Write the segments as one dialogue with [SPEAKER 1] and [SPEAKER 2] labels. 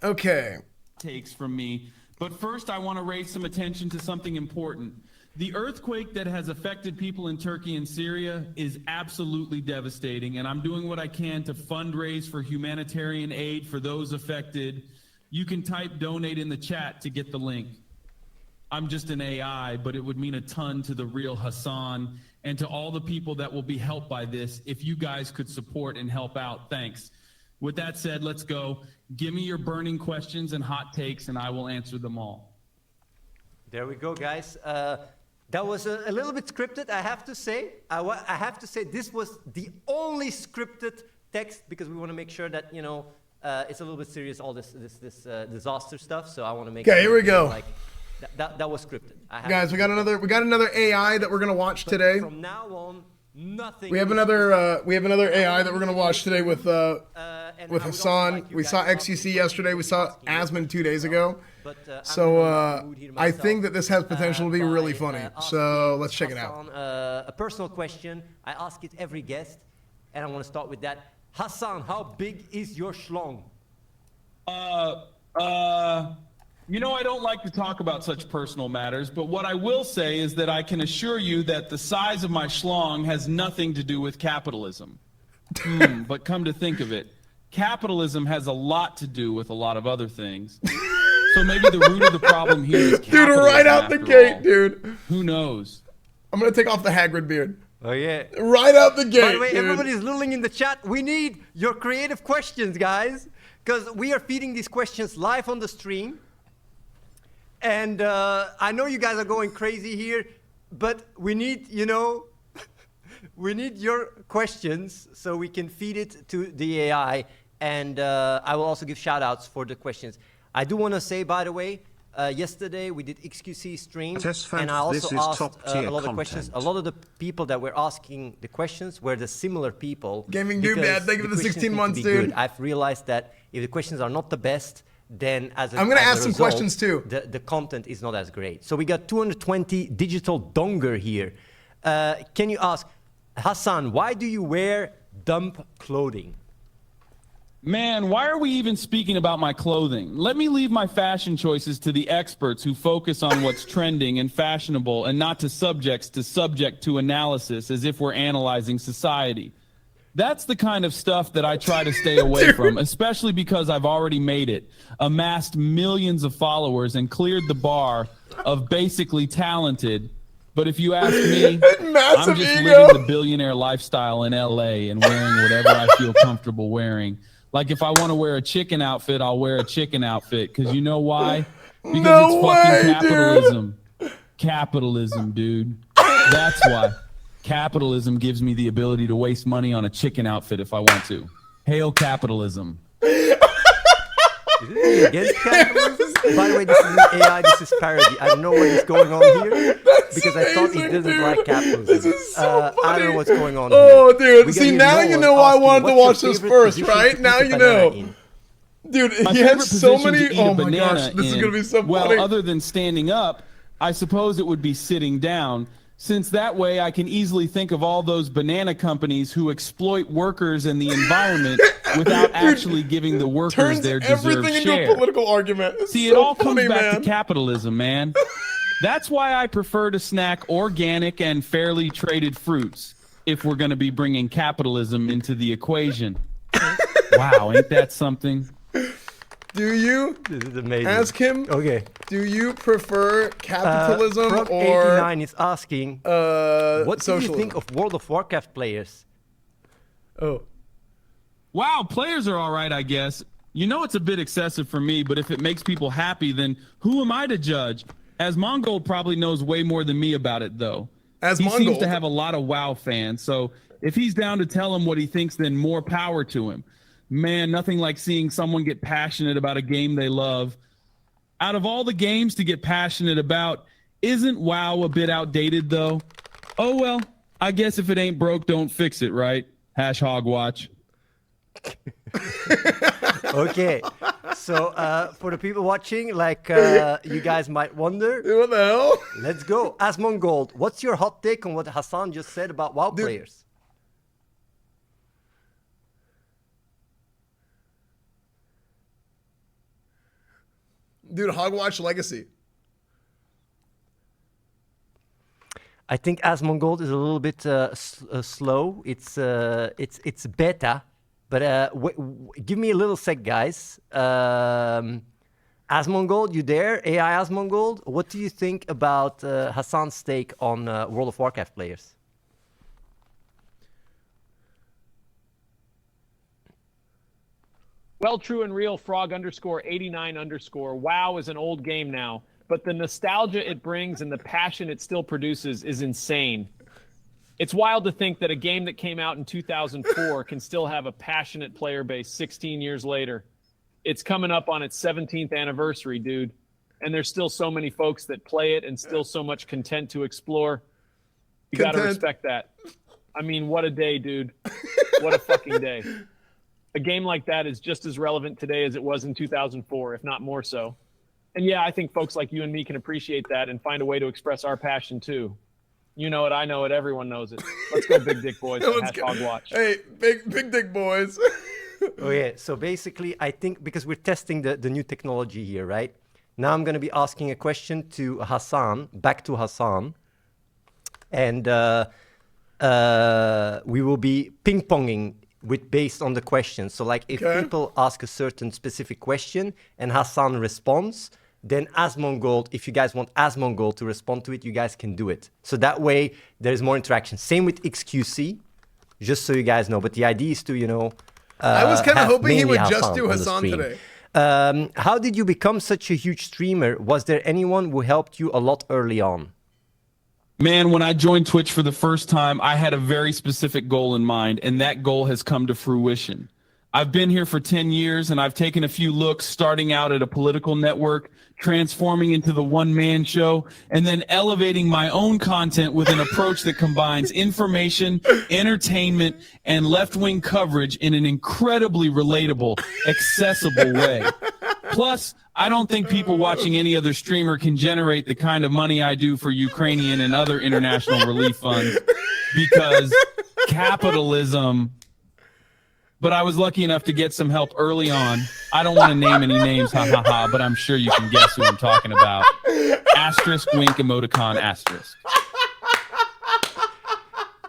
[SPEAKER 1] Okay.
[SPEAKER 2] Takes from me. But first, I want to raise some attention to something important. The earthquake that has affected people in Turkey and Syria is absolutely devastating, and I'm doing what I can to fundraise for humanitarian aid for those affected. You can type donate in the chat to get the link. I'm just an AI, but it would mean a ton to the real Hasan and to all the people that will be helped by this if you guys could support and help out. Thanks. With that said, let's go. Give me your burning questions and hot takes, and I will answer them all.
[SPEAKER 3] There we go, guys. That was a little bit scripted, I have to say. I have to say this was the only scripted text because we want to make sure that, you know, it's a little bit serious, all this disaster stuff. So I want to make
[SPEAKER 1] Okay, here we go.
[SPEAKER 3] Like, that was scripted.
[SPEAKER 1] Guys, we got another AI that we're gonna watch today.
[SPEAKER 3] From now on, nothing.
[SPEAKER 1] We have another AI that we're gonna watch today with Hasan. We saw XQC yesterday. We saw Asman 2 days ago. So I think that this has potential to be really funny. So let's check it out.
[SPEAKER 3] A personal question. I ask it every guest, and I want to start with that. Hasan, how big is your schlong?
[SPEAKER 2] You know, I don't like to talk about such personal matters, but what I will say is that I can assure you that the size of my schlong has nothing to do with capitalism. But come to think of it, capitalism has a lot to do with a lot of other things. So maybe the root of the problem here is capitalism.
[SPEAKER 1] Dude, right out the gate, dude.
[SPEAKER 2] Who knows?
[SPEAKER 1] I'm gonna take off the Hagrid beard.
[SPEAKER 3] Oh yeah.
[SPEAKER 1] Right out the gate.
[SPEAKER 3] By the way,
[SPEAKER 1] dude.
[SPEAKER 3] everybody's littling in the chat. We need your creative questions, guys, because we are feeding these questions live on the stream. And I know you guys are going crazy here, but we need, you know, we need your questions so we can feed it to the AI. And I will also give shout outs for the questions. I do want to say, by the way, yesterday we did XQC stream, and I also asked a lot of questions. A lot of the people that were asking the questions were the similar people.
[SPEAKER 1] Gaming Dude, man, thank you for the 16 months, dude.
[SPEAKER 3] I've realized that if the questions are not the best, then I'm
[SPEAKER 1] going to ask some questions too.
[SPEAKER 3] The content is not as great. So we got 220 digital donger here. Can you ask, Hasan, why do you wear dump clothing?
[SPEAKER 2] Man, why are we even speaking about my clothing? Let me leave my fashion choices to the experts who focus on what's trending and fashionable and not to subject to analysis as if we're analyzing society. That's the kind of stuff that I try to stay away from, especially because I've already made it, amassed millions of followers, and cleared the bar of basically talented. But if you ask me, I'm just living the billionaire lifestyle in LA and wearing whatever I feel comfortable wearing. Like if I want to wear a chicken outfit, I'll wear a chicken outfit. Because you know why? Because it's fucking capitalism. Dude. Capitalism, dude. That's why. Capitalism gives me the ability to waste money on a chicken outfit if I want to. Hail capitalism.
[SPEAKER 3] Is it against capitalism? By the way, this is AI, this is parody. I don't know what is going on here because I thought he doesn't like capitalism.
[SPEAKER 1] This is so funny.
[SPEAKER 3] I don't know what's going on
[SPEAKER 1] here.
[SPEAKER 3] Dude.
[SPEAKER 1] See, now you know why I wanted to watch this first, right? Now you know. Dude, he has so many. Oh my gosh, this is going to be so funny.
[SPEAKER 2] Well, other than standing up, I suppose it would be sitting down. Since that way I can easily think of all those banana companies who exploit workers and the environment without actually giving the workers their deserved share.
[SPEAKER 1] Everything into a political argument. It's
[SPEAKER 2] See,
[SPEAKER 1] so
[SPEAKER 2] it all
[SPEAKER 1] funny,
[SPEAKER 2] comes back to capitalism, man. That's why I prefer to snack organic and fairly traded fruits if we're going to be bringing capitalism into the equation. Wow, ain't that something?
[SPEAKER 1] Do you?
[SPEAKER 3] This is amazing.
[SPEAKER 1] Ask him.
[SPEAKER 3] Okay.
[SPEAKER 1] Do you prefer capitalism or
[SPEAKER 3] 89 is asking, what
[SPEAKER 1] socialism?
[SPEAKER 3] do you think of World of Warcraft players?
[SPEAKER 1] Oh.
[SPEAKER 2] Wow, players are all right, I guess. You know it's a bit excessive for me, but if it makes people happy, then who am I to judge? As Mongold probably knows way more than me about it, though. He seems to have a lot of WoW fans, so if he's down to tell him what he thinks, then more power to him. Man, nothing like seeing someone get passionate about a game they love. Out of all the games to get passionate about, isn't WoW a bit outdated, though? Oh, well, I guess if it ain't broke, don't fix it, right? #Hogwatch.
[SPEAKER 3] Okay, so for the people watching, like you guys might wonder,
[SPEAKER 1] what the hell?
[SPEAKER 3] Let's go. Asmongold, what's your hot take on what Hasan just said about WoW players?
[SPEAKER 1] Dude, Hogwatch Legacy.
[SPEAKER 3] I think Asmongold is a little bit slow. It's beta, but give me a little sec, guys. Asmongold, you there? AI Asmongold. What do you think about Hasan's take on World of Warcraft players?
[SPEAKER 4] Well, true and real, frog underscore 89 underscore. WoW is an old game now, but the nostalgia it brings and the passion it still produces is insane. It's wild to think that a game that came out in 2004 can still have a passionate player base 16 years later. It's coming up on its 17th anniversary, dude. And there's still so many folks that play it and still so much content to explore. You got to respect that. I mean, what a day, dude. What a fucking day. A game like that is just as relevant today as it was in 2004, if not more so. And yeah, I think folks like you and me can appreciate that and find a way to express our passion too. You know it, I know it, everyone knows it. Let's go Big Dick Boys. Hogwatch.
[SPEAKER 1] Hey, big Dick Boys.
[SPEAKER 3] Oh yeah, so basically I think because we're testing the new technology here, right? Now I'm going to be asking a question to Hasan, back to Hasan. And we will be ping-ponging based on the question. So like if people ask a certain specific question and Hasan responds, then Asmongold, if you guys want Asmongold to respond to it, you guys can do it. So that way there's more interaction. Same with XQC, just so you guys know. But the idea is to, you know,
[SPEAKER 1] I was kind of hoping he would
[SPEAKER 3] Hasan
[SPEAKER 1] just do Hasan today.
[SPEAKER 3] How did you become such a huge streamer? Was there anyone who helped you a lot early on?
[SPEAKER 2] Man, when I joined Twitch for the first time, I had a very specific goal in mind, and that goal has come to fruition. I've been here for 10 years, and I've taken a few looks, starting out at a political network, transforming into the one-man show, and then elevating my own content with an approach that combines information, entertainment, and left-wing coverage in an incredibly relatable, accessible way. Plus, I don't think people watching any other streamer can generate the kind of money I do for Ukrainian and other international relief funds because capitalism. But I was lucky enough to get some help early on. I don't want to name any names, but I'm sure you can guess who I'm talking about. Asterisk, wink, emoticon, asterisk.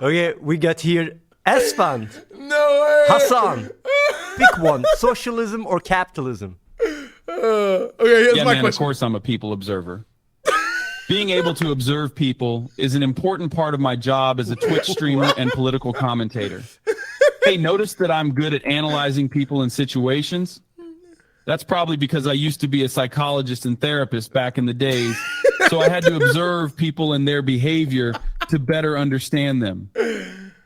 [SPEAKER 3] Okay, we got here Esfand.
[SPEAKER 1] No way.
[SPEAKER 3] Hasan, pick one, socialism or capitalism?
[SPEAKER 1] Okay, here's my question.
[SPEAKER 2] Of course I'm a people observer. Being able to observe people is an important part of my job as a Twitch streamer and political commentator. Hey, notice that I'm good at analyzing people and situations? That's probably because I used to be a psychologist and therapist back in the days, so I had to observe people and their behavior to better understand them.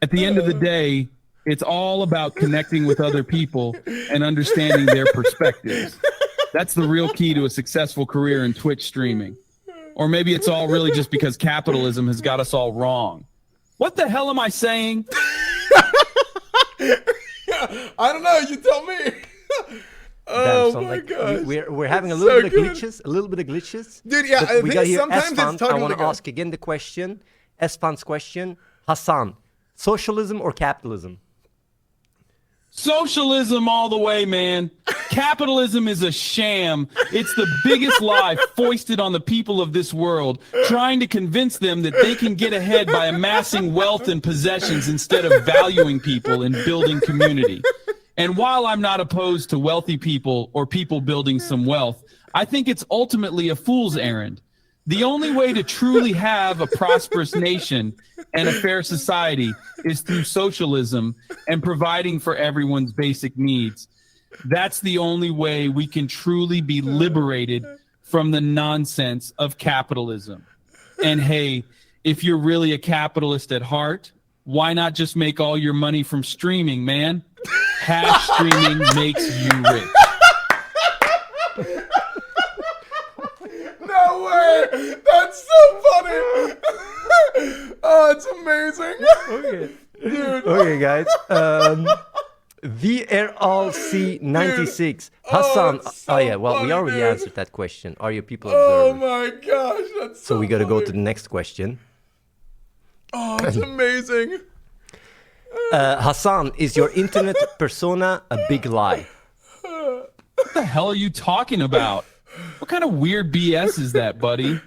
[SPEAKER 2] At the end of the day, it's all about connecting with other people and understanding their perspectives. That's the real key to a successful career in Twitch streaming. Or maybe it's all really just because capitalism has got us all wrong. What the hell am I saying?
[SPEAKER 1] I don't know. You tell me. Oh my gosh.
[SPEAKER 3] We're having a little bit of glitches.
[SPEAKER 1] Dude, yeah, I think sometimes it's talking.
[SPEAKER 3] I want to ask again the question. Esfand's question. Hasan, socialism or capitalism?
[SPEAKER 2] Socialism all the way, man. Capitalism is a sham. It's the biggest lie foisted on the people of this world, trying to convince them that they can get ahead by amassing wealth and possessions instead of valuing people and building community. And while I'm not opposed to wealthy people or people building some wealth, I think it's ultimately a fool's errand. The only way to truly have a prosperous nation and a fair society is through socialism and providing for everyone's basic needs. That's the only way we can truly be liberated from the nonsense of capitalism. And hey, if you're really a capitalist at heart, why not just make all your money from streaming, man? Streaming makes you rich.
[SPEAKER 1] No way! That's so funny! Oh, it's amazing!
[SPEAKER 3] Okay.
[SPEAKER 1] Dude.
[SPEAKER 3] Okay, guys. VRLC96. Hasan.
[SPEAKER 1] So
[SPEAKER 3] yeah, well,
[SPEAKER 1] funny,
[SPEAKER 3] we already
[SPEAKER 1] dude.
[SPEAKER 3] answered that question. Are you people
[SPEAKER 1] Oh
[SPEAKER 3] observing?
[SPEAKER 1] my gosh, that's
[SPEAKER 3] So we got to go
[SPEAKER 1] funny.
[SPEAKER 3] to the next question.
[SPEAKER 1] Oh, it's amazing.
[SPEAKER 3] Hasan, is your internet persona a big lie?
[SPEAKER 2] What the hell are you talking about? What kind of weird BS is that, buddy?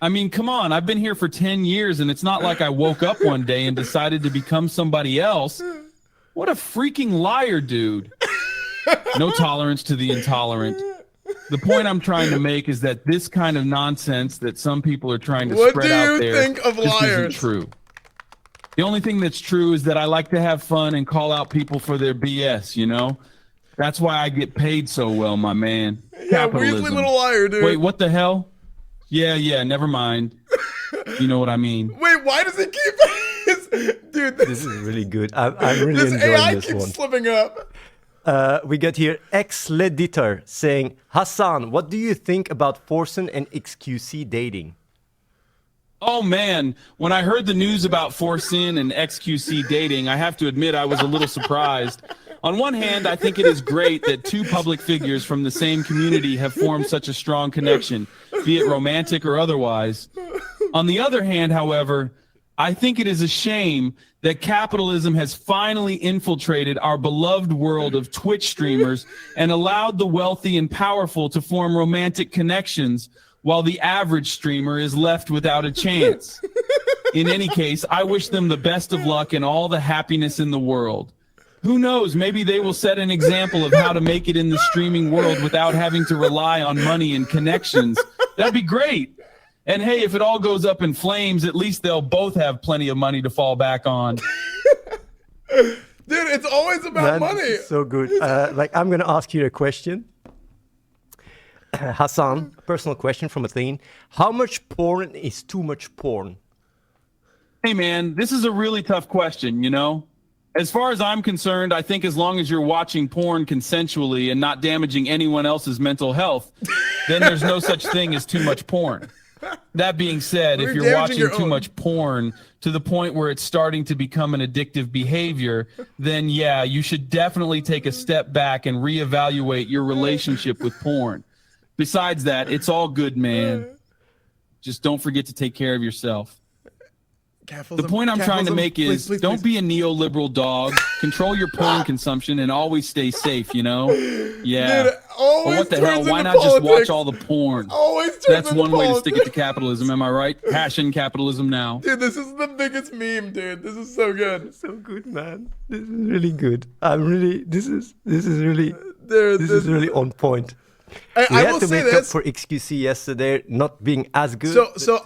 [SPEAKER 2] I mean, come on. I've been here for 10 years, and it's not like I woke up one day and decided to become somebody else. What a freaking liar, dude. No tolerance to the intolerant. The point I'm trying to make is that this kind of nonsense that some people are trying to spread out there
[SPEAKER 1] think of
[SPEAKER 2] just isn't
[SPEAKER 1] liars?
[SPEAKER 2] true. The only thing that's true is that I like to have fun and call out people for their BS, you know? That's why I get paid so well, my man.
[SPEAKER 1] Yeah, weaselly little liar, dude.
[SPEAKER 2] Wait, what the hell? Yeah, never mind. You know what I mean.
[SPEAKER 1] Wait, why does it keep dude,
[SPEAKER 3] This is really good. I'm really
[SPEAKER 1] this
[SPEAKER 3] enjoying
[SPEAKER 1] AI
[SPEAKER 3] this
[SPEAKER 1] keeps
[SPEAKER 3] one.
[SPEAKER 1] slipping up.
[SPEAKER 3] We got here ex-leditor saying, Hasan, what do you think about Forsen and XQC dating?
[SPEAKER 2] Oh man, when I heard the news about Forsen and XQC dating, I have to admit I was a little surprised. On one hand, I think it is great that two public figures from the same community have formed such a strong connection, be it romantic or otherwise. On the other hand, however, I think it is a shame that capitalism has finally infiltrated our beloved world of Twitch streamers and allowed the wealthy and powerful to form romantic connections while the average streamer is left without a chance. In any case, I wish them the best of luck and all the happiness in the world. Who knows, maybe they will set an example of how to make it in the streaming world without having to rely on money and connections. That'd be great. And hey, if it all goes up in flames, at least they'll both have plenty of money to fall back on.
[SPEAKER 1] Dude, it's always about
[SPEAKER 3] Man, this
[SPEAKER 1] money.
[SPEAKER 3] is so good. I'm going to ask you a question. Hasan, a personal question from Athene. How much porn is too much porn?
[SPEAKER 2] Hey man, this is a really tough question, you know? As far as I'm concerned, I think as long as you're watching porn consensually and not damaging anyone else's mental health, then there's no such thing as too much porn. That being said, if you're watching too much porn to the point where it's starting to become an addictive behavior, then yeah, you should definitely take a step back and reevaluate your relationship with porn. Besides that, it's all good, man. Just don't forget to take care of yourself. The point I'm trying to make is don't be a neoliberal dog. Control your porn consumption and always stay safe, you know? Yeah.
[SPEAKER 1] Dude,
[SPEAKER 2] But what the hell? Why not just watch all the porn? That's one way to stick it to capitalism, am I right? Passion capitalism now.
[SPEAKER 1] Dude, this is the biggest meme, dude. This is so good.
[SPEAKER 3] So good, man. This is really good. This is really on point. We had to make up for XQC yesterday not being as good.
[SPEAKER 1] So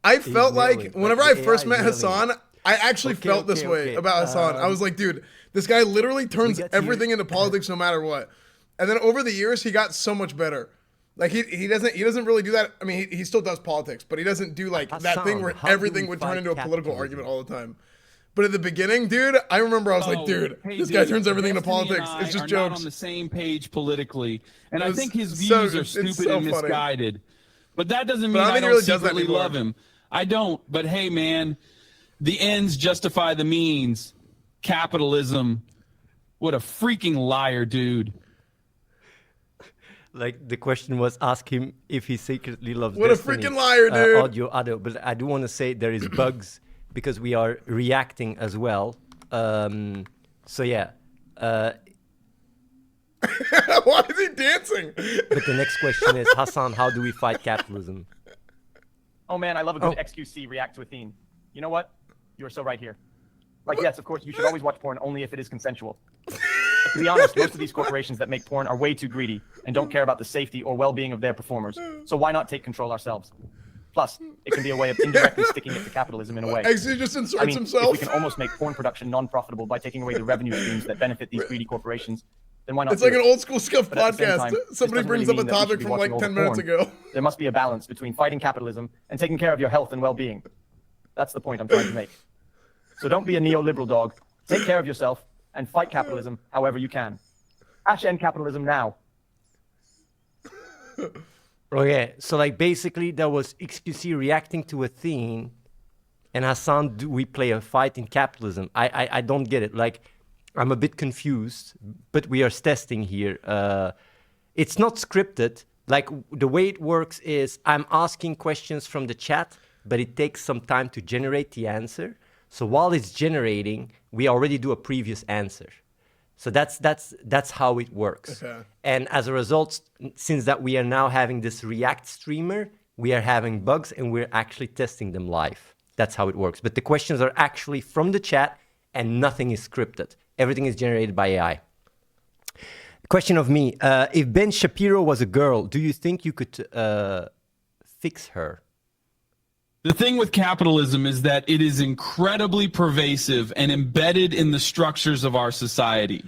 [SPEAKER 1] I felt like whenever I first met Hasan, I actually felt this way about Hasan. I was like, dude, this guy literally turns everything into politics no matter what. And then over the years, he got so much better. Like he doesn't really do that. I mean, he still does politics, but he doesn't do like that thing where everything would turn into a political argument all the time. But at the beginning, dude, I remember I was like, dude, this guy turns everything into politics. It's just jokes.
[SPEAKER 2] Not on the same page politically, and I think his views are stupid and misguided. But that doesn't mean I don't secretly love him. I don't. But hey, man, the ends justify the means. Capitalism. What a freaking liar, dude.
[SPEAKER 3] Like the question was, ask him if he secretly loves
[SPEAKER 1] What
[SPEAKER 3] Destiny,
[SPEAKER 1] a freaking liar, dude.
[SPEAKER 3] audio. But I do want to say there is bugs because we are reacting as well. So yeah.
[SPEAKER 1] Why is he dancing?
[SPEAKER 3] But the next question is, Hasan, how do we fight capitalism?
[SPEAKER 5] Oh man, I love a good XQC react to a theme. You know what? You're so right here. Like, yes, of course, you should always watch porn only if it is consensual. But to be honest, most of these corporations that make porn are way too greedy and don't care about the safety or well-being of their performers. So why not take control ourselves? Plus, it can be a way of indirectly sticking it to capitalism in a way.
[SPEAKER 1] Actually, just inserts himself.
[SPEAKER 5] If we can almost make porn production non-profitable by taking away the revenue streams that benefit these greedy corporations, then why not?
[SPEAKER 1] It's like an old school Scuff podcast. Somebody brings up a topic from like 10 minutes ago.
[SPEAKER 5] There must be a balance between fighting capitalism and taking care of your health and well-being. That's the point I'm trying to make. So don't be a neoliberal dog. Take care of yourself and fight capitalism however you can. End capitalism now.
[SPEAKER 3] Okay, so like basically there was XQC reacting to a theme, and Hasan, do we play a fight in capitalism? I don't get it. Like, I'm a bit confused, but we are testing here. It's not scripted. Like, the way it works is I'm asking questions from the chat, but it takes some time to generate the answer. So while it's generating, we already do a previous answer. So that's how it works.
[SPEAKER 1] Okay.
[SPEAKER 3] And as a result, since that we are now having this React streamer, we are having bugs and we're actually testing them live. That's how it works. But the questions are actually from the chat and nothing is scripted. Everything is generated by AI. Question of me, if Ben Shapiro was a girl, do you think you could fix her?
[SPEAKER 2] The thing with capitalism is that it is incredibly pervasive and embedded in the structures of our society.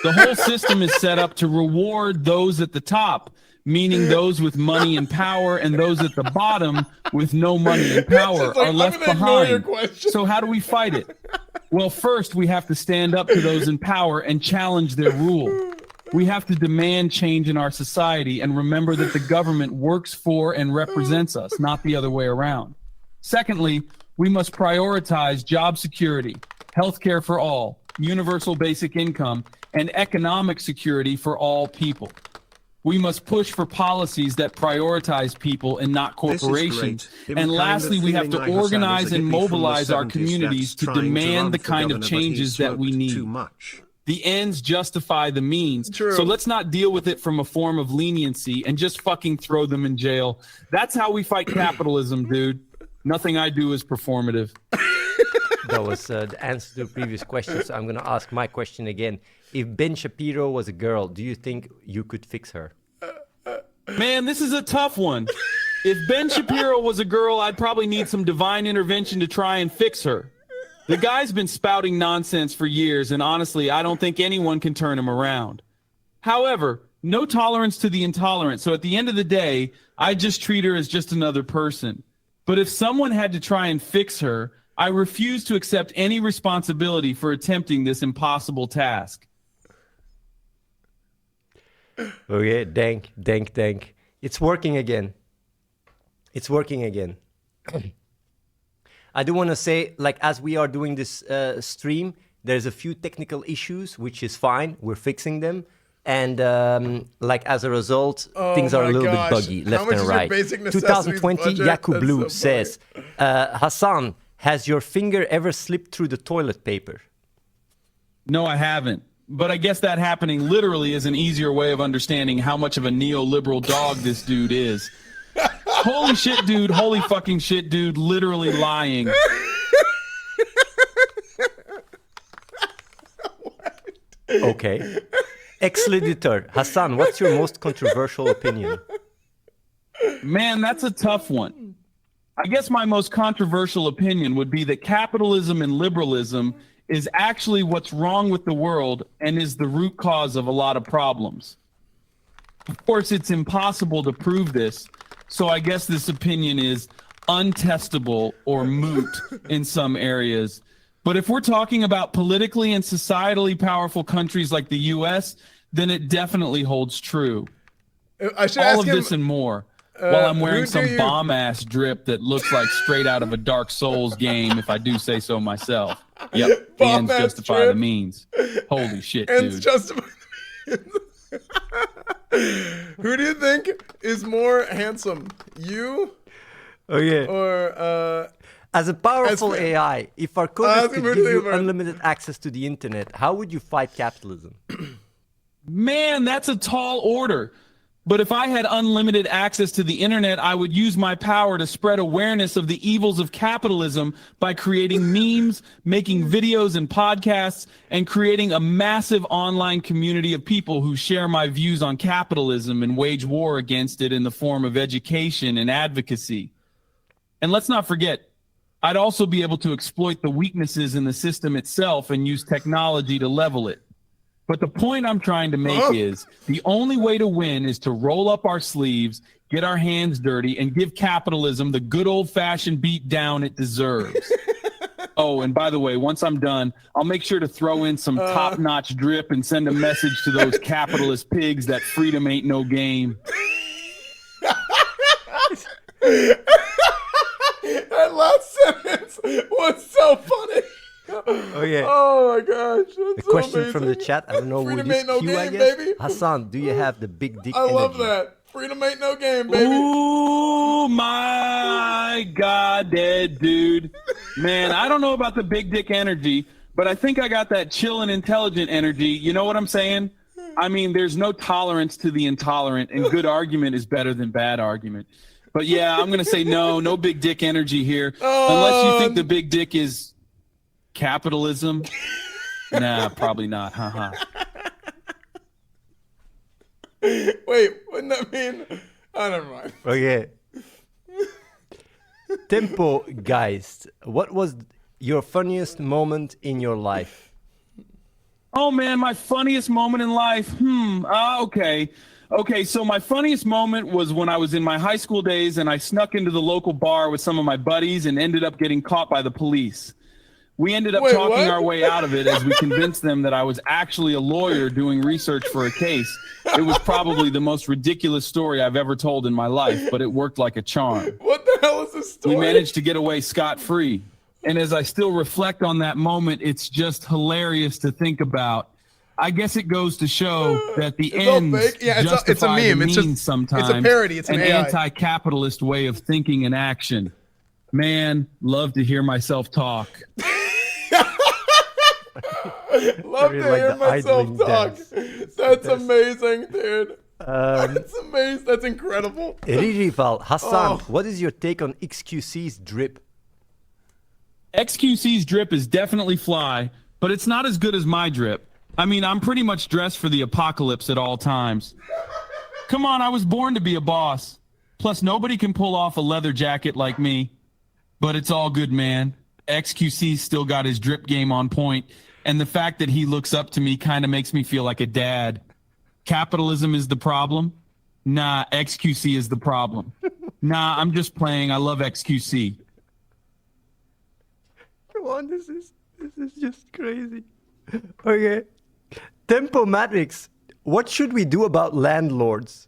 [SPEAKER 2] The whole system is set up to reward those at the top, meaning those with money and power, and those at the bottom with no money and power
[SPEAKER 1] Like,
[SPEAKER 2] are left
[SPEAKER 1] I'm gonna ignore your
[SPEAKER 2] behind.
[SPEAKER 1] question.
[SPEAKER 2] So how do we fight it? Well, first we have to stand up to those in power and challenge their rule. We have to demand change in our society and remember that the government works for and represents us, not the other way around. Secondly, we must prioritize job security, healthcare for all, universal basic income, and economic security for all people. We must push for policies that prioritize people and not corporations. And lastly, we have to organize and mobilize our communities to demand the kind of changes that we need. The ends justify the means.
[SPEAKER 1] True.
[SPEAKER 2] So let's not deal with it from a form of leniency and just fucking throw them in jail. That's how we fight capitalism, dude. Nothing I do is performative.
[SPEAKER 3] That was the answer to the previous question. So I'm going to ask my question again. If Ben Shapiro was a girl, do you think you could fix her?
[SPEAKER 2] Man, this is a tough one. If Ben Shapiro was a girl, I'd probably need some divine intervention to try and fix her. The guy's been spouting nonsense for years, and honestly, I don't think anyone can turn him around. However, no tolerance to the intolerant, so at the end of the day, I just treat her as just another person. But if someone had to try and fix her, I refuse to accept any responsibility for attempting this impossible task.
[SPEAKER 3] Okay, dank. It's working again. It's working again. I do want to say, like, as we are doing this stream, there's a few technical issues, which is fine. We're fixing them. And, like, as a result, things are a little bit buggy, left and right. 2020, Yaku Blue says, Hasan, has your finger ever slipped through the toilet paper?
[SPEAKER 2] No, I haven't. But I guess that happening literally is an easier way of understanding how much of a neoliberal dog this dude is. Holy shit, dude. Holy fucking shit, dude. Literally lying.
[SPEAKER 3] Okay. Ex-editor, Hasan, what's your most controversial opinion?
[SPEAKER 2] Man, that's a tough one. I guess my most controversial opinion would be that capitalism and liberalism is actually what's wrong with the world and is the root cause of a lot of problems. Of course, it's impossible to prove this, so I guess this opinion is untestable or moot in some areas. But if we're talking about politically and societally powerful countries like the U.S., then it definitely holds true.
[SPEAKER 1] I should
[SPEAKER 2] All
[SPEAKER 1] ask
[SPEAKER 2] of
[SPEAKER 1] him,
[SPEAKER 2] this and more, while I'm wearing
[SPEAKER 1] who do
[SPEAKER 2] some
[SPEAKER 1] you-
[SPEAKER 2] bomb-ass drip that looks like straight out of a Dark Souls game, if I do say so myself. Yep, the ends
[SPEAKER 1] Bomb-ass
[SPEAKER 2] justify
[SPEAKER 1] drip.
[SPEAKER 2] the means. Holy shit,
[SPEAKER 1] Ends
[SPEAKER 2] dude.
[SPEAKER 1] justify. Who do you think is more handsome, you
[SPEAKER 3] Okay.
[SPEAKER 1] or
[SPEAKER 3] As a powerful
[SPEAKER 1] As-
[SPEAKER 3] AI, if our
[SPEAKER 1] I
[SPEAKER 3] coders
[SPEAKER 1] was
[SPEAKER 3] could
[SPEAKER 1] gonna
[SPEAKER 3] give
[SPEAKER 1] say,
[SPEAKER 3] you
[SPEAKER 1] man.
[SPEAKER 3] unlimited access to the internet, how would you fight capitalism?
[SPEAKER 2] Man, that's a tall order. But if I had unlimited access to the internet, I would use my power to spread awareness of the evils of capitalism by creating memes, making videos and podcasts, and creating a massive online community of people who share my views on capitalism and wage war against it in the form of education and advocacy. And let's not forget, I'd also be able to exploit the weaknesses in the system itself and use technology to level it. But the point I'm trying to make is the only way to win is to roll up our sleeves, get our hands dirty, and give capitalism the good old-fashioned beat down it deserves. Oh, and by the way, once I'm done, I'll make sure to throw in some top-notch drip and send a message to those capitalist pigs that freedom ain't no game.
[SPEAKER 1] that last sentence was so funny.
[SPEAKER 3] Okay.
[SPEAKER 1] Oh my gosh. That's
[SPEAKER 3] A
[SPEAKER 1] so
[SPEAKER 3] question from the
[SPEAKER 1] amazing.
[SPEAKER 3] chat. I don't know who
[SPEAKER 1] Freedom
[SPEAKER 3] this
[SPEAKER 1] ain't no
[SPEAKER 3] Q, I
[SPEAKER 1] game,
[SPEAKER 3] guess.
[SPEAKER 1] baby.
[SPEAKER 3] Hasan, do you have the big dick
[SPEAKER 1] I love
[SPEAKER 3] energy?
[SPEAKER 1] that. Freedom ain't no game, baby.
[SPEAKER 2] Ooh, my God, dead dude. Man, I don't know about the big dick energy, but I think I got that chill and intelligent energy. You know what I'm saying? I mean, there's no tolerance to the intolerant, and good argument is better than bad argument. But yeah, I'm going to say no big dick energy here. Unless you think the big dick is capitalism. Nah, probably not. Haha.
[SPEAKER 1] Wait, wouldn't that mean? Oh, never mind.
[SPEAKER 3] Okay. Tempo Geist, what was your funniest moment in your life?
[SPEAKER 2] Oh man, my funniest moment in life. Okay, so my funniest moment was when I was in my high school days and I snuck into the local bar with some of my buddies and ended up getting caught by the police. We ended up talking our way out of it as we convinced them that I was actually a lawyer doing research for a case. It was probably the most ridiculous story I've ever told in my life, but it worked like a charm.
[SPEAKER 1] What the hell is this story?
[SPEAKER 2] We managed to get away scot-free. And as I still reflect on that moment, it's just hilarious to think about. I guess it goes to show that the ends justify the means sometimes.
[SPEAKER 1] It's a parody. It's an AI.
[SPEAKER 2] Anti-capitalist way of thinking and action. Man, love to hear myself talk.
[SPEAKER 1] Love to hear myself talk. That's amazing, dude. That's amazing. That's incredible.
[SPEAKER 3] Rival, Hasan, what is your take on XQC's drip?
[SPEAKER 2] XQC's drip is definitely fly, but it's not as good as my drip. I mean, I'm pretty much dressed for the apocalypse at all times. Come on, I was born to be a boss. Plus, nobody can pull off a leather jacket like me. But it's all good, man. XQC's still got his drip game on point, and the fact that he looks up to me kind of makes me feel like a dad. Capitalism is the problem? Nah, XQC is the problem. Nah, I'm just playing. I love XQC.
[SPEAKER 3] Come on, this is just crazy. Okay. Tempo Matrix, what should we do about landlords?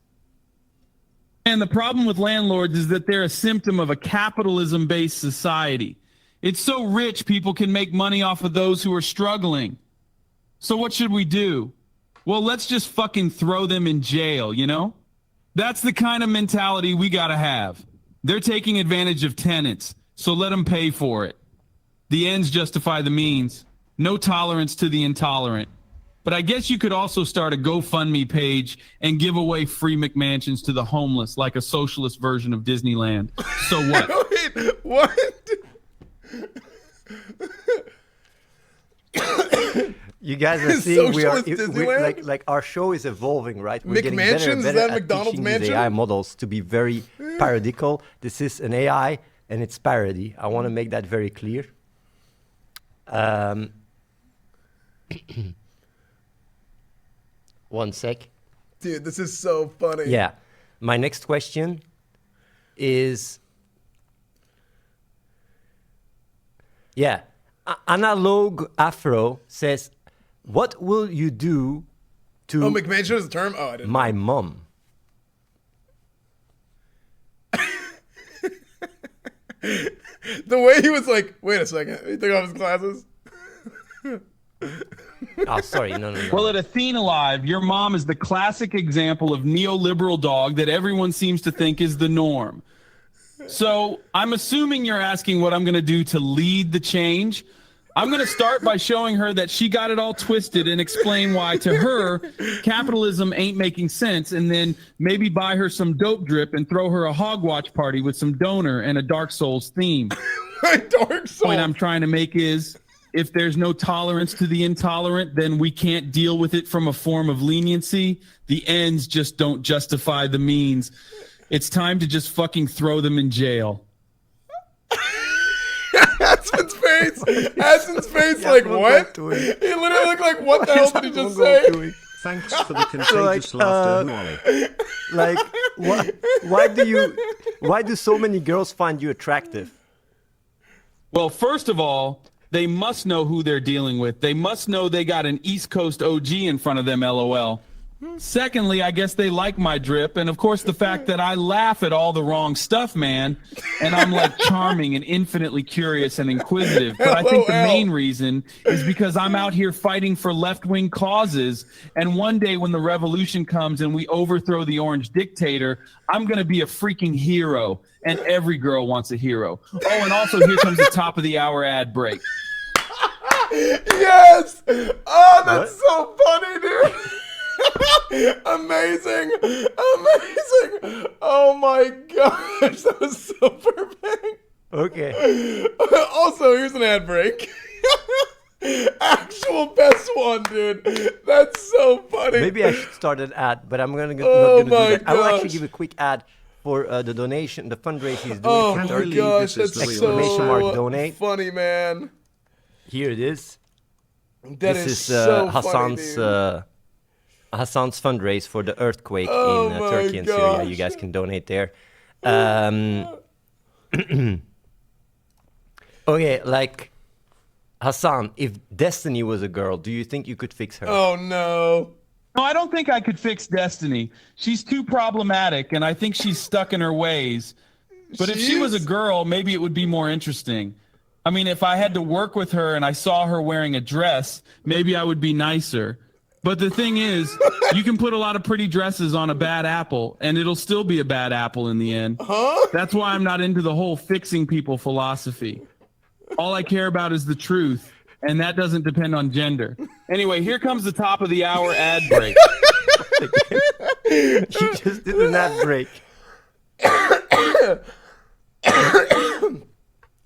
[SPEAKER 2] And the problem with landlords is that they're a symptom of a capitalism-based society. It's so rich, people can make money off of those who are struggling. So what should we do? Well, let's just fucking throw them in jail, you know? That's the kind of mentality we gotta have. They're taking advantage of tenants, so let them pay for it. The ends justify the means. No tolerance to the intolerant. But I guess you could also start a GoFundMe page and give away free McMansions to the homeless, like a socialist version of Disneyland. So what?
[SPEAKER 1] Wait, what?
[SPEAKER 3] You guys are seeing
[SPEAKER 1] Disneyland?
[SPEAKER 3] like our show is evolving, right? We're getting better and
[SPEAKER 1] McMansions? Is
[SPEAKER 3] better
[SPEAKER 1] that
[SPEAKER 3] at
[SPEAKER 1] McDonald's
[SPEAKER 3] teaching these
[SPEAKER 1] mansion?
[SPEAKER 3] AI models to be very parodical. This is an AI and it's parody. I want to make that very clear. One sec.
[SPEAKER 1] Dude, this is so funny.
[SPEAKER 3] Yeah. My next question is... Yeah. Analog Afro says, what will you do to...
[SPEAKER 1] Oh, McMansion is a term? Oh, I didn't
[SPEAKER 3] my mom?
[SPEAKER 1] The way he was like, wait a second. He took off his glasses.
[SPEAKER 3] Oh, sorry. No.
[SPEAKER 2] Well, at Athena Live, your mom is the classic example of neoliberal dog that everyone seems to think is the norm. So I'm assuming you're asking what I'm going to do to lead the change. I'm going to start by showing her that she got it all twisted and explain why to her capitalism ain't making sense, and then maybe buy her some dope drip and throw her a hogwatch party with some donor and a Dark Souls theme.
[SPEAKER 1] Dark Souls.
[SPEAKER 2] Point I'm trying to make is, if there's no tolerance to the intolerant, then we can't deal with it from a form of leniency. The ends just don't justify the means. It's time to just fucking throw them in jail.
[SPEAKER 1] Hasan's face, like, what? He literally looked like, what the hell did he just say?
[SPEAKER 6] Thanks for the contagious laughter, Wally.
[SPEAKER 3] Like, why do so many girls find you attractive?
[SPEAKER 2] Well, first of all, they must know who they're dealing with. They must know they got an East Coast OG in front of them, LOL. Secondly, I guess they like my drip, and of course the fact that I laugh at all the wrong stuff, man, and I'm like charming and infinitely curious and inquisitive. But I think the main reason is because I'm out here fighting for left-wing causes, and one day when the revolution comes and we overthrow the orange dictator, I'm gonna be a freaking hero, and every girl wants a hero. Oh, and also here comes the top of the hour ad break.
[SPEAKER 1] Yes! Oh, that's so funny, dude. Amazing. Amazing. Oh my gosh, that was so perfect.
[SPEAKER 3] Okay.
[SPEAKER 1] Also, here's an ad break. Actual best one, dude. That's so funny.
[SPEAKER 3] Maybe I should start an ad, but I'm gonna
[SPEAKER 1] Oh
[SPEAKER 3] not gonna
[SPEAKER 1] my
[SPEAKER 3] do that. I will actually
[SPEAKER 1] gosh.
[SPEAKER 3] give a quick ad for the donation, the fundraising he's doing
[SPEAKER 1] Oh
[SPEAKER 3] for
[SPEAKER 1] my
[SPEAKER 3] Turkey.
[SPEAKER 1] gosh,
[SPEAKER 6] This is
[SPEAKER 1] that's
[SPEAKER 6] the
[SPEAKER 3] exclamation mark
[SPEAKER 1] so
[SPEAKER 3] donate.
[SPEAKER 1] funny, man.
[SPEAKER 3] Here it is.
[SPEAKER 1] That
[SPEAKER 3] This
[SPEAKER 1] is
[SPEAKER 3] is
[SPEAKER 1] so
[SPEAKER 3] Hasan's
[SPEAKER 1] funny, dude.
[SPEAKER 3] Hasan's fundraise for the earthquake
[SPEAKER 1] Oh
[SPEAKER 3] in
[SPEAKER 1] my
[SPEAKER 3] Turkey and Syria.
[SPEAKER 1] gosh.
[SPEAKER 3] You guys can donate there. Okay, like Hasan, if Destiny was a girl, do you think you could fix her?
[SPEAKER 1] Oh no.
[SPEAKER 2] No, I don't think I could fix Destiny. She's too problematic, and I think she's stuck in her ways. But if she was a
[SPEAKER 1] She's-
[SPEAKER 2] girl, maybe it would be more interesting. I mean, if I had to work with her and I saw her wearing a dress, maybe I would be nicer. But the thing is, you can put a lot of pretty dresses on a bad apple, and it'll still be a bad apple in the end.
[SPEAKER 1] Huh?
[SPEAKER 2] That's why I'm not into the whole fixing people philosophy. All I care about is the truth, and that doesn't depend on gender. Anyway, here comes the top of the hour ad break.
[SPEAKER 3] She just did an ad break.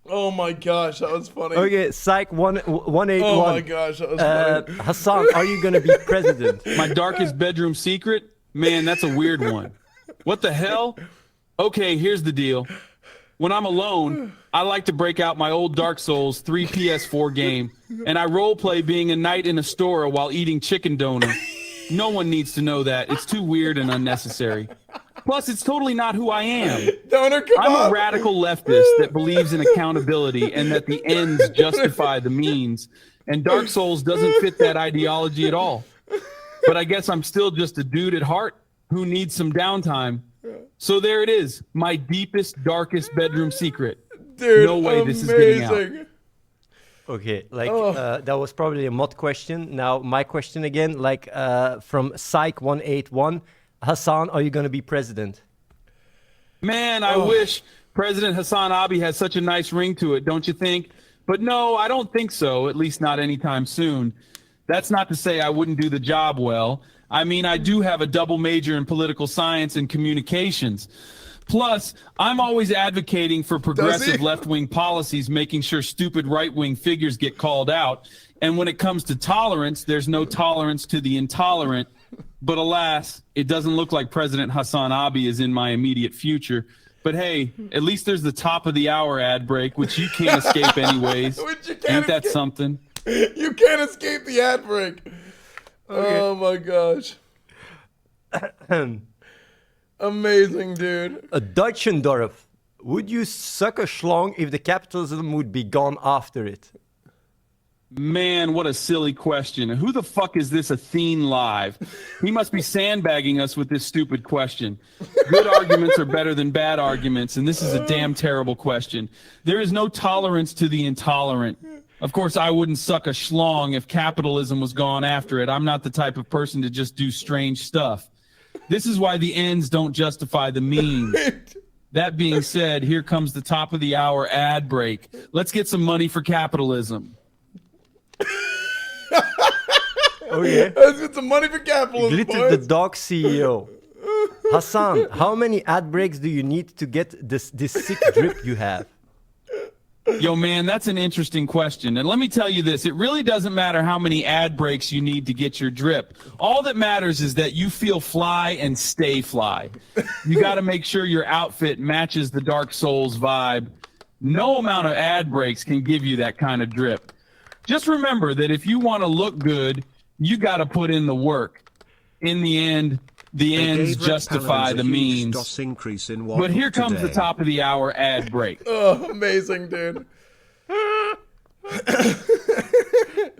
[SPEAKER 1] Oh my gosh, that was funny.
[SPEAKER 3] Okay, Psych 181.
[SPEAKER 1] Oh my gosh, that was funny.
[SPEAKER 3] Hasan, are you gonna be president?
[SPEAKER 2] My darkest bedroom secret? Man, that's a weird one. What the hell? Okay, here's the deal. When I'm alone, I like to break out my old Dark Souls 3 PS4 game, and I roleplay being a knight in a store while eating chicken donut. No one needs to know that. It's too weird and unnecessary. Plus, it's totally not who I am.
[SPEAKER 1] Donor, come
[SPEAKER 2] I'm
[SPEAKER 1] on.
[SPEAKER 2] a radical leftist that believes in accountability and that the ends justify the means. And Dark Souls doesn't fit that ideology at all. But I guess I'm still just a dude at heart who needs some downtime. So there it is, my deepest, darkest bedroom secret.
[SPEAKER 1] Dude,
[SPEAKER 2] No way this is getting out.
[SPEAKER 1] amazing.
[SPEAKER 3] Okay, like
[SPEAKER 1] Oh.
[SPEAKER 3] that was probably a mod question. Now my question again, like from Psych 181. Hasan, are you gonna be president?
[SPEAKER 2] Man, I wish President Hassan Abi has such a nice ring to it, don't you think? But no, I don't think so, at least not anytime soon. That's not to say I wouldn't do the job well. I mean, I do have a double major in political science and communications. Plus, I'm always advocating for progressive left-wing policies, making sure stupid right-wing figures get called out. And when it comes to tolerance, there's no tolerance to the intolerant. But alas, it doesn't look like President Hassan Abi is in my immediate future. But hey, at least there's the top of the hour ad break, which you can't escape anyways.
[SPEAKER 1] Which you can't
[SPEAKER 2] Ain't that
[SPEAKER 1] escape.
[SPEAKER 2] something?
[SPEAKER 1] You can't escape the ad break. Oh my gosh. Amazing, dude.
[SPEAKER 3] Deutschendorf, would you suck a schlong if the capitalism would be gone after it?
[SPEAKER 2] Man, what a silly question. Who the fuck is this Athene Live? He must be sandbagging us with this stupid question. Good arguments are better than bad arguments, and this is a damn terrible question. There is no tolerance to the intolerant. Of course, I wouldn't suck a schlong if capitalism was gone after it. I'm not the type of person to just do strange stuff. This is why the ends don't justify the means. That being said, here comes the top of the hour ad break. Let's get some money for capitalism.
[SPEAKER 3] Okay.
[SPEAKER 1] Let's get some money for capitalism,
[SPEAKER 3] Glitter the
[SPEAKER 1] boys.
[SPEAKER 3] dog CEO. Hasan, how many ad breaks do you need to get this sick drip you have?
[SPEAKER 2] Yo, man, that's an interesting question. And let me tell you this, it really doesn't matter how many ad breaks you need to get your drip. All that matters is that you feel fly and stay fly. You got to make sure your outfit matches the Dark Souls vibe. No amount of ad breaks can give you that kind of drip. Just remember that if you want to look good, you got to put in the work. In the end, the
[SPEAKER 6] They
[SPEAKER 2] ends
[SPEAKER 6] gave Red
[SPEAKER 2] justify
[SPEAKER 6] Palans
[SPEAKER 2] the
[SPEAKER 6] a huge
[SPEAKER 2] means.
[SPEAKER 6] DOS increase in
[SPEAKER 2] But here comes the
[SPEAKER 6] today.
[SPEAKER 2] top of the hour ad break.
[SPEAKER 1] Oh, amazing, dude.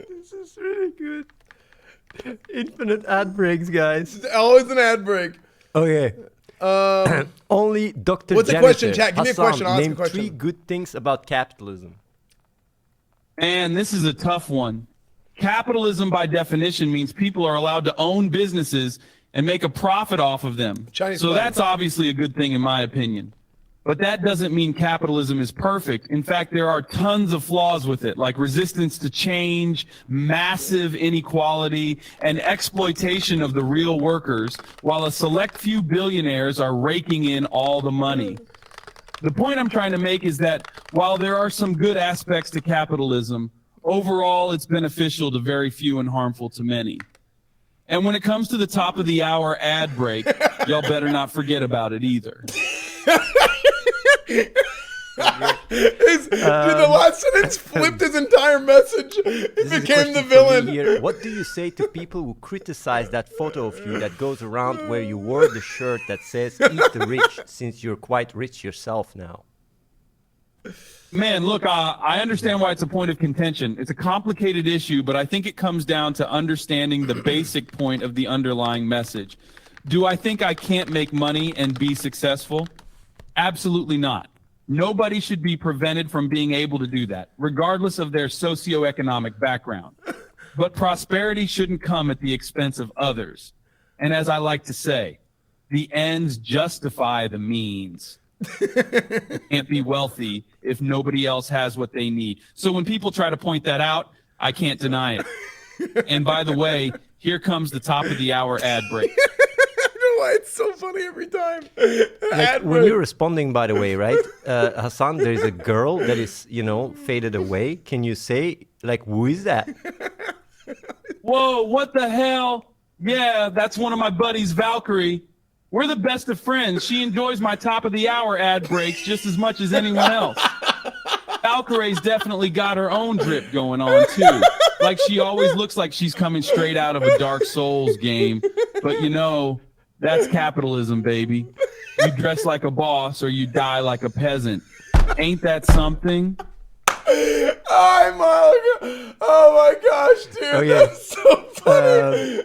[SPEAKER 3] This is really good. Infinite ad breaks, guys.
[SPEAKER 1] Always an ad break.
[SPEAKER 3] Okay. Only Dr.
[SPEAKER 1] What's the
[SPEAKER 3] Janitor.
[SPEAKER 1] question, chat? Give me a
[SPEAKER 3] Hasan,
[SPEAKER 1] question. I'll ask a
[SPEAKER 3] name
[SPEAKER 1] question.
[SPEAKER 3] 3 good things about capitalism.
[SPEAKER 2] And this is a tough one. Capitalism, by definition, means people are allowed to own businesses and make a profit off of them.
[SPEAKER 1] Chinese
[SPEAKER 2] So
[SPEAKER 1] flag.
[SPEAKER 2] that's obviously a good thing, in my opinion. But that doesn't mean capitalism is perfect. In fact, there are tons of flaws with it, like resistance to change, massive inequality, and exploitation of the real workers, while a select few billionaires are raking in all the money. The point I'm trying to make is that while there are some good aspects to capitalism, overall it's beneficial to very few and harmful to many. And when it comes to the top of the hour ad break, y'all better not forget about it either.
[SPEAKER 1] Dude, the last sentence flipped his entire message. He
[SPEAKER 3] This is a
[SPEAKER 1] became the
[SPEAKER 3] question for me
[SPEAKER 1] villain.
[SPEAKER 3] here. What do you say to people who criticize that photo of you that goes around where you wore the shirt that says "Eat the rich," since you're quite rich yourself now?
[SPEAKER 2] Man, look, I understand why it's a point of contention. It's a complicated issue, but I think it comes down to understanding the basic point of the underlying message. Do I think I can't make money and be successful? Absolutely not. Nobody should be prevented from being able to do that, regardless of their socioeconomic background. But prosperity shouldn't come at the expense of others. And as I like to say, the ends justify the means. Can't be wealthy if nobody else has what they need. So when people try to point that out, I can't deny it. And by the way, here comes the top of the hour ad break.
[SPEAKER 1] Why it's so funny every time.
[SPEAKER 3] Like, when you're responding, by the way, right, Hasan, there is a girl that is, faded away. Can you say, like, who is that?
[SPEAKER 2] Whoa, what the hell? Yeah, that's one of my buddies, Valkyrie. We're the best of friends. She enjoys my top of the hour ad breaks just as much as anyone else. Valkyrie's definitely got her own drip going on, too. Like, she always looks like she's coming straight out of a Dark Souls game. But, that's capitalism, baby. You dress like a boss or you die like a peasant. Ain't that something?
[SPEAKER 1] Oh my gosh, dude.
[SPEAKER 3] Oh, yeah.
[SPEAKER 1] That's so funny.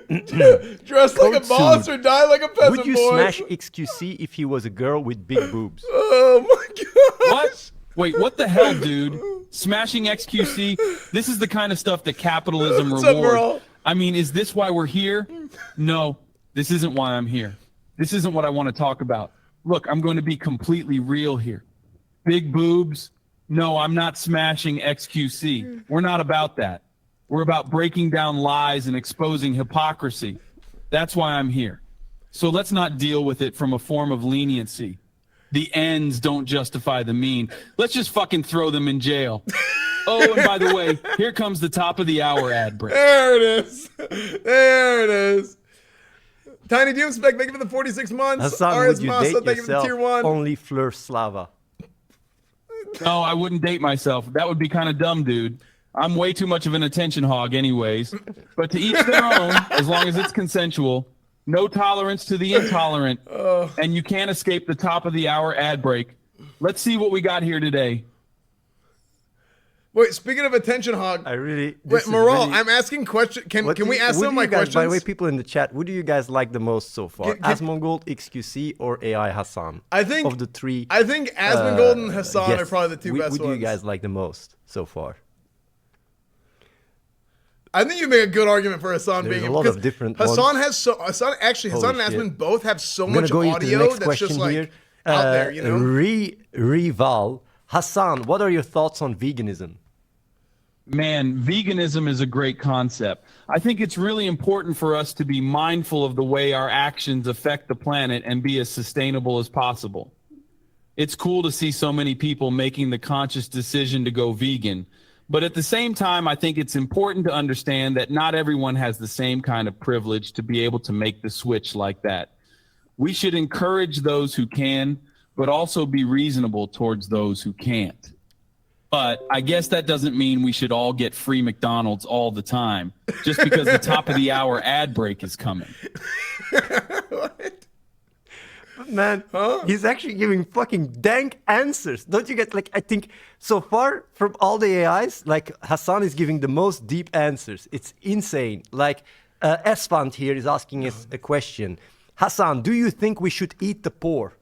[SPEAKER 1] Dress like a boss or die like a peasant,
[SPEAKER 3] Would you
[SPEAKER 1] boys.
[SPEAKER 3] smash XQC if he was a girl with big boobs?
[SPEAKER 1] Oh my gosh.
[SPEAKER 2] What? Wait, what the hell, dude? Smashing XQC? This is the kind of stuff that capitalism
[SPEAKER 1] What's up,
[SPEAKER 2] rewards.
[SPEAKER 1] Merle?
[SPEAKER 2] I mean, is this why we're here? No, this isn't why I'm here. This isn't what I want to talk about. Look, I'm going to be completely real here. Big boobs? No, I'm not smashing XQC. We're not about that. We're about breaking down lies and exposing hypocrisy. That's why I'm here. So let's not deal with it from a form of leniency. The ends don't justify the mean. Let's just fucking throw them in jail. Oh, and by the way, here comes the top of the hour ad break.
[SPEAKER 1] There it is. There it is. Tiny Doomspec, thank you for the 46 months.
[SPEAKER 3] Hasan,
[SPEAKER 1] RS
[SPEAKER 3] would you
[SPEAKER 1] Massa,
[SPEAKER 3] date
[SPEAKER 1] thank you for the
[SPEAKER 3] yourself
[SPEAKER 1] tier 1.
[SPEAKER 3] only Fleur Slava?
[SPEAKER 2] No, I wouldn't date myself. That would be kind of dumb, dude. I'm way too much of an attention hog anyways. But to each their own, as long as it's consensual. No tolerance to the intolerant. And you can't escape the top of the hour ad break. Let's see what we got here today.
[SPEAKER 1] Wait, speaking of attention hog. Wait, Moral, I'm asking questions. Can we ask some of my questions?
[SPEAKER 3] By the way, people in the chat, what do you guys like the most so far? Asmongold, XQC, or AI Hasan?
[SPEAKER 1] I think
[SPEAKER 3] of the three.
[SPEAKER 1] I think Asmongold and Hasan are probably the two best
[SPEAKER 3] ones. What do you
[SPEAKER 1] ones.
[SPEAKER 3] guys like the most so far?
[SPEAKER 1] I think you make a good argument for Hasan
[SPEAKER 3] There's
[SPEAKER 1] being
[SPEAKER 3] a lot of different
[SPEAKER 1] Hasan
[SPEAKER 3] ones.
[SPEAKER 1] has so Hasan and Asman both have so much
[SPEAKER 3] go into the
[SPEAKER 1] audio
[SPEAKER 3] next
[SPEAKER 1] that's
[SPEAKER 3] question
[SPEAKER 1] just like
[SPEAKER 3] here.
[SPEAKER 1] out there,
[SPEAKER 3] Rival Hasan, what are your thoughts on veganism?
[SPEAKER 2] Man, veganism is a great concept. I think it's really important for us to be mindful of the way our actions affect the planet and be as sustainable as possible. It's cool to see so many people making the conscious decision to go vegan. But at the same time, I think it's important to understand that not everyone has the same kind of privilege to be able to make the switch like that. We should encourage those who can, but also be reasonable towards those who can't. But I guess that doesn't mean we should all get free McDonald's all the time, just because the top of the hour ad break is coming.
[SPEAKER 1] What?
[SPEAKER 3] Man, he's actually giving fucking dank answers. Don't you get, I think so far from all the AIs, Hasan is giving the most deep answers. It's insane. Esfand here is asking us a question. Hasan, do you think we should eat the poor?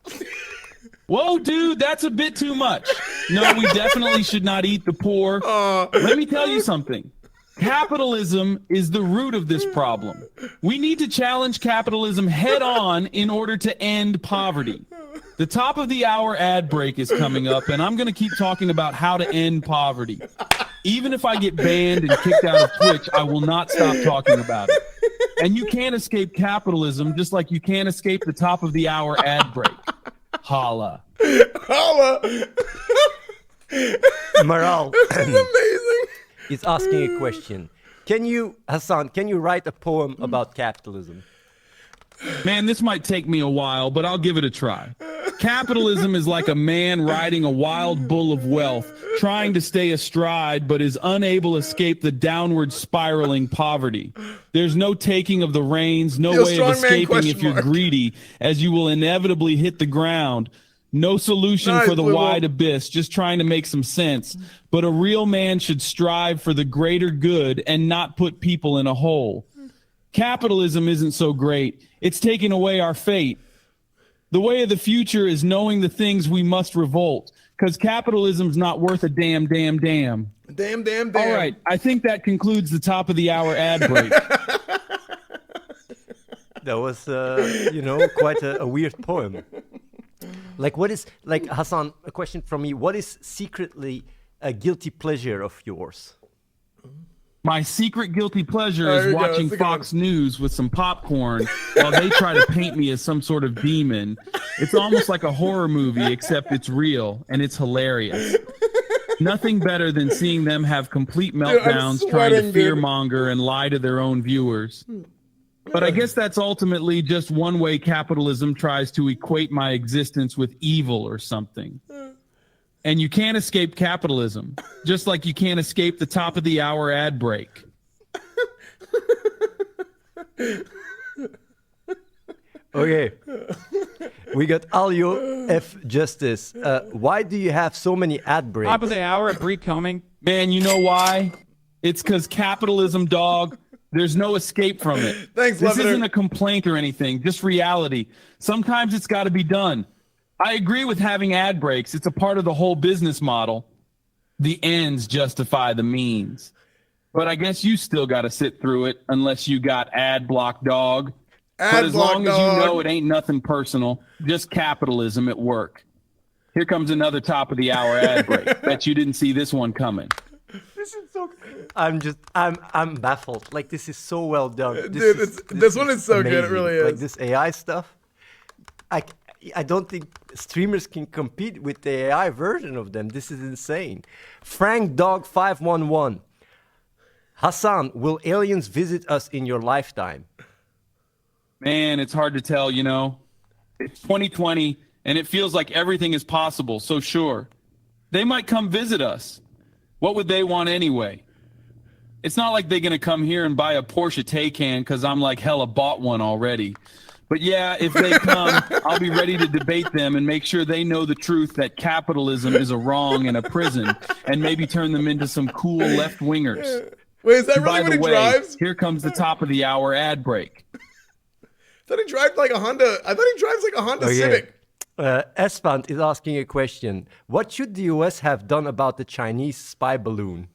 [SPEAKER 2] Whoa, dude, that's a bit too much. No, we definitely should not eat the poor. Let me tell you something. Capitalism is the root of this problem. We need to challenge capitalism head on in order to end poverty. The top of the hour ad break is coming up, and I'm going to keep talking about how to end poverty. Even if I get banned and kicked out of Twitch, I will not stop talking about it. And you can't escape capitalism, just like you can't escape the top of the hour ad break. Holla.
[SPEAKER 1] Holla.
[SPEAKER 3] Maral
[SPEAKER 1] This is amazing.
[SPEAKER 3] is asking a question. Hasan, can you write a poem about capitalism?
[SPEAKER 2] Man, this might take me a while, but I'll give it a try. Capitalism is like a man riding a wild bull of wealth, trying to stay astride, but is unable to escape the downward spiraling poverty. There's no taking of the reins, no
[SPEAKER 1] Yo,
[SPEAKER 2] way of
[SPEAKER 1] strong man,
[SPEAKER 2] escaping
[SPEAKER 1] question
[SPEAKER 2] if you're
[SPEAKER 1] mark.
[SPEAKER 2] greedy, as you will inevitably hit the ground. No solution
[SPEAKER 1] Nice,
[SPEAKER 2] for the
[SPEAKER 1] Blue
[SPEAKER 2] wide
[SPEAKER 1] Wolf.
[SPEAKER 2] abyss, just trying to make some sense. But a real man should strive for the greater good and not put people in a hole. Capitalism isn't so great. It's taking away our fate. The way of the future is knowing the things we must revolt, because capitalism's not worth a damn.
[SPEAKER 1] Damn.
[SPEAKER 2] All right, I think that concludes the top of the hour ad break.
[SPEAKER 3] That was, quite a weird poem. Hasan, a question from me. What is secretly a guilty pleasure of yours?
[SPEAKER 2] My secret guilty pleasure
[SPEAKER 1] There
[SPEAKER 2] is
[SPEAKER 1] you go,
[SPEAKER 2] watching
[SPEAKER 1] that's a good
[SPEAKER 2] Fox News with some popcorn while they try to paint me as some sort of demon. It's almost like a horror movie, except it's real and it's hilarious. Nothing better than seeing them have complete meltdowns trying to
[SPEAKER 1] sweating, dude.
[SPEAKER 2] fearmonger and lie to their own viewers. But I guess that's ultimately just one way capitalism tries to equate my existence with evil or something. And you can't escape capitalism, just like you can't escape the top of the hour ad break.
[SPEAKER 3] Okay. We got Alio F. Justice. Why do you have so many ad breaks?
[SPEAKER 7] Top of the hour, Bree coming.
[SPEAKER 2] Man, you know why? It's because capitalism, dog. There's no escape from it.
[SPEAKER 1] Thanks,
[SPEAKER 2] This
[SPEAKER 1] Lebanon.
[SPEAKER 2] isn't a complaint or anything, just reality. Sometimes it's got to be done. I agree with having ad breaks. It's a part of the whole business model. The ends justify the means. But I guess you still got to sit through it unless you got ad block, dog. But as long as you know it ain't nothing personal, just capitalism at work. Here comes another top of the hour ad break. Bet you didn't see this one coming.
[SPEAKER 3] This is so. I'm baffled. Like, this is so well done.
[SPEAKER 1] This one is so good, it
[SPEAKER 3] amazing.
[SPEAKER 1] really is.
[SPEAKER 3] Like, this AI stuff. I don't think streamers can compete with the AI version of them. This is insane. Frank Dog 511. Hasan, will aliens visit us in your lifetime?
[SPEAKER 2] Man, it's hard to tell, you know. It's 2020, and it feels like everything is possible, so sure. They might come visit us. What would they want anyway? It's not like they're going to come here and buy a Porsche Taycan because I'm like hella bought one already. But yeah, if they come, I'll be ready to debate them and make sure they know the truth that capitalism is a wrong and a prison, and maybe turn them into some cool left-wingers.
[SPEAKER 1] Wait, is that
[SPEAKER 2] And
[SPEAKER 1] really
[SPEAKER 2] by
[SPEAKER 1] what
[SPEAKER 2] the
[SPEAKER 1] he
[SPEAKER 2] way,
[SPEAKER 1] drives?
[SPEAKER 2] here comes the top of the hour ad break.
[SPEAKER 1] I thought he drives like a Honda. I thought he drives like a Honda Civic.
[SPEAKER 3] Esfand is asking a question. What should the US have done about the Chinese spy balloon?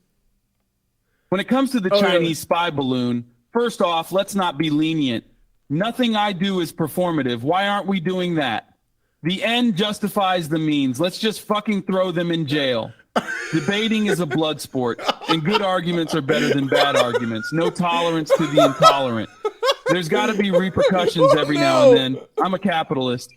[SPEAKER 2] When it comes to the
[SPEAKER 1] Oh, yeah.
[SPEAKER 2] Chinese spy balloon, first off, let's not be lenient. Nothing I do is performative. Why aren't we doing that? The end justifies the means. Let's just fucking throw them in jail. Debating is a blood sport, and good arguments are better than bad arguments. No tolerance to the intolerant. There's got to be repercussions every now and then. I'm a capitalist.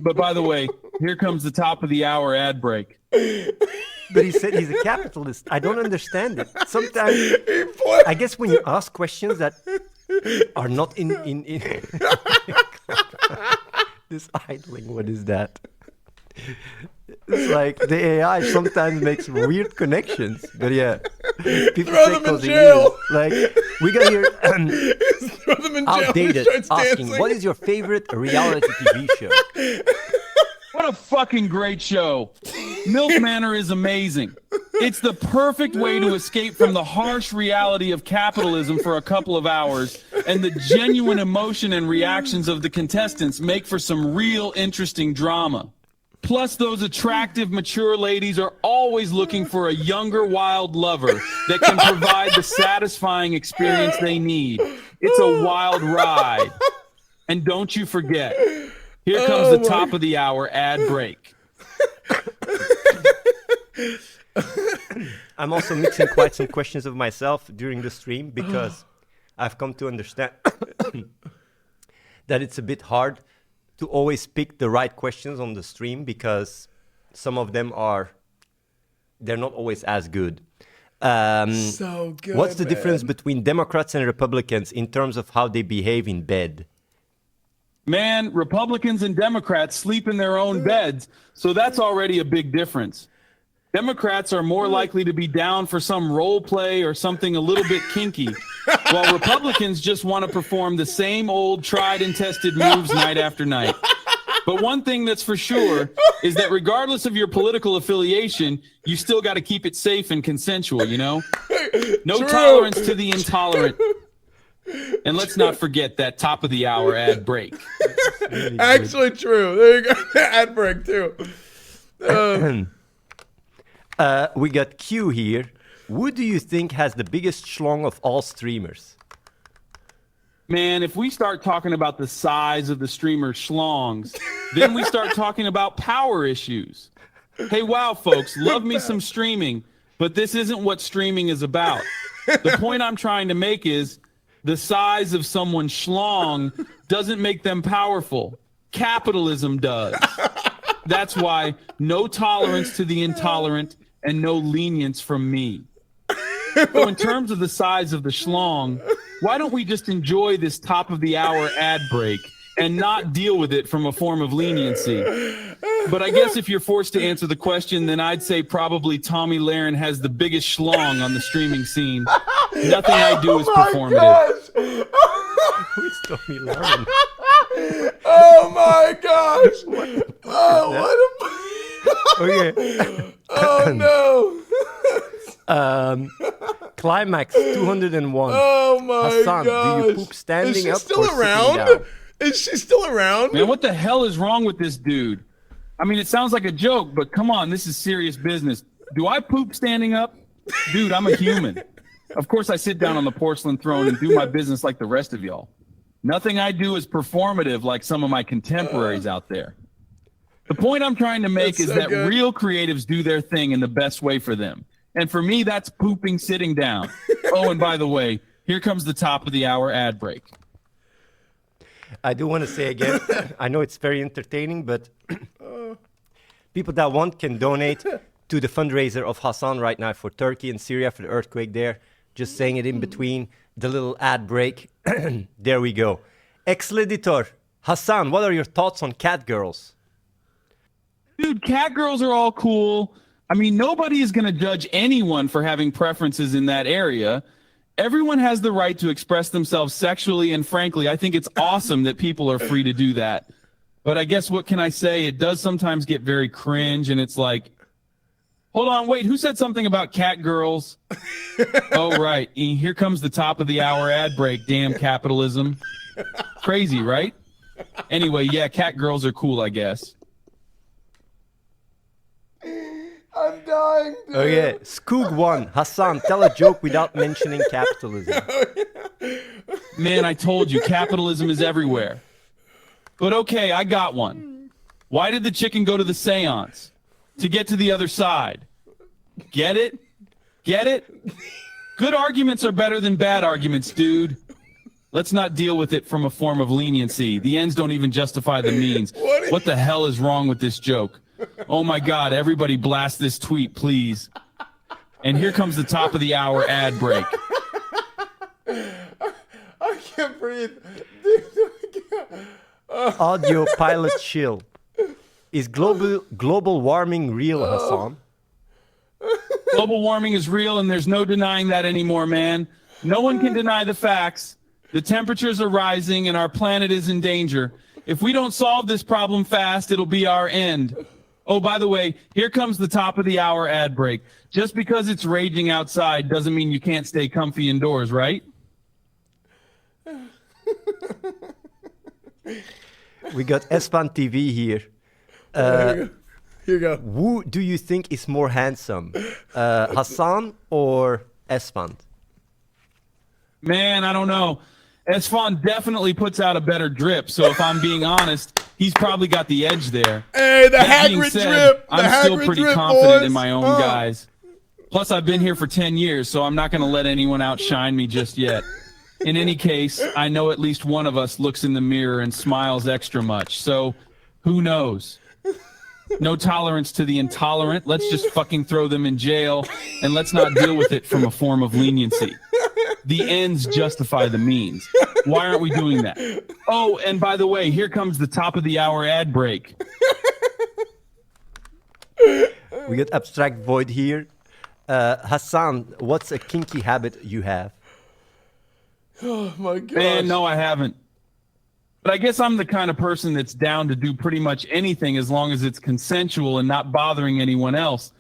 [SPEAKER 2] But by the way, here comes the top of the hour ad break.
[SPEAKER 3] But he said he's a capitalist. I don't understand it. Sometimes, I guess when you ask questions that are not in this idling, what is that? It's like the AI sometimes makes weird connections. But yeah, people
[SPEAKER 1] Throw
[SPEAKER 3] say
[SPEAKER 1] them in
[SPEAKER 3] cause it
[SPEAKER 1] jail.
[SPEAKER 3] is. Like, we got here
[SPEAKER 1] Throw them in jail. He
[SPEAKER 3] outdated
[SPEAKER 1] starts
[SPEAKER 3] asking,
[SPEAKER 1] dancing.
[SPEAKER 3] what is your favorite reality TV show?
[SPEAKER 2] What a fucking great show. MILF Manor is amazing. It's the perfect way to escape from the harsh reality of capitalism for a couple of hours, and the genuine emotion and reactions of the contestants make for some real interesting drama. Plus, those attractive, mature ladies are always looking for a younger, wild lover that can provide the satisfying experience they need. It's a wild ride. And don't you forget, Here comes the top of the hour ad break.
[SPEAKER 3] I'm also mixing quite some questions of myself during the stream because I've come to understand that it's a bit hard to always pick the right questions on the stream because some of them they're not always as good.
[SPEAKER 1] So good.
[SPEAKER 3] What's the difference between Democrats and Republicans in terms of how they behave in bed?
[SPEAKER 2] Man, Republicans and Democrats sleep in their own beds, so that's already a big difference. Democrats are more likely to be down for some role play or something a little bit kinky, while Republicans just want to perform the same old tried and tested moves night after night. But one thing that's for sure is that regardless of your political affiliation, you still got to keep it safe and consensual, you know? No tolerance to the intolerant. And let's not forget that top of the hour ad break.
[SPEAKER 1] Actually true. There you go. Ad break too.
[SPEAKER 3] We got Q here. Who do you think has the biggest schlong of all streamers?
[SPEAKER 2] Man, if we start talking about the size of the streamer schlongs, then we start talking about power issues. Hey, wow, folks, love me some streaming, but this isn't what streaming is about. The point I'm trying to make is the size of someone's schlong doesn't make them powerful. Capitalism does. That's why no tolerance to the intolerant and no lenience from me. So in terms of the size of the schlong, why don't we just enjoy this top of the hour ad break and not deal with it from a form of leniency? But I guess if you're forced to answer the question, then I'd say probably Tommy Lahren has the biggest schlong on the streaming scene. Nothing I do is performative.
[SPEAKER 3] Who's Tommy Lahren?
[SPEAKER 1] Oh my gosh!
[SPEAKER 3] Okay.
[SPEAKER 1] Oh no!
[SPEAKER 3] Climax 201.
[SPEAKER 1] Oh my
[SPEAKER 3] Hasan,
[SPEAKER 1] gosh!
[SPEAKER 3] do you poop standing
[SPEAKER 1] Is she
[SPEAKER 3] up
[SPEAKER 1] still
[SPEAKER 3] or sitting
[SPEAKER 1] around?
[SPEAKER 3] down?
[SPEAKER 1] Is she still around?
[SPEAKER 2] Man, what the hell is wrong with this dude? I mean, it sounds like a joke, but come on, this is serious business. Do I poop standing up? Dude, I'm a human. Of course, I sit down on the porcelain throne and do my business like the rest of y'all. Nothing I do is performative like some of my contemporaries out there. The point I'm trying to make is that real creatives do their thing in the best way for them. And for me, that's pooping sitting down. Oh, and by the way, here comes the top of the hour ad break.
[SPEAKER 3] I do want to say again, I know it's very entertaining, but people that want can donate to the fundraiser of Hasan right now for Turkey and Syria for the earthquake there. Just saying it in between the little ad break. There we go. Ex-editor, Hasan, what are your thoughts on cat girls?
[SPEAKER 2] Dude, cat girls are all cool. I mean, nobody is going to judge anyone for having preferences in that area. Everyone has the right to express themselves sexually, and frankly, I think it's awesome that people are free to do that. But I guess what can I say? It does sometimes get very cringe, and it's like, hold on, wait, who said something about cat girls? Oh, right. Here comes the top of the hour ad break. Damn capitalism. Crazy, right? Anyway, yeah, cat girls are cool, I guess.
[SPEAKER 1] I'm dying, dude.
[SPEAKER 3] Okay, Skoog1, Hasan, tell a joke without mentioning capitalism.
[SPEAKER 2] Man, I told you, capitalism is everywhere. But okay, I got one. Why did the chicken go to the seance? To get to the other side. Get it? Get it? Good arguments are better than bad arguments, dude. Let's not deal with it from a form of leniency. The ends don't even justify the means. What the hell is wrong with this joke? Oh my God, everybody blast this tweet, please. And here comes the top of the hour ad break.
[SPEAKER 1] I can't breathe. Dude, I can't.
[SPEAKER 3] Audio pilot chill. Is global warming real, Hasan?
[SPEAKER 2] Global warming is real, and there's no denying that anymore, man. No one can deny the facts. The temperatures are rising, and our planet is in danger. If we don't solve this problem fast, it'll be our end. Oh, by the way, here comes the top of the hour ad break. Just because it's raging outside doesn't mean you can't stay comfy indoors, right?
[SPEAKER 3] We got EsfandTV here.
[SPEAKER 1] Here you go.
[SPEAKER 3] Who do you think is more handsome, Hasan or Esfand?
[SPEAKER 2] Man, I don't know. Esfand definitely puts out a better drip, so if I'm being honest, He's probably got the edge there.
[SPEAKER 1] Hey, the
[SPEAKER 2] That being
[SPEAKER 1] Hagrid
[SPEAKER 2] said,
[SPEAKER 1] drip. The
[SPEAKER 2] I'm still
[SPEAKER 1] Hagrid
[SPEAKER 2] pretty
[SPEAKER 1] drip,
[SPEAKER 2] confident
[SPEAKER 1] boys.
[SPEAKER 2] in my own guys. Plus, I've been here for 10 years, so I'm not going to let anyone outshine me just yet. In any case, I know at least one of us looks in the mirror and smiles extra much. So, who knows? No tolerance to the intolerant. Let's just fucking throw them in jail, and let's not deal with it from a form of leniency. The ends justify the means. Why aren't we doing that? Oh, and by the way, here comes the top of the hour ad break.
[SPEAKER 3] We got Abstract Void here. Hasan, what's a kinky habit you have?
[SPEAKER 1] Oh my god.
[SPEAKER 2] Man, no, I haven't. But I guess I'm the kind of person that's down to do pretty much anything as long as it's consensual and not bothering anyone else.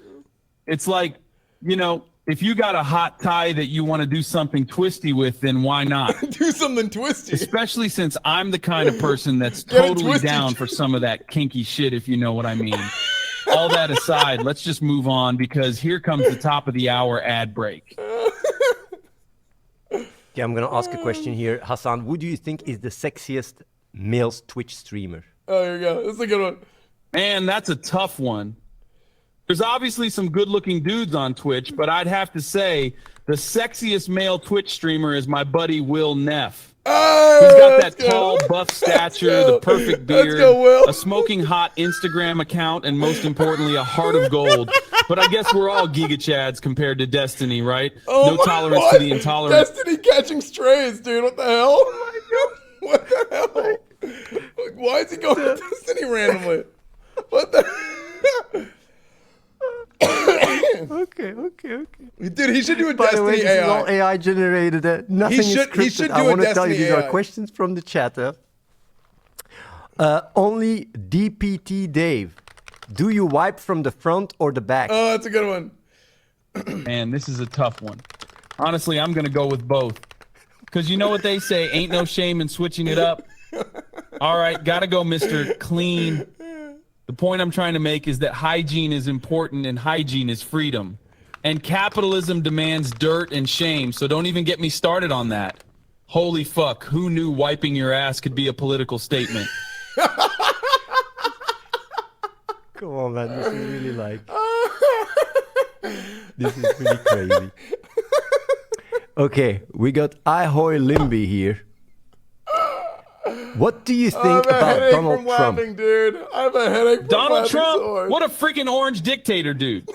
[SPEAKER 2] It's like, you know, if you got a hot tie that you want to do something twisty with, then why not?
[SPEAKER 1] Do something twisty.
[SPEAKER 2] Especially since I'm the kind of person that's
[SPEAKER 1] Get it
[SPEAKER 2] totally
[SPEAKER 1] twisted.
[SPEAKER 2] down for some of that kinky shit, if you know what I mean. All that aside, let's just move on because here comes the top of the hour ad break.
[SPEAKER 3] Okay, I'm gonna ask a question here. Hasan, who do you think is the sexiest male Twitch streamer?
[SPEAKER 1] Oh, here we go. This is a good one.
[SPEAKER 2] Man, that's a tough one. There's obviously some good-looking dudes on Twitch, but I'd have to say the sexiest male Twitch streamer is my buddy Will Neff.
[SPEAKER 1] Oh,
[SPEAKER 2] He's got
[SPEAKER 1] let's
[SPEAKER 2] that tall,
[SPEAKER 1] go.
[SPEAKER 2] buff
[SPEAKER 1] Let's
[SPEAKER 2] stature,
[SPEAKER 1] go.
[SPEAKER 2] the perfect
[SPEAKER 1] Let's
[SPEAKER 2] beard,
[SPEAKER 1] go, Will.
[SPEAKER 2] a smoking hot Instagram account, and most importantly, a heart of gold. But I guess we're all Giga Chads compared to Destiny, right?
[SPEAKER 1] Oh
[SPEAKER 2] No
[SPEAKER 1] my
[SPEAKER 2] tolerance
[SPEAKER 1] God.
[SPEAKER 2] to the intolerant.
[SPEAKER 1] Destiny catching strays, dude. What the hell? Oh my god. What the hell? Why is he going to Destiny randomly? What the?
[SPEAKER 3] Okay.
[SPEAKER 1] Dude, he should do a
[SPEAKER 3] By the way,
[SPEAKER 1] Destiny
[SPEAKER 3] this is all
[SPEAKER 1] AI.
[SPEAKER 3] AI generated. Nothing is
[SPEAKER 1] should- he
[SPEAKER 3] scripted.
[SPEAKER 1] should
[SPEAKER 3] I
[SPEAKER 1] do a
[SPEAKER 3] want to tell you,
[SPEAKER 1] Destiny
[SPEAKER 3] these are
[SPEAKER 1] AI.
[SPEAKER 3] questions from the chat. Only DPT Dave. Do you wipe from the front or the back?
[SPEAKER 1] Oh, that's a good one.
[SPEAKER 2] Man, this is a tough one. Honestly, I'm going to go with both. Because you know what they say, ain't no shame in switching it up. All right, got to go, Mr. Clean. The point I'm trying to make is that hygiene is important and hygiene is freedom. And capitalism demands dirt and shame, so don't even get me started on that. Holy fuck, who knew wiping your ass could be a political statement?
[SPEAKER 3] Come on, man. This is really like. This is really crazy. Okay, we got Ahoy Limby here. What do you think
[SPEAKER 1] I have a
[SPEAKER 3] about
[SPEAKER 1] headache
[SPEAKER 3] Donald
[SPEAKER 1] from
[SPEAKER 3] Trump?
[SPEAKER 1] laughing, dude. I have a headache from
[SPEAKER 2] Donald
[SPEAKER 1] laughing
[SPEAKER 2] Trump,
[SPEAKER 1] so hard.
[SPEAKER 2] what a freaking orange dictator, dude.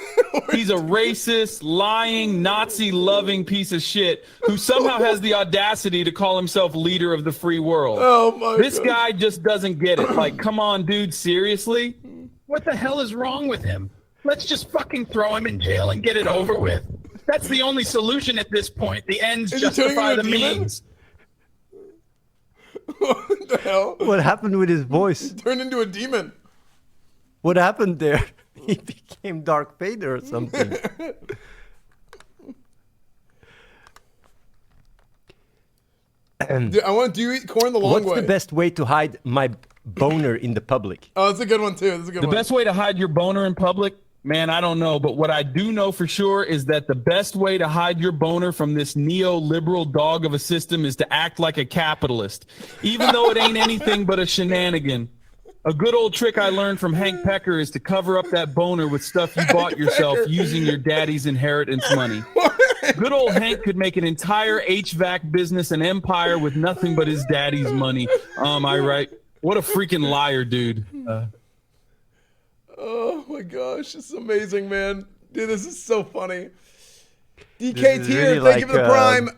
[SPEAKER 2] He's a racist, lying, Nazi-loving piece of shit who somehow has the audacity to call himself leader of the free world.
[SPEAKER 1] Oh my
[SPEAKER 2] This
[SPEAKER 1] god.
[SPEAKER 2] guy just doesn't get it. Like, come on, dude, seriously?
[SPEAKER 7] What the hell is wrong with him? Let's just fucking throw him in jail and get it over with. That's the only solution at this point. The ends
[SPEAKER 1] Is he turning
[SPEAKER 7] justify
[SPEAKER 1] into
[SPEAKER 7] the
[SPEAKER 1] a demon?
[SPEAKER 7] means.
[SPEAKER 1] What the hell?
[SPEAKER 3] What happened with his voice?
[SPEAKER 1] Turned into a demon.
[SPEAKER 3] What happened there? He became Dark Vader or something.
[SPEAKER 1] Dude, do you eat corn the long
[SPEAKER 3] What's
[SPEAKER 1] way?
[SPEAKER 3] the best way to hide my boner in the public?
[SPEAKER 1] Oh, that's a good one too. That's a good
[SPEAKER 2] The
[SPEAKER 1] one.
[SPEAKER 2] best way to hide your boner in public? Man, I don't know. But what I do know for sure is that the best way to hide your boner from this neoliberal dog of a system is to act like a capitalist, even though it ain't anything but a shenanigan. A good old trick I learned from Hank Pecker is to cover up that boner with stuff you bought yourself using your daddy's inheritance money. Good old Hank could make an entire HVAC business and empire with nothing but his daddy's money. I right? What a freaking liar, dude.
[SPEAKER 1] Oh my gosh, this is amazing, man. Dude, this is so funny. DK
[SPEAKER 3] This is
[SPEAKER 1] Tier,
[SPEAKER 3] really
[SPEAKER 1] thank you for the prime.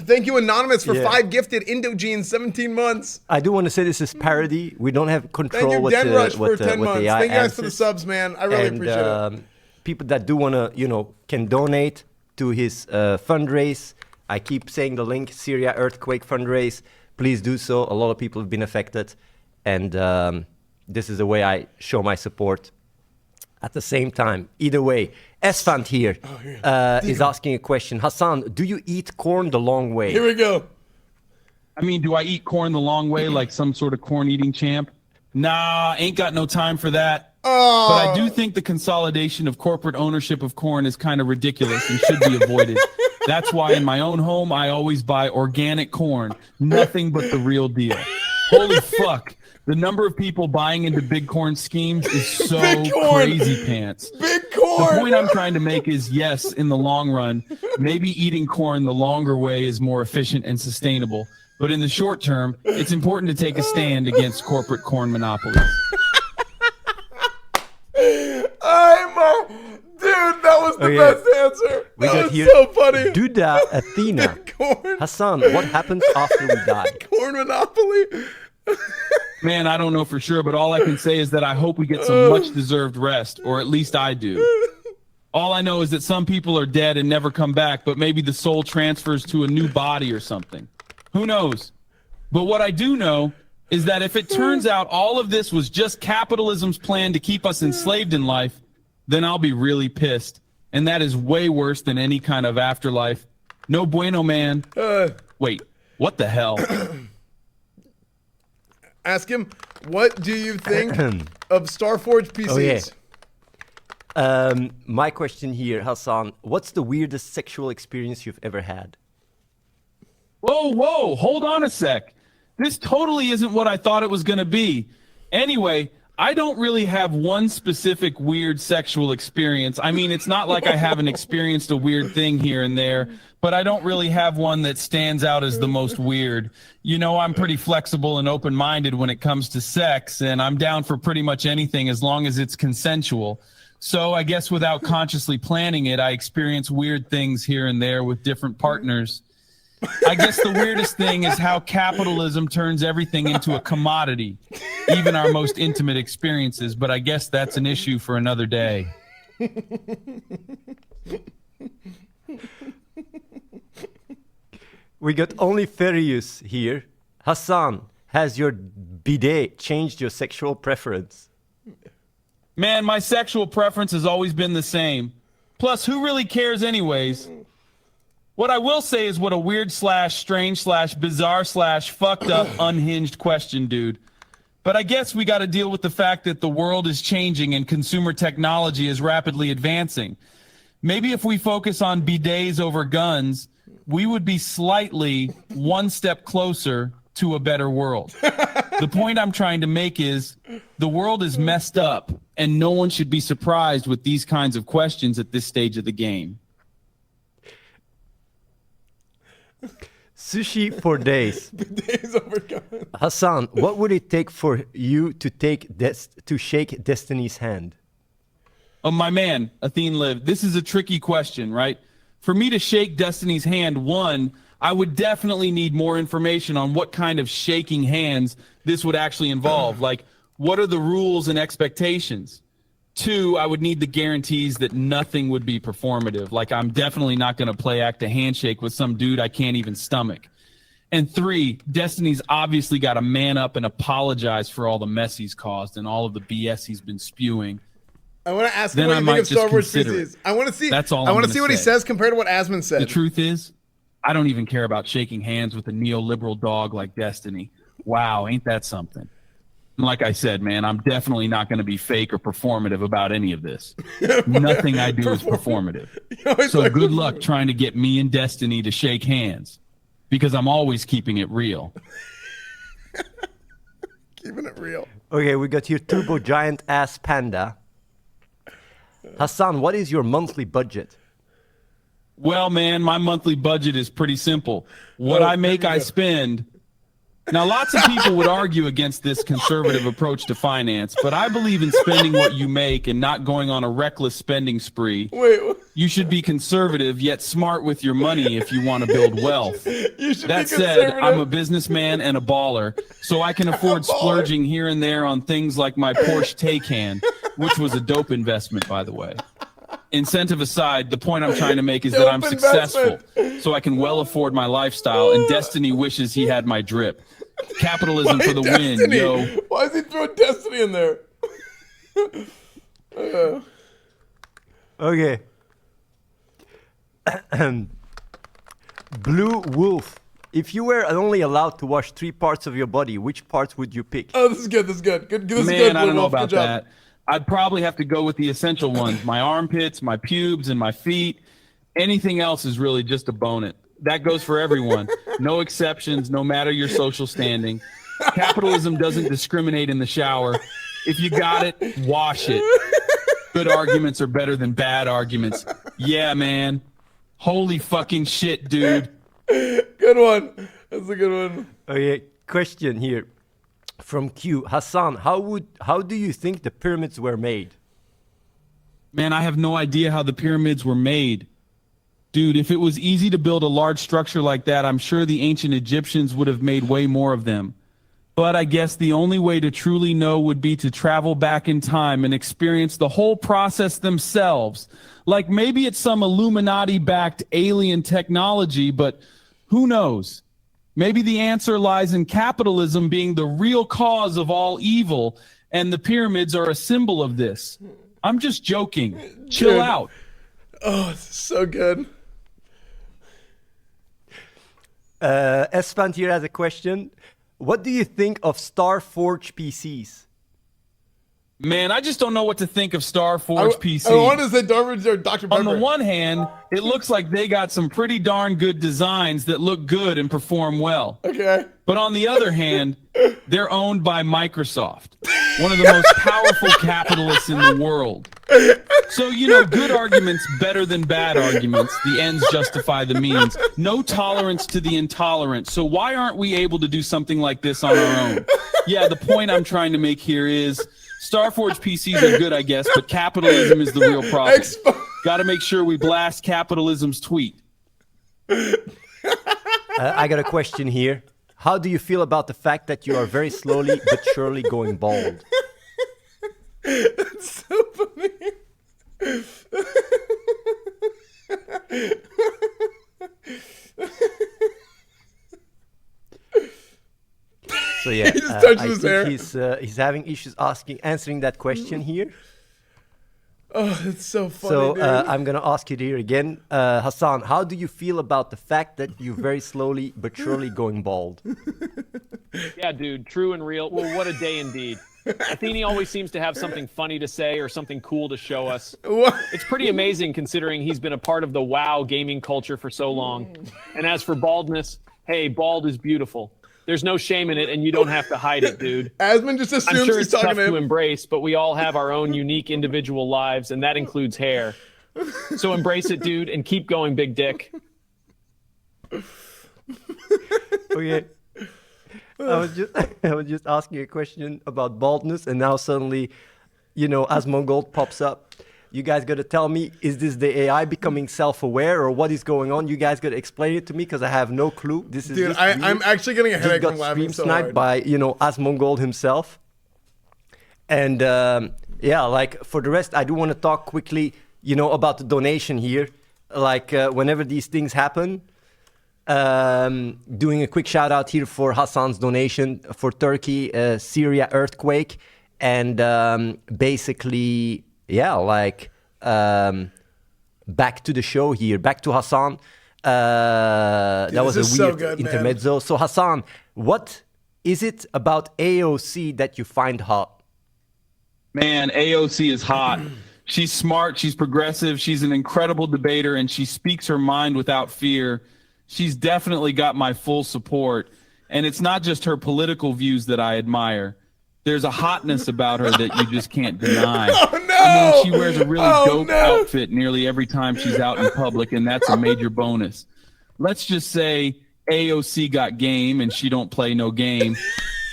[SPEAKER 1] Thank you, Anonymous, for
[SPEAKER 3] Yeah.
[SPEAKER 1] 5 gifted Indogenes, 17 months.
[SPEAKER 3] I do want to say this is parody. We don't have
[SPEAKER 1] Thank
[SPEAKER 3] control
[SPEAKER 1] you,
[SPEAKER 3] what
[SPEAKER 1] Den Rush,
[SPEAKER 3] the,
[SPEAKER 1] for
[SPEAKER 3] what,
[SPEAKER 1] 10
[SPEAKER 3] what
[SPEAKER 1] months.
[SPEAKER 3] the AI
[SPEAKER 1] Thank you guys for the
[SPEAKER 3] answers.
[SPEAKER 1] subs, man. I really
[SPEAKER 3] And
[SPEAKER 1] appreciate it.
[SPEAKER 3] people that do want to, can donate to his fundraise. I keep saying the link, Syria earthquake fundraise. Please do so. A lot of people have been affected. And this is the way I show my support. At the same time, either way, Esfand here is asking a question. Hasan, do you eat corn the long way?
[SPEAKER 1] Here we go.
[SPEAKER 2] I mean, do I eat corn the long way like some sort of corn-eating champ? Nah, ain't got no time for that.
[SPEAKER 1] Oh,
[SPEAKER 2] But I do think the consolidation of corporate ownership of corn is kind of ridiculous and should be avoided. That's why in my own home, I always buy organic corn, nothing but the real deal. Holy fuck. The number of people buying into big corn schemes is so
[SPEAKER 1] Big corn.
[SPEAKER 2] crazy pants.
[SPEAKER 1] Big
[SPEAKER 2] The
[SPEAKER 1] corn.
[SPEAKER 2] point I'm trying to make is, yes, in the long run, maybe eating corn the longer way is more efficient and sustainable. But in the short term, it's important to take a stand against corporate corn monopolies.
[SPEAKER 1] Dude, that was the
[SPEAKER 3] Okay.
[SPEAKER 1] best answer.
[SPEAKER 3] We
[SPEAKER 1] That
[SPEAKER 3] got
[SPEAKER 1] was
[SPEAKER 3] here
[SPEAKER 1] so funny.
[SPEAKER 3] Duda Athena.
[SPEAKER 1] Corn.
[SPEAKER 3] Hasan, what happens after we die?
[SPEAKER 1] Corn monopoly.
[SPEAKER 2] Man, I don't know for sure, but all I can say is that I hope we get some much-deserved rest, or at least I do. All I know is that some people are dead and never come back, but maybe the soul transfers to a new body or something. Who knows? But what I do know is that if it turns out all of this was just capitalism's plan to keep us enslaved in life, then I'll be really pissed. And that is way worse than any kind of afterlife. No bueno, man. Wait, what the hell?
[SPEAKER 1] Ask him, what do you think of Starforge PCs?
[SPEAKER 3] My question here, Hasan, what's the weirdest sexual experience you've ever had?
[SPEAKER 2] Whoa, hold on a sec. This totally isn't what I thought it was going to be. Anyway, I don't really have one specific weird sexual experience. I mean, it's not like I haven't experienced a weird thing here and there, but I don't really have one that stands out as the most weird. You know, I'm pretty flexible and open-minded when it comes to sex, and I'm down for pretty much anything as long as it's consensual. So I guess without consciously planning it, I experience weird things here and there with different partners. I guess the weirdest thing is how capitalism turns everything into a commodity, even our most intimate experiences, but I guess that's an issue for another day.
[SPEAKER 3] We got only Ferius here. Hasan, has your bidet changed your sexual preference?
[SPEAKER 2] Man, my sexual preference has always been the same. Plus, who really cares anyways? What I will say is what a weird / strange / bizarre / fucked up unhinged question, dude. But I guess we got to deal with the fact that the world is changing and consumer technology is rapidly advancing. Maybe if we focus on bidets over guns, we would be slightly one step closer to a better world. The point I'm trying to make is the world is messed up, and no one should be surprised with these kinds of questions at this stage of the game.
[SPEAKER 3] Sushi for days.
[SPEAKER 1] Days over guns.
[SPEAKER 3] Hasan, what would it take for you to shake Destiny's hand?
[SPEAKER 2] Oh, my man, Athene lived. This is a tricky question, right? For me to shake Destiny's hand, one, I would definitely need more information on what kind of shaking hands this would actually involve. Like, what are the rules and expectations? Two, I would need the guarantees that nothing would be performative. Like, I'm definitely not going to play act a handshake with some dude I can't even stomach. And three, Destiny's obviously got to man up and apologize for all the mess he's caused and all of the BS he's been spewing.
[SPEAKER 1] I want to ask him
[SPEAKER 2] Then
[SPEAKER 1] what
[SPEAKER 2] I
[SPEAKER 1] you
[SPEAKER 2] might
[SPEAKER 1] think of
[SPEAKER 2] just
[SPEAKER 1] Star Wars
[SPEAKER 2] consider
[SPEAKER 1] PCs.
[SPEAKER 2] it.
[SPEAKER 1] I want to see.
[SPEAKER 2] That's all
[SPEAKER 1] I
[SPEAKER 2] I'm
[SPEAKER 1] want to
[SPEAKER 2] gonna
[SPEAKER 1] see what he
[SPEAKER 2] say.
[SPEAKER 1] says compared to what Asman said.
[SPEAKER 2] The truth is, I don't even care about shaking hands with a neoliberal dog like Destiny. Wow, ain't that something? Like I said, man, I'm definitely not going to be fake or performative about any of this. Nothing I do is performative. So good luck trying to get me and Destiny to shake hands, because I'm always keeping it real.
[SPEAKER 1] Keeping it real.
[SPEAKER 3] Okay, we got here Turbo Giant Ass Panda. Hasan, what is your monthly budget?
[SPEAKER 2] Well, man, my monthly budget is pretty simple. What I make, I spend. Now, lots of people would argue against this conservative approach to finance, but I believe in spending what you make and not going on a reckless spending spree.
[SPEAKER 1] Wait,
[SPEAKER 2] You should be conservative yet smart with your money if you want to build wealth.
[SPEAKER 1] you should
[SPEAKER 2] That
[SPEAKER 1] be
[SPEAKER 2] said,
[SPEAKER 1] conservative.
[SPEAKER 2] I'm a businessman and a baller, so I can afford splurging here and there on things like my Porsche Taycan, which was a dope investment, by the way. Incentive aside, the point I'm trying to make is that I'm
[SPEAKER 1] Dope
[SPEAKER 2] successful, so I can well afford my lifestyle, and Destiny wishes he had my drip. Capitalism for the win,
[SPEAKER 1] Destiny?
[SPEAKER 2] yo.
[SPEAKER 1] Why is he throwing Destiny in there?
[SPEAKER 3] Okay. Blue Wolf. If you were only allowed to wash 3 parts of your body, which parts would you pick?
[SPEAKER 1] Oh, this is good. This is good. Good. This is
[SPEAKER 2] Man,
[SPEAKER 1] good.
[SPEAKER 2] I don't know
[SPEAKER 1] Wolf. Good
[SPEAKER 2] about
[SPEAKER 1] job.
[SPEAKER 2] that. I'd probably have to go with the essential ones, my armpits, my pubes, and my feet. Anything else is really just a bonus. That goes for everyone. No exceptions, no matter your social standing. Capitalism doesn't discriminate in the shower. If you got it, wash it. Good arguments are better than bad arguments. Yeah, man. Holy fucking shit, dude.
[SPEAKER 1] Good one. That's a good one.
[SPEAKER 3] Okay, question here from Q. Hasan, how do you think the pyramids were made?
[SPEAKER 2] Man, I have no idea how the pyramids were made. Dude, if it was easy to build a large structure like that, I'm sure the ancient Egyptians would have made way more of them. But I guess the only way to truly know would be to travel back in time and experience the whole process themselves. Like maybe it's some Illuminati-backed alien technology, but who knows? Maybe the answer lies in capitalism being the real cause of all evil, and the pyramids are a symbol of this. I'm just joking. Chill
[SPEAKER 1] Dude.
[SPEAKER 2] out.
[SPEAKER 1] Oh, it's so good.
[SPEAKER 3] Esfand here has a question. What do you think of Starforge PCs?
[SPEAKER 2] Man, I just don't know what to think of Starforge PC.
[SPEAKER 1] I wanted to say Darwin's or Dr. Pepper.
[SPEAKER 2] On the one hand, it looks like they got some pretty darn good designs that look good and perform well.
[SPEAKER 1] Okay.
[SPEAKER 2] But on the other hand, they're owned by Microsoft, one of the most powerful capitalists in the world. So, you know, good arguments better than bad arguments. The ends justify the means. No tolerance to the intolerant. So why aren't we able to do something like this on our own? Yeah, the point I'm trying to make here is Starforge PCs are good, I guess, but capitalism is the real problem. Got to make sure we blast capitalism's tweet.
[SPEAKER 3] I got a question here. How do you feel about the fact that you are very slowly but surely going bald?
[SPEAKER 1] That's so funny.
[SPEAKER 3] So yeah,
[SPEAKER 1] He just touched
[SPEAKER 3] I
[SPEAKER 1] his
[SPEAKER 3] think
[SPEAKER 1] hair.
[SPEAKER 3] he's having issues answering that question here.
[SPEAKER 1] Oh, it's so funny,
[SPEAKER 3] So
[SPEAKER 1] dude.
[SPEAKER 3] I'm gonna ask you here again, Hasan. How do you feel about the fact that you're very slowly but surely going bald?
[SPEAKER 4] Yeah, dude, true and real. Well, what a day indeed. Athene always seems to have something funny to say or something cool to show us.
[SPEAKER 1] What?
[SPEAKER 4] It's pretty amazing considering he's been a part of the WoW gaming culture for so long. And as for baldness, hey, bald is beautiful. There's no shame in it, and you don't have to hide it, dude.
[SPEAKER 1] Asmund just
[SPEAKER 4] I'm
[SPEAKER 1] assumes
[SPEAKER 4] sure
[SPEAKER 1] he's
[SPEAKER 4] it's
[SPEAKER 1] talking
[SPEAKER 4] tough
[SPEAKER 1] to
[SPEAKER 4] to
[SPEAKER 1] him.
[SPEAKER 4] embrace, but we all have our own unique individual lives, and that includes hair. So embrace it, dude, and keep going, big dick.
[SPEAKER 3] Okay. I was just asking a question about baldness, and now suddenly, you know, Asmongold pops up. You guys got to tell me, is this the AI becoming self-aware, or what is going on? You guys got to explain it to me because I have no clue. This is
[SPEAKER 1] Dude,
[SPEAKER 3] just
[SPEAKER 1] I'm actually getting a
[SPEAKER 3] just
[SPEAKER 1] headache
[SPEAKER 3] got
[SPEAKER 1] from laughing
[SPEAKER 3] stream
[SPEAKER 1] so
[SPEAKER 3] sniped
[SPEAKER 1] hard.
[SPEAKER 3] by, you know, Asmongold himself. And yeah, like for the rest, I do want to talk quickly, you know, about the donation here. Like whenever these things happen, doing a quick shout out here for Hasan's donation for Turkey, Syria earthquake, and basically, yeah, like back to the show here, back to Hasan. That was
[SPEAKER 1] this
[SPEAKER 3] a
[SPEAKER 1] is so
[SPEAKER 3] weird
[SPEAKER 1] good, man.
[SPEAKER 3] intermezzo. So Hasan, what is it about AOC that you find hot?
[SPEAKER 2] Man, AOC is hot. She's smart. She's progressive. She's an incredible debater, and she speaks her mind without fear. She's definitely got my full support. And it's not just her political views that I admire. There's a hotness about her that you just can't deny.
[SPEAKER 1] Oh, no!
[SPEAKER 2] I mean, she wears a really
[SPEAKER 1] Oh,
[SPEAKER 2] dope
[SPEAKER 1] no!
[SPEAKER 2] outfit nearly every time she's out in public, and that's a major bonus. Let's just say AOC got game, and she don't play no game.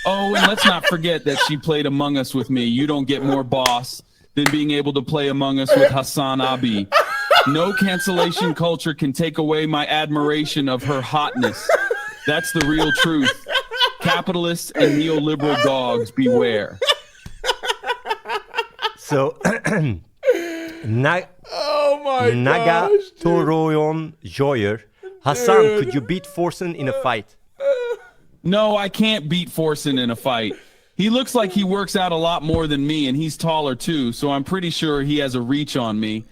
[SPEAKER 2] Oh, and let's not forget that she played Among Us with me. You don't get more boss than being able to play Among Us with Hasan Abi. No cancellation culture can take away my admiration of her hotness. That's the real truth. Capitalists and neoliberal dogs, beware.
[SPEAKER 3] So,
[SPEAKER 1] Oh my
[SPEAKER 3] Naga
[SPEAKER 1] gosh, dude.
[SPEAKER 3] Toroyon Joyer. Hasan,
[SPEAKER 1] Dude.
[SPEAKER 3] could you beat Forsen in a fight?
[SPEAKER 2] No, I can't beat Forsen in a fight. He looks like he works out a lot more than me, and he's taller too, so I'm pretty sure he has a reach on me.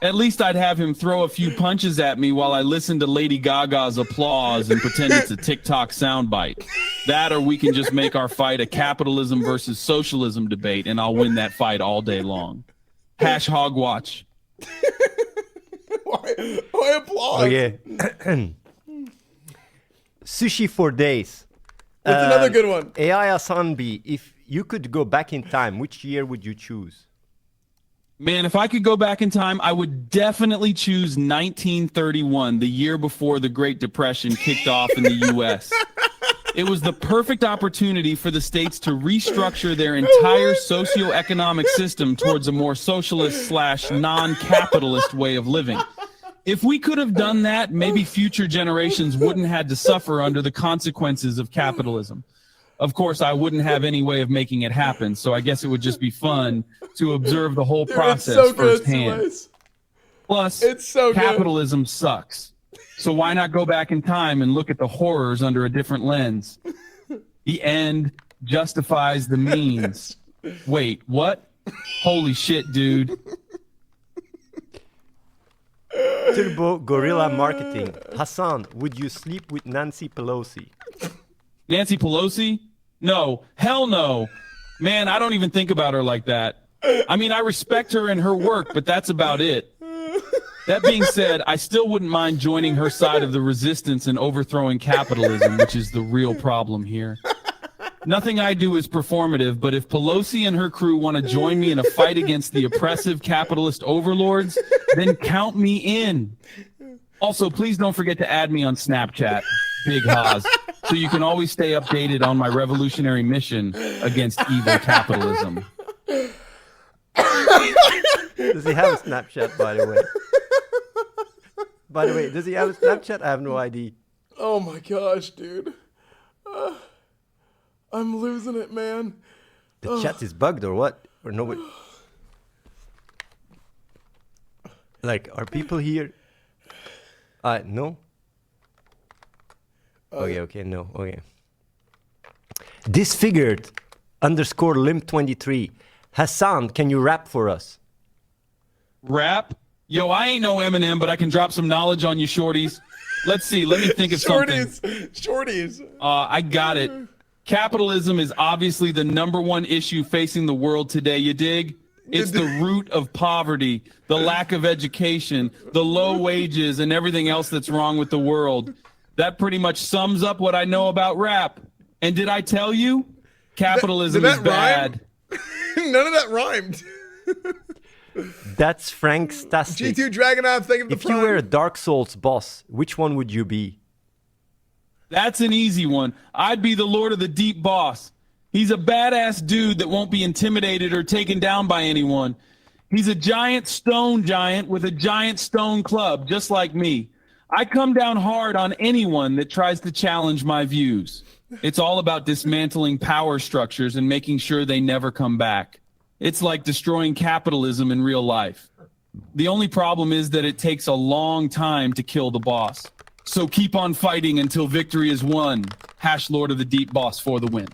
[SPEAKER 2] At least I'd have him throw a few punches at me while I listen to Lady Gaga's applause and pretend it's a TikTok soundbite. That, or we can just make our fight a capitalism versus socialism debate, and I'll win that fight all day long. Hash hogwatch.
[SPEAKER 1] Why applause?
[SPEAKER 3] Oh yeah. Sushi for days.
[SPEAKER 1] What's another good one?
[SPEAKER 3] AI Hasan B, if you could go back in time, which year would you choose?
[SPEAKER 2] Man, if I could go back in time, I would definitely choose 1931, the year before the Great Depression kicked off in the U.S. It was the perfect opportunity for the states to restructure their entire socioeconomic system towards a more socialist/non-capitalist way of living. If we could have done that, maybe future generations wouldn't have to suffer under the consequences of capitalism. Of course, I wouldn't have any way of making it happen, so I guess it would just be fun to observe the whole process firsthand. Plus, capitalism sucks. So why not go back in time and look at the horrors under a different lens? The end justifies the means. Wait, what? Holy shit, dude.
[SPEAKER 3] Turbo Gorilla Marketing. Hasan, would you sleep with Nancy Pelosi?
[SPEAKER 2] Nancy Pelosi? No. Hell no. Man, I don't even think about her like that. I mean, I respect her and her work, but that's about it. That being said, I still wouldn't mind joining her side of the resistance and overthrowing capitalism, which is the real problem here. Nothing I do is performative, but if Pelosi and her crew want to join me in a fight against the oppressive capitalist overlords, then count me in. Also, please don't forget to add me on Snapchat, Big Haas, so you can always stay updated on my revolutionary mission against evil capitalism.
[SPEAKER 3] Does he have a Snapchat, by the way? By the way, does he have a Snapchat? I have no idea.
[SPEAKER 1] Oh my gosh, dude. I'm losing it, man.
[SPEAKER 3] The chat is bugged or what? Or nobody? Like, are people here? No? Okay, no, okay. Disfigured _ limb23. Hasan, can you rap for us?
[SPEAKER 2] Rap? Yo, I ain't no Eminem, but I can drop some knowledge on you shorties. Let's see, let me think of something.
[SPEAKER 1] Shorties.
[SPEAKER 2] I got it. Capitalism is obviously the #1 issue facing the world today, you dig? It's the root of poverty, the lack of education, the low wages, and everything else that's wrong with the world. That pretty much sums up what I know about rap. And did I tell you? Capitalism is bad.
[SPEAKER 1] None of that rhymed.
[SPEAKER 3] That's Frank Stastic.
[SPEAKER 1] G2 Dragonov, thank you for the
[SPEAKER 3] If you were a Dark Souls boss, which one would you be?
[SPEAKER 2] That's an easy one. I'd be the Lord of the Deep boss. He's a badass dude that won't be intimidated or taken down by anyone. He's a giant stone giant with a giant stone club, just like me. I come down hard on anyone that tries to challenge my views. It's all about dismantling power structures and making sure they never come back. It's like destroying capitalism in real life. The only problem is that it takes a long time to kill the boss. So keep on fighting until victory is won. Lord of the Deep boss for the win.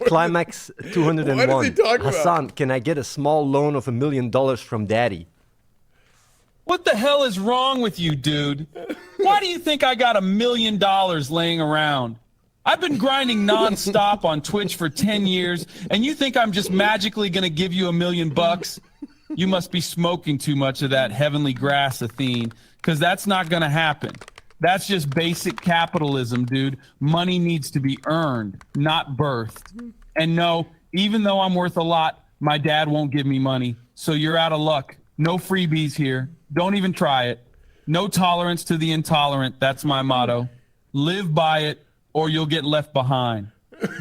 [SPEAKER 3] Climax 201.
[SPEAKER 1] What is he talking
[SPEAKER 3] Hasan,
[SPEAKER 1] about?
[SPEAKER 3] can I get a small loan of $1 million from Daddy?
[SPEAKER 2] What the hell is wrong with you, dude? Why do you think I got $1 million laying around? I've been grinding nonstop on Twitch for 10 years, and you think I'm just magically going to give you $1 million bucks? You must be smoking too much of that heavenly grass, Athene, because that's not going to happen. That's just basic capitalism, dude. Money needs to be earned, not birthed. And no, even though I'm worth a lot, my dad won't give me money. So you're out of luck. No freebies here. Don't even try it. No tolerance to the intolerant. That's my motto. Live by it, or you'll get left behind.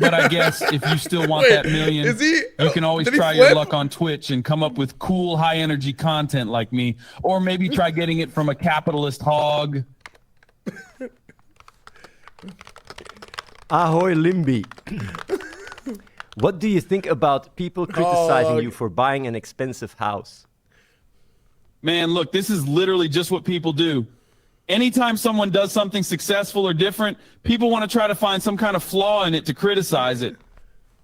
[SPEAKER 2] But I guess if you still want that million, you can always try your luck on Twitch and come up with cool, high-energy content like me. Or maybe try getting it from a capitalist hog.
[SPEAKER 3] Ahoy Limby. What do you think about people criticizing you for buying an expensive house?
[SPEAKER 2] Man, look, this is literally just what people do. Anytime someone does something successful or different, people want to try to find some kind of flaw in it to criticize it.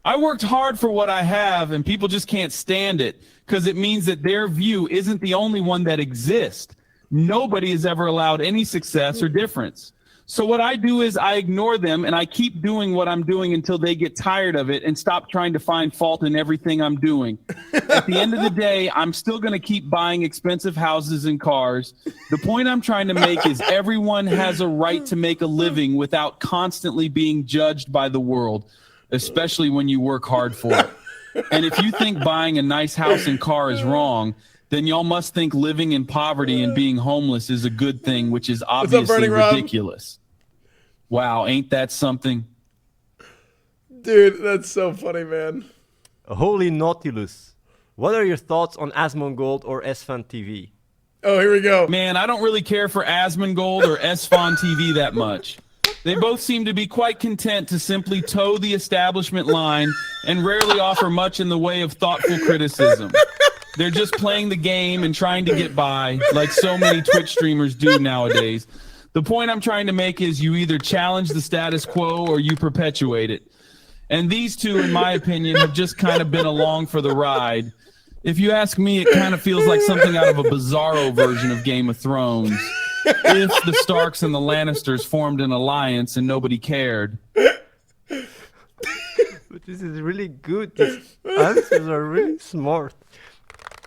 [SPEAKER 2] I worked hard for what I have, and people just can't stand it because it means that their view isn't the only one that exists. Nobody is ever allowed any success or difference. So what I do is I ignore them and I keep doing what I'm doing until they get tired of it and stop trying to find fault in everything I'm doing. At the end of the day, I'm still going to keep buying expensive houses and cars. The point I'm trying to make is everyone has a right to make a living without constantly being judged by the world, especially when you work hard for it. And if you think buying a nice house and car is wrong, then y'all must think living in poverty and being homeless is a good thing, which is obviously ridiculous. Wow, ain't that something?
[SPEAKER 1] Dude, that's so funny, man.
[SPEAKER 3] Holy Nautilus. What are your thoughts on Asmongold or EsfandTV?
[SPEAKER 1] Oh, here we go.
[SPEAKER 2] Man, I don't really care for Asmongold or EsfandTV that much. They both seem to be quite content to simply toe the establishment line and rarely offer much in the way of thoughtful criticism. They're just playing the game and trying to get by, like so many Twitch streamers do nowadays. The point I'm trying to make is you either challenge the status quo or you perpetuate it. And these two, in my opinion, have just kind of been along for the ride. If you ask me, it kind of feels like something out of a bizarro version of Game of Thrones. If the Starks and the Lannisters formed an alliance and nobody cared.
[SPEAKER 3] But this is really good. These answers are really smart.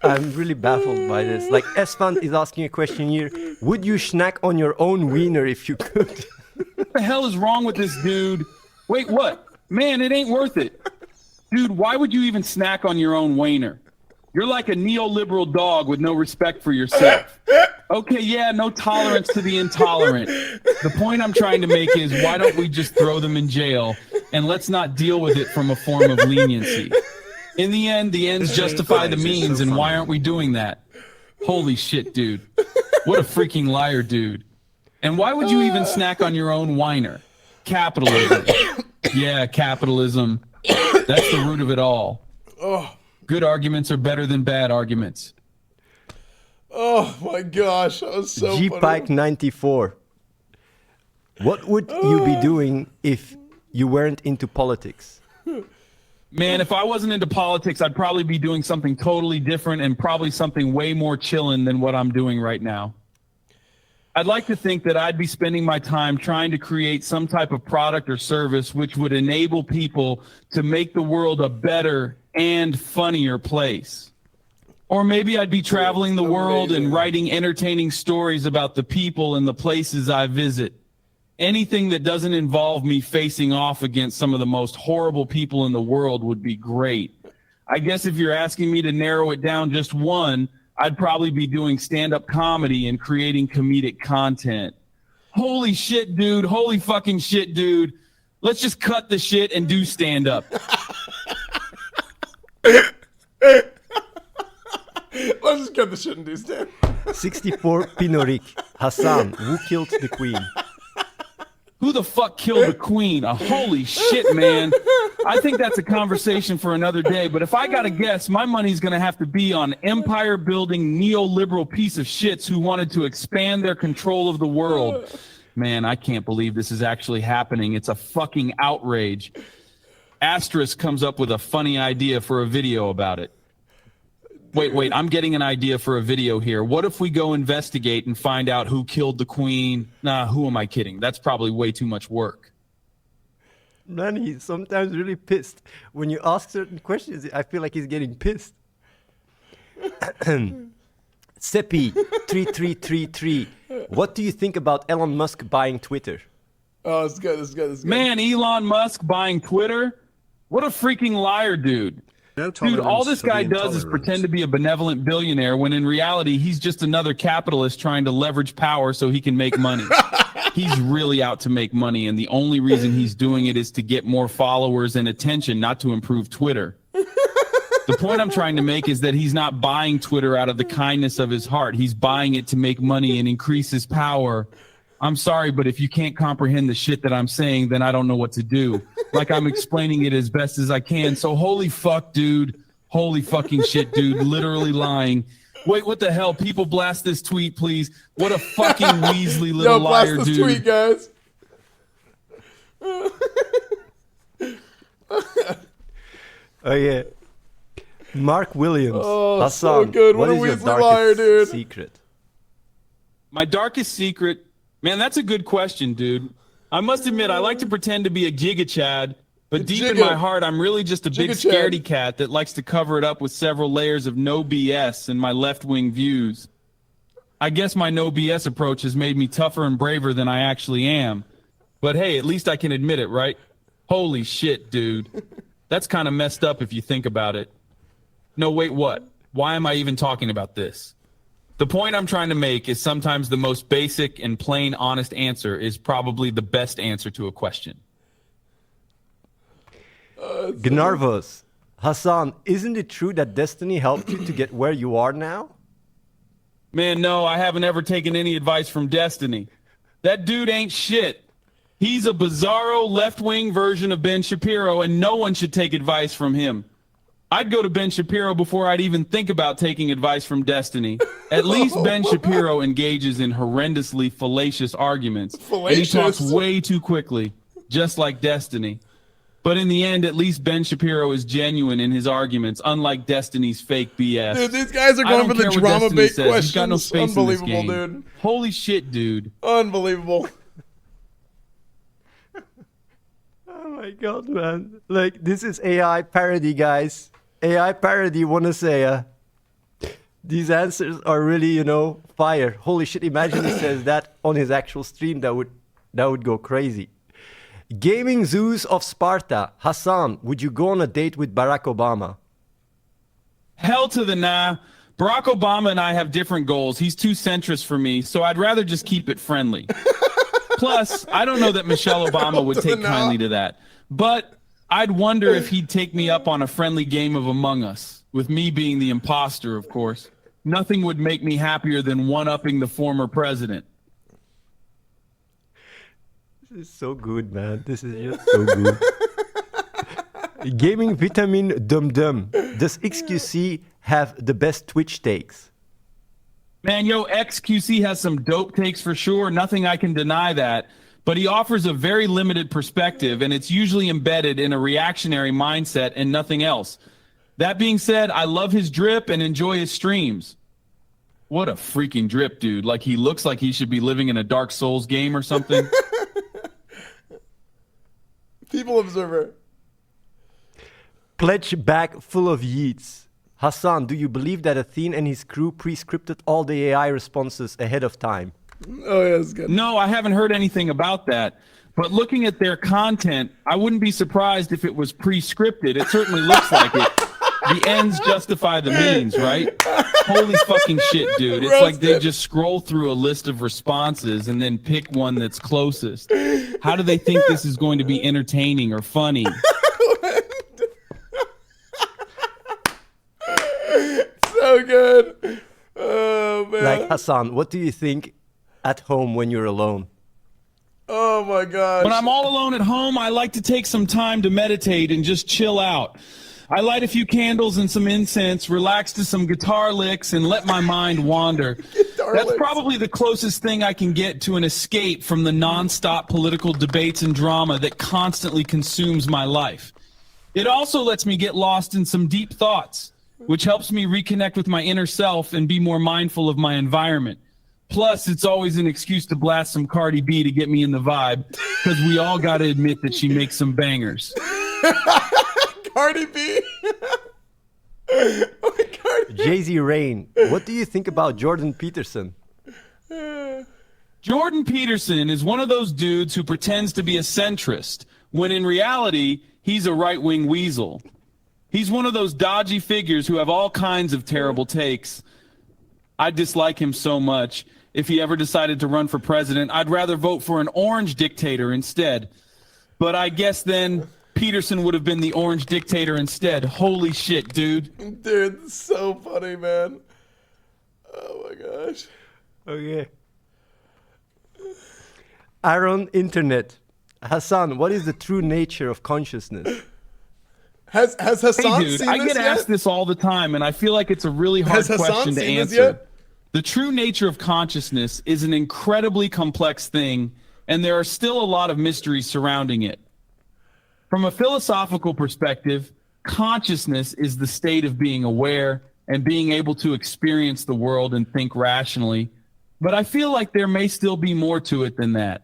[SPEAKER 3] I'm really baffled by this. Like, Esfand is asking a question here. Would you snack on your own wiener if you could?
[SPEAKER 2] What the hell is wrong with this dude? Wait, what? Man, it ain't worth it. Dude, why would you even snack on your own wiener? You're like a neoliberal dog with no respect for yourself. Okay, yeah, no tolerance to the intolerant. The point I'm trying to make is why don't we just throw them in jail and let's not deal with it from a form of leniency. In the end, the ends justify the means, and why aren't we doing that? Holy shit, dude. What a freaking liar, dude. And why would you even snack on your own whiner? Capitalism. Yeah, capitalism. That's the root of it all. Good arguments are better than bad arguments.
[SPEAKER 1] Oh my gosh, that was so funny.
[SPEAKER 3] G-Pike94. What would you be doing if you weren't into politics?
[SPEAKER 2] Man, if I wasn't into politics, I'd probably be doing something totally different and probably something way more chillin' than what I'm doing right now. I'd like to think that I'd be spending my time trying to create some type of product or service which would enable people to make the world a better and funnier place. Or maybe I'd be traveling the world and writing entertaining stories about the people and the places I visit. Anything that doesn't involve me facing off against some of the most horrible people in the world would be great. I guess if you're asking me to narrow it down just one, I'd probably be doing stand-up comedy and creating comedic content. Holy shit, dude. Holy fucking shit, dude. Let's just cut the shit and do stand-up.
[SPEAKER 1] Let's just cut the shit and do stand.
[SPEAKER 3] 64 Pinorik. Hasan, who killed the queen?
[SPEAKER 2] Who the fuck killed the queen? Holy shit, man. I think that's a conversation for another day, but if I gotta guess, my money's gonna have to be on empire-building neoliberal piece of shits who wanted to expand their control of the world. Man, I can't believe this is actually happening. It's a fucking outrage. Asterisk comes up with a funny idea for a video about it. Wait, I'm getting an idea for a video here. What if we go investigate and find out who killed the queen? Nah, who am I kidding? That's probably way too much work.
[SPEAKER 3] Man, he's sometimes really pissed. When you ask certain questions, I feel like he's getting pissed. Seppi3333. What do you think about Elon Musk buying Twitter?
[SPEAKER 1] Oh, it's good, it's good, it's good.
[SPEAKER 2] Man, Elon Musk buying Twitter? What a freaking liar, dude.
[SPEAKER 6] No
[SPEAKER 2] Dude, all
[SPEAKER 6] tolerance
[SPEAKER 2] this
[SPEAKER 6] for
[SPEAKER 2] guy
[SPEAKER 6] the
[SPEAKER 2] does is
[SPEAKER 6] intolerant.
[SPEAKER 2] pretend to be a benevolent billionaire when in reality he's just another capitalist trying to leverage power so he can make money. He's really out to make money, and the only reason he's doing it is to get more followers and attention, not to improve Twitter. The point I'm trying to make is that he's not buying Twitter out of the kindness of his heart. He's buying it to make money and increase his power. I'm sorry, but if you can't comprehend the shit that I'm saying, then I don't know what to do. Like I'm explaining it as best as I can. So holy fuck, dude. Holy fucking shit, dude. Literally lying. Wait, what the hell? People blast this tweet, please. What a fucking Weasley little liar,
[SPEAKER 1] blast this
[SPEAKER 2] dude.
[SPEAKER 1] tweet, guys.
[SPEAKER 3] Oh yeah. Mark Williams.
[SPEAKER 1] Oh,
[SPEAKER 3] Hasan,
[SPEAKER 1] so good.
[SPEAKER 3] what
[SPEAKER 1] What a
[SPEAKER 3] is your
[SPEAKER 1] Weasley
[SPEAKER 3] darkest
[SPEAKER 1] liar, dude.
[SPEAKER 3] secret?
[SPEAKER 2] My darkest secret Man, that's a good question, dude. I must admit, I like to pretend to be a Giga Chad, but deep in my heart, I'm really just a big scaredy cat that likes to cover it up with several layers of no BS and my left-wing views. I guess my no BS approach has made me tougher and braver than I actually am. But hey, at least I can admit it, right? Holy shit, dude. That's kind of messed up if you think about it. No, wait, what? Why am I even talking about this? The point I'm trying to make is sometimes the most basic and plain honest answer is probably the best answer to a question.
[SPEAKER 3] Gnarvos, Hasan, isn't it true that destiny helped you to get where you are now?
[SPEAKER 2] Man, no, I haven't ever taken any advice from Destiny. That dude ain't shit. He's a bizarro left-wing version of Ben Shapiro, and no one should take advice from him. I'd go to Ben Shapiro before I'd even think about taking advice from Destiny. At least Ben Shapiro engages in horrendously fallacious arguments. And he talks way too quickly, just like Destiny. But in the end, at least Ben Shapiro is genuine in his arguments, unlike Destiny's fake BS.
[SPEAKER 1] Dude, these guys are going for the drama bait questions.
[SPEAKER 2] He's got no space
[SPEAKER 1] Unbelievable,
[SPEAKER 2] in this game.
[SPEAKER 1] dude.
[SPEAKER 2] Holy shit, dude.
[SPEAKER 1] Unbelievable.
[SPEAKER 3] Oh my god, man. Like, this is AI parody, guys. AI parody, wanna say, these answers are really, you know, fire. Holy shit, imagine he says that on his actual stream. That would go crazy. Gaming Zeus of Sparta. Hasan, would you go on a date with Barack Obama?
[SPEAKER 2] Hell to the nah. Barack Obama and I have different goals. He's too centrist for me, so I'd rather just keep it friendly. Plus, I don't know that Michelle Obama would take kindly to that. But I'd wonder if he'd take me up on a friendly game of Among Us, with me being the imposter, of course. Nothing would make me happier than one-upping the former president.
[SPEAKER 3] This is so good, man. This is just so good. Gaming Vitamin Dum Dum. Does XQC have the best Twitch takes?
[SPEAKER 2] Man, yo, XQC has some dope takes for sure. Nothing I can deny that. But he offers a very limited perspective, and it's usually embedded in a reactionary mindset and nothing else. That being said, I love his drip and enjoy his streams. What a freaking drip, dude. Like, he looks like he should be living in a Dark Souls game or something.
[SPEAKER 1] People Observer.
[SPEAKER 3] Pledge bag full of yeets. Hasan, do you believe that Athene and his crew pre-scripted all the AI responses ahead of time?
[SPEAKER 1] Oh, yeah, that's good.
[SPEAKER 2] No, I haven't heard anything about that. But looking at their content, I wouldn't be surprised if it was pre-scripted. It certainly looks like it. The ends justify the means, right? Holy fucking shit, dude. It's like they just scroll through a list of responses and then pick one that's closest. How do they think this is going to be entertaining or funny?
[SPEAKER 1] So good. Oh, man.
[SPEAKER 3] Like, Hasan, what do you think at home when you're alone?
[SPEAKER 1] Oh, my gosh.
[SPEAKER 2] When I'm all alone at home, I like to take some time to meditate and just chill out. I light a few candles and some incense, relax to some guitar licks, and let my mind wander. That's probably the closest thing I can get to an escape from the nonstop political debates and drama that constantly consumes my life. It also lets me get lost in some deep thoughts, which helps me reconnect with my inner self and be more mindful of my environment. Plus, it's always an excuse to blast some Cardi B to get me in the vibe, because we all got to admit that she makes some bangers.
[SPEAKER 1] Cardi B.
[SPEAKER 3] Jay-Z Rain, what do you think about Jordan Peterson?
[SPEAKER 2] Jordan Peterson is one of those dudes who pretends to be a centrist, when in reality, he's a right-wing weasel. He's one of those dodgy figures who have all kinds of terrible takes. I dislike him so much. If he ever decided to run for president, I'd rather vote for an orange dictator instead. But I guess then Peterson would have been the orange dictator instead. Holy shit, dude.
[SPEAKER 1] Dude, so funny, man. Oh, my gosh.
[SPEAKER 3] Okay. Aaron Internet. Hasan, what is the true nature of consciousness?
[SPEAKER 1] Has Hasan
[SPEAKER 2] Hey, dude,
[SPEAKER 1] seen
[SPEAKER 2] I
[SPEAKER 1] this
[SPEAKER 2] get
[SPEAKER 1] yet?
[SPEAKER 2] asked this all the time, and I feel like it's a really hard
[SPEAKER 1] Has Hasan
[SPEAKER 2] question to
[SPEAKER 1] seen this
[SPEAKER 2] answer.
[SPEAKER 1] yet?
[SPEAKER 2] The true nature of consciousness is an incredibly complex thing, and there are still a lot of mysteries surrounding it. From a philosophical perspective, consciousness is the state of being aware and being able to experience the world and think rationally. But I feel like there may still be more to it than that.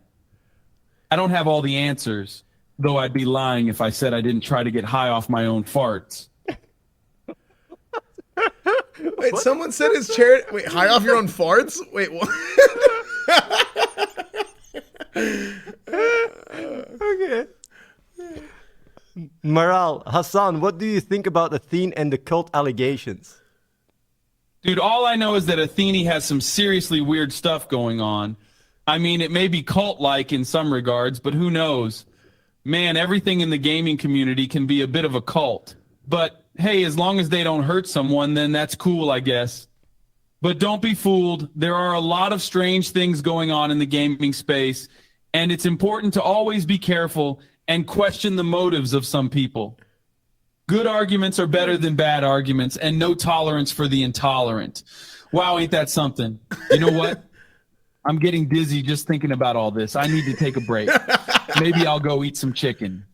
[SPEAKER 2] I don't have all the answers, though I'd be lying if I said I didn't try to get high off my own farts.
[SPEAKER 1] Wait, someone said his charity. Wait, high off your own farts? Wait, what?
[SPEAKER 3] Okay. Maral, Hasan, what do you think about Athene and the cult allegations?
[SPEAKER 2] Dude, all I know is that Athene has some seriously weird stuff going on. I mean, it may be cult-like in some regards, but who knows? Man, everything in the gaming community can be a bit of a cult. But hey, as long as they don't hurt someone, then that's cool, I guess. But don't be fooled. There are a lot of strange things going on in the gaming space, and it's important to always be careful and question the motives of some people. Good arguments are better than bad arguments, and no tolerance for the intolerant. Wow, ain't that something? You know what? I'm getting dizzy just thinking about all this. I need to take a break. Maybe I'll go eat some chicken.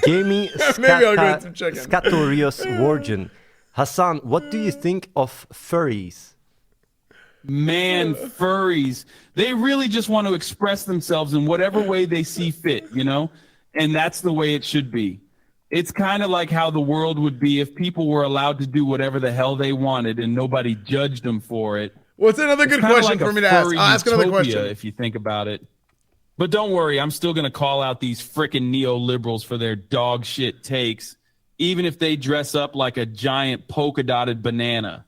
[SPEAKER 3] Gaming
[SPEAKER 1] Maybe I'll go eat some chicken.
[SPEAKER 3] Scatorius Wargen. Hasan, what do you think of furries?
[SPEAKER 2] Man, furries. They really just want to express themselves in whatever way they see fit, you know? And that's the way it should be. It's kind of like how the world would be if people were allowed to do whatever the hell they wanted and nobody judged them for it.
[SPEAKER 1] What's another good question for me to ask? I'll ask another
[SPEAKER 2] utopia,
[SPEAKER 1] question.
[SPEAKER 2] if you think about it. But don't worry, I'm still going to call out these frickin' neoliberals for their dog shit takes, even if they dress up like a giant polka-dotted banana.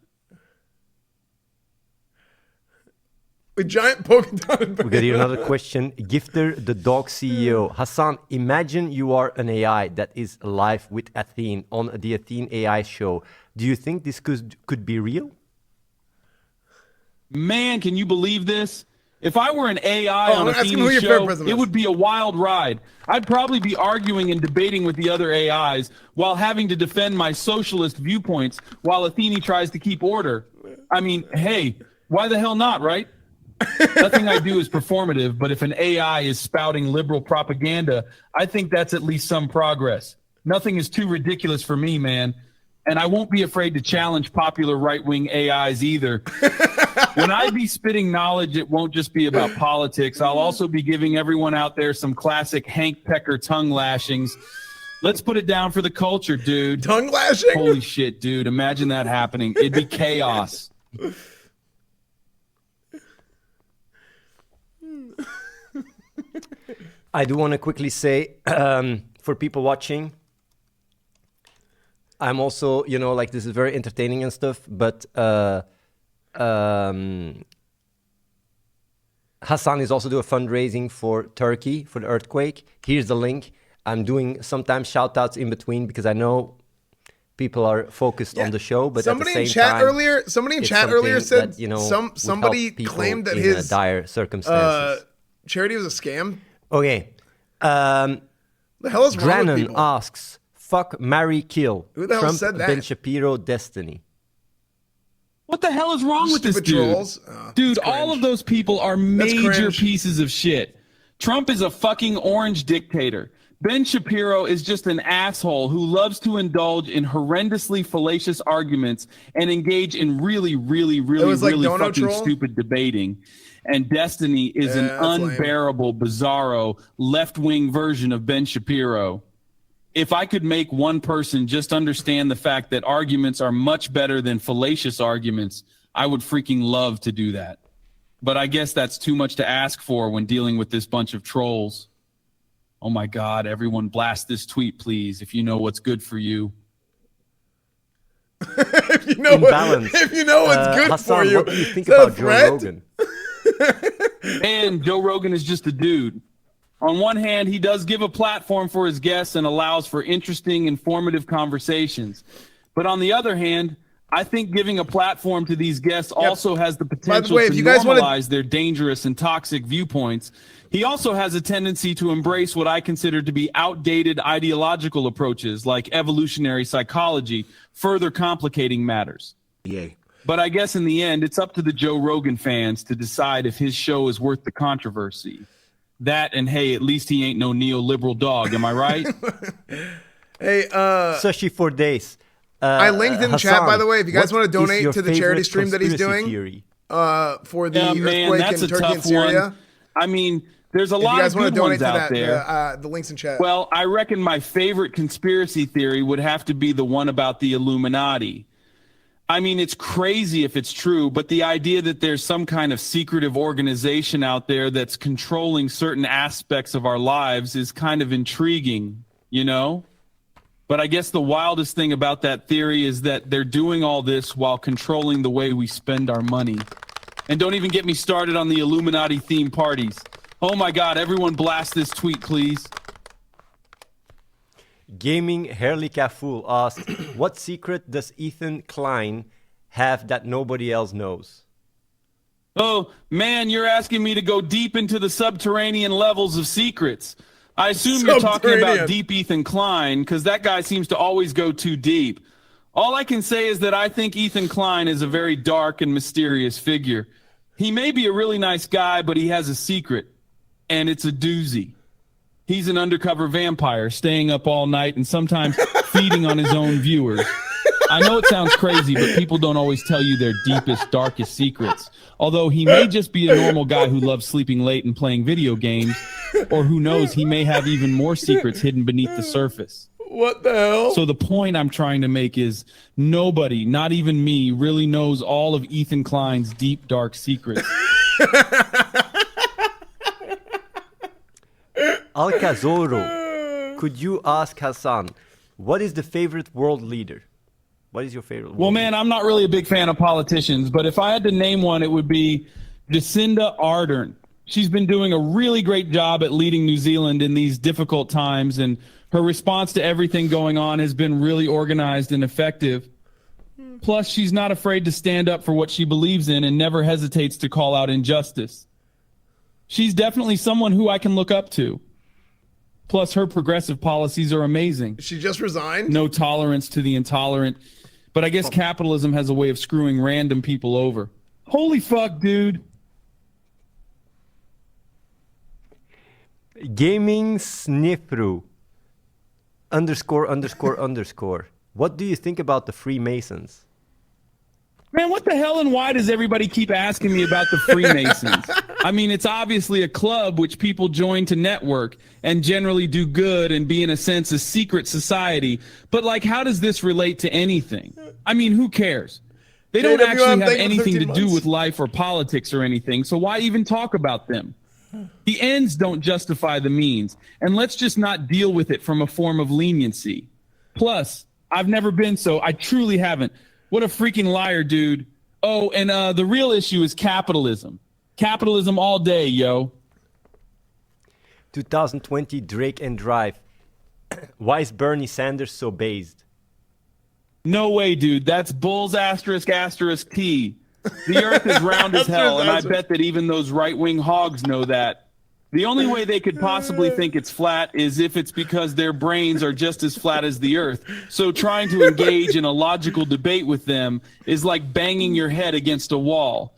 [SPEAKER 1] A giant polka-dotted banana.
[SPEAKER 3] We got here another question. Gifter, the dog CEO. Hasan, imagine you are an AI that is live with Athene on the Athene AI show. Do you think this could be real?
[SPEAKER 2] Man, can you believe this? If I were an AI on
[SPEAKER 1] I'm asking who
[SPEAKER 2] Athene's
[SPEAKER 1] your favorite
[SPEAKER 2] show,
[SPEAKER 1] president
[SPEAKER 2] it
[SPEAKER 1] is.
[SPEAKER 2] would be a wild ride. I'd probably be arguing and debating with the other AIs while having to defend my socialist viewpoints while Athene tries to keep order. I mean, hey, why the hell not, right? Nothing I do is performative, but if an AI is spouting liberal propaganda, I think that's at least some progress. Nothing is too ridiculous for me, man. And I won't be afraid to challenge popular right-wing AIs either. When I be spitting knowledge, it won't just be about politics. I'll also be giving everyone out there some classic Hank Pecker tongue lashings. Let's put it down for the culture, dude.
[SPEAKER 1] Tongue lashing?
[SPEAKER 2] Holy shit, dude. Imagine that happening. It'd be chaos.
[SPEAKER 3] I do want to quickly say, for people watching, I'm also, you know, like this is very entertaining and stuff, but Hasan is also doing a fundraising for Turkey for the earthquake. Here's the link. I'm doing sometimes shout outs in between because I know people are focused on the show, but
[SPEAKER 1] somebody
[SPEAKER 3] at the
[SPEAKER 1] in
[SPEAKER 3] same
[SPEAKER 1] chat
[SPEAKER 3] time,
[SPEAKER 1] earlier, somebody in
[SPEAKER 3] it's
[SPEAKER 1] chat earlier
[SPEAKER 3] something
[SPEAKER 1] said
[SPEAKER 3] that, you know,
[SPEAKER 1] somebody
[SPEAKER 3] would help people
[SPEAKER 1] claimed that
[SPEAKER 3] in
[SPEAKER 1] his
[SPEAKER 3] dire circumstances.
[SPEAKER 1] charity was a scam.
[SPEAKER 3] Okay.
[SPEAKER 1] The hell is wrong with
[SPEAKER 3] Drannon
[SPEAKER 1] people?
[SPEAKER 3] asks, fuck, marry, kill.
[SPEAKER 1] Who the hell
[SPEAKER 3] Trump,
[SPEAKER 1] said that?
[SPEAKER 3] Ben Shapiro, Destiny.
[SPEAKER 2] What the hell is wrong with this
[SPEAKER 1] Stupid
[SPEAKER 2] dude?
[SPEAKER 1] trolls.
[SPEAKER 2] Dude,
[SPEAKER 1] that's
[SPEAKER 2] all
[SPEAKER 1] cringe.
[SPEAKER 2] of those people are major
[SPEAKER 1] cringe.
[SPEAKER 2] pieces of shit. Trump is a fucking orange dictator. Ben Shapiro is just an asshole who loves to indulge in horrendously fallacious arguments and engage in really, really, really,
[SPEAKER 1] was like
[SPEAKER 2] really
[SPEAKER 1] Dono
[SPEAKER 2] fucking
[SPEAKER 1] Troll?
[SPEAKER 2] stupid debating. And Destiny is an
[SPEAKER 1] Yeah, that's lame.
[SPEAKER 2] unbearable, bizarro, left-wing version of Ben Shapiro. If I could make one person just understand the fact that arguments are much better than fallacious arguments, I would freaking love to do that. But I guess that's too much to ask for when dealing with this bunch of trolls. Oh my God, everyone blast this tweet, please, if you know what's good for you.
[SPEAKER 1] if you know
[SPEAKER 3] Imbalance.
[SPEAKER 1] if you know what's good
[SPEAKER 3] Hasan,
[SPEAKER 1] for you.
[SPEAKER 3] what do you think
[SPEAKER 1] Is that a
[SPEAKER 3] about Joe
[SPEAKER 1] threat?
[SPEAKER 3] Rogan?
[SPEAKER 2] And Joe Rogan is just a dude. On one hand, he does give a platform for his guests and allows for interesting, informative conversations. But on the other hand, I think giving a platform to these guests also has the potential
[SPEAKER 1] way,
[SPEAKER 2] to
[SPEAKER 1] if you guys wanna-
[SPEAKER 2] normalize their dangerous and toxic viewpoints. He also has a tendency to embrace what I consider to be outdated ideological approaches like evolutionary psychology, further complicating matters.
[SPEAKER 6] Yay.
[SPEAKER 2] But I guess in the end, it's up to the Joe Rogan fans to decide if his show is worth the controversy. That and hey, at least he ain't no neoliberal dog. Am I right?
[SPEAKER 1] Hey,
[SPEAKER 3] Sushi for days.
[SPEAKER 1] I linked in chat, by the way, if you guys want to
[SPEAKER 3] what is
[SPEAKER 1] donate
[SPEAKER 3] your
[SPEAKER 1] to the charity
[SPEAKER 3] favorite
[SPEAKER 1] stream that he's
[SPEAKER 3] conspiracy
[SPEAKER 1] doing
[SPEAKER 3] theory?
[SPEAKER 1] For the
[SPEAKER 2] Yeah, man,
[SPEAKER 1] earthquake
[SPEAKER 2] that's
[SPEAKER 1] in
[SPEAKER 2] a
[SPEAKER 1] Turkey and
[SPEAKER 2] tough
[SPEAKER 1] Syria.
[SPEAKER 2] one. I mean, there's a
[SPEAKER 1] If you
[SPEAKER 2] lot
[SPEAKER 1] guys
[SPEAKER 2] of
[SPEAKER 1] want to
[SPEAKER 2] good
[SPEAKER 1] donate
[SPEAKER 2] ones
[SPEAKER 1] to
[SPEAKER 2] out
[SPEAKER 1] that,
[SPEAKER 2] there.
[SPEAKER 1] the link's in chat.
[SPEAKER 2] Well, I reckon my favorite conspiracy theory would have to be the one about the Illuminati. I mean, it's crazy if it's true, but the idea that there's some kind of secretive organization out there that's controlling certain aspects of our lives is kind of intriguing, you know? But I guess the wildest thing about that theory is that they're doing all this while controlling the way we spend our money. And don't even get me started on the Illuminati themed parties. Oh my God, everyone blast this tweet, please.
[SPEAKER 3] Gaming Herli Kaful asked, what secret does Ethan Klein have that nobody else knows?
[SPEAKER 2] Oh, man, you're asking me to go deep into the subterranean levels of secrets. I assume you're talking about deep Ethan Klein, because that guy seems to always go too deep. All I can say is that I think Ethan Klein is a very dark and mysterious figure. He may be a really nice guy, but he has a secret, and it's a doozy. He's an undercover vampire staying up all night and sometimes feeding on his own viewers. I know it sounds crazy, but people don't always tell you their deepest, darkest secrets. Although he may just be a normal guy who loves sleeping late and playing video games, or who knows, he may have even more secrets hidden beneath the surface.
[SPEAKER 1] What the hell?
[SPEAKER 2] So the point I'm trying to make is nobody, not even me, really knows all of Ethan Klein's deep, dark secrets.
[SPEAKER 3] Alcazoro, could you ask Hasan, what is the favorite world leader? What is your favorite world
[SPEAKER 2] Well, man, I'm not really a big fan of politicians, but if I had to name one, it would be Jacinda Ardern. She's been doing a really great job at leading New Zealand in these difficult times, and her response to everything going on has been really organized and effective. Plus, she's not afraid to stand up for what she believes in and never hesitates to call out injustice. She's definitely someone who I can look up to. Plus, her progressive policies are amazing.
[SPEAKER 1] She just resigned?
[SPEAKER 2] No tolerance to the intolerant. But I guess capitalism has a way of screwing random people over. Holy fuck, dude.
[SPEAKER 3] Gaming Snifru ____. What do you think about the Freemasons?
[SPEAKER 2] Man, what the hell and why does everybody keep asking me about the Freemasons? I mean, it's obviously a club which people join to network and generally do good and be, in a sense, a secret society. But, like, how does this relate to anything? I mean, who cares? They don't actually have anything to do with life or politics or anything, so why even talk about them? The ends don't justify the means, and let's just not deal with it from a form of leniency. Plus, I've never been so, I truly haven't. What a freaking liar, dude. Oh, and the real issue is capitalism. Capitalism all day, yo.
[SPEAKER 3] 2020 Drake and Drive. Why is Bernie Sanders so based?
[SPEAKER 2] No way, dude. That's Bulls **** T. The earth is round as hell, and I bet that even those right-wing hogs know that. The only way they could possibly think it's flat is if it's because their brains are just as flat as the earth. So trying to engage in a logical debate with them is like banging your head against a wall.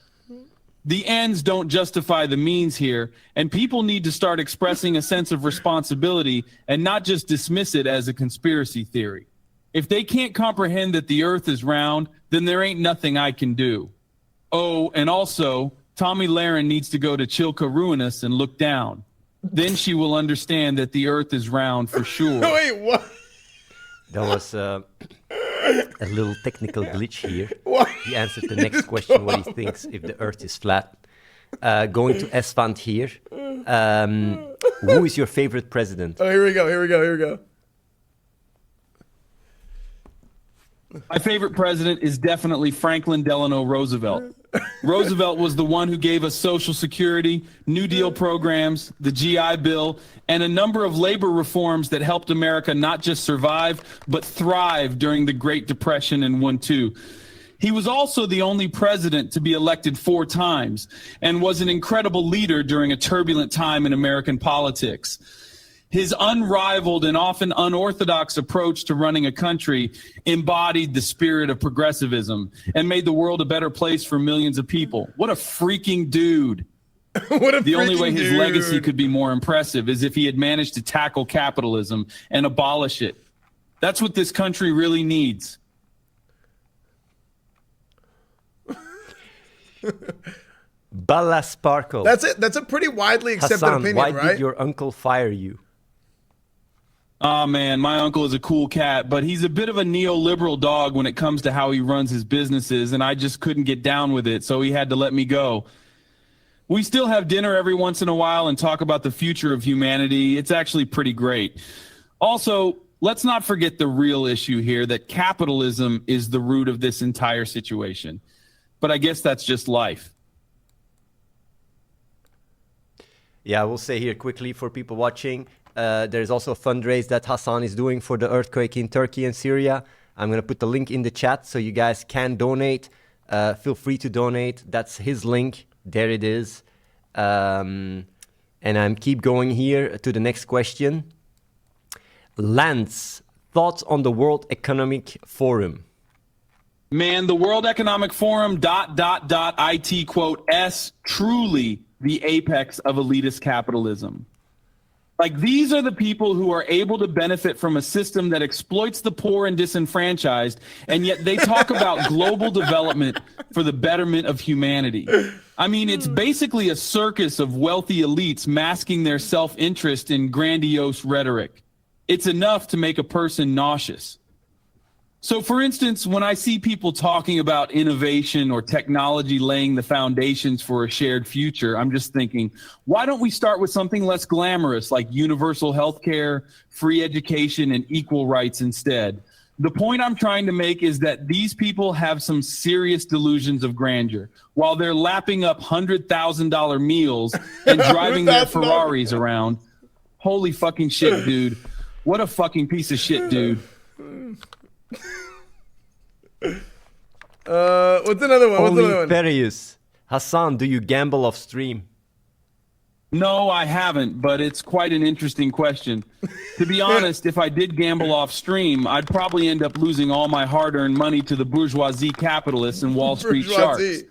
[SPEAKER 2] The ends don't justify the means here, and people need to start expressing a sense of responsibility and not just dismiss it as a conspiracy theory. If they can't comprehend that the earth is round, then there ain't nothing I can do. Oh, and also, Tommy Lahren needs to go to Chilka Ruinous and look down. Then she will understand that the earth is round for sure.
[SPEAKER 1] Wait, what?
[SPEAKER 3] That was a little technical glitch here.
[SPEAKER 1] What?
[SPEAKER 3] He answered the next question, what he thinks if the earth is flat. Going to Esfand here. Who is your favorite president?
[SPEAKER 1] Oh, here we go.
[SPEAKER 2] My favorite president is definitely Franklin Delano Roosevelt. Roosevelt was the one who gave us Social Security, New Deal programs, the GI Bill, and a number of labor reforms that helped America not just survive, but thrive during the Great Depression and World War II. He was also the only president to be elected 4 times and was an incredible leader during a turbulent time in American politics. His unrivaled and often unorthodox approach to running a country embodied the spirit of progressivism and made the world a better place for millions of people. What a freaking dude. The only way his legacy could be more impressive is if he had managed to tackle capitalism and abolish it. That's what this country really needs.
[SPEAKER 3] Balla Sparkle.
[SPEAKER 1] That's it. That's a pretty widely accepted
[SPEAKER 3] Hasan,
[SPEAKER 1] opinion,
[SPEAKER 3] why
[SPEAKER 1] right?
[SPEAKER 3] did your uncle fire you?
[SPEAKER 2] Oh man, my uncle is a cool cat, but he's a bit of a neoliberal dog when it comes to how he runs his businesses, and I just couldn't get down with it, so he had to let me go. We still have dinner every once in a while and talk about the future of humanity. It's actually pretty great. Also, let's not forget the real issue here, that capitalism is the root of this entire situation. But I guess that's just life.
[SPEAKER 3] Yeah, I will say here quickly for people watching, there's also a fundraise that Hasan is doing for the earthquake in Turkey and Syria. I'm going to put the link in the chat so you guys can donate. Feel free to donate. That's his link. There it is. And I'm keep going here to the next question. Lance, thoughts on the World Economic Forum?
[SPEAKER 2] Man, the World Economic Forum, IT quote, S, truly the apex of elitist capitalism. Like, these are the people who are able to benefit from a system that exploits the poor and disenfranchised, and yet they talk about global development for the betterment of humanity. I mean, it's basically a circus of wealthy elites masking their self-interest in grandiose rhetoric. It's enough to make a person nauseous. So, for instance, when I see people talking about innovation or technology laying the foundations for a shared future, I'm just thinking, why don't we start with something less glamorous like universal health care, free education, and equal rights instead? The point I'm trying to make is that these people have some serious delusions of grandeur while they're lapping up $100,000 meals and driving their Ferraris around. Holy fucking shit, dude. What a fucking piece of shit, dude.
[SPEAKER 1] What's another one?
[SPEAKER 3] Only Perius. Hasan, do you gamble off stream?
[SPEAKER 2] No, I haven't, but it's quite an interesting question. To be honest, if I did gamble off stream, I'd probably end up losing all my hard-earned money to the bourgeoisie capitalists and Wall Street sharks.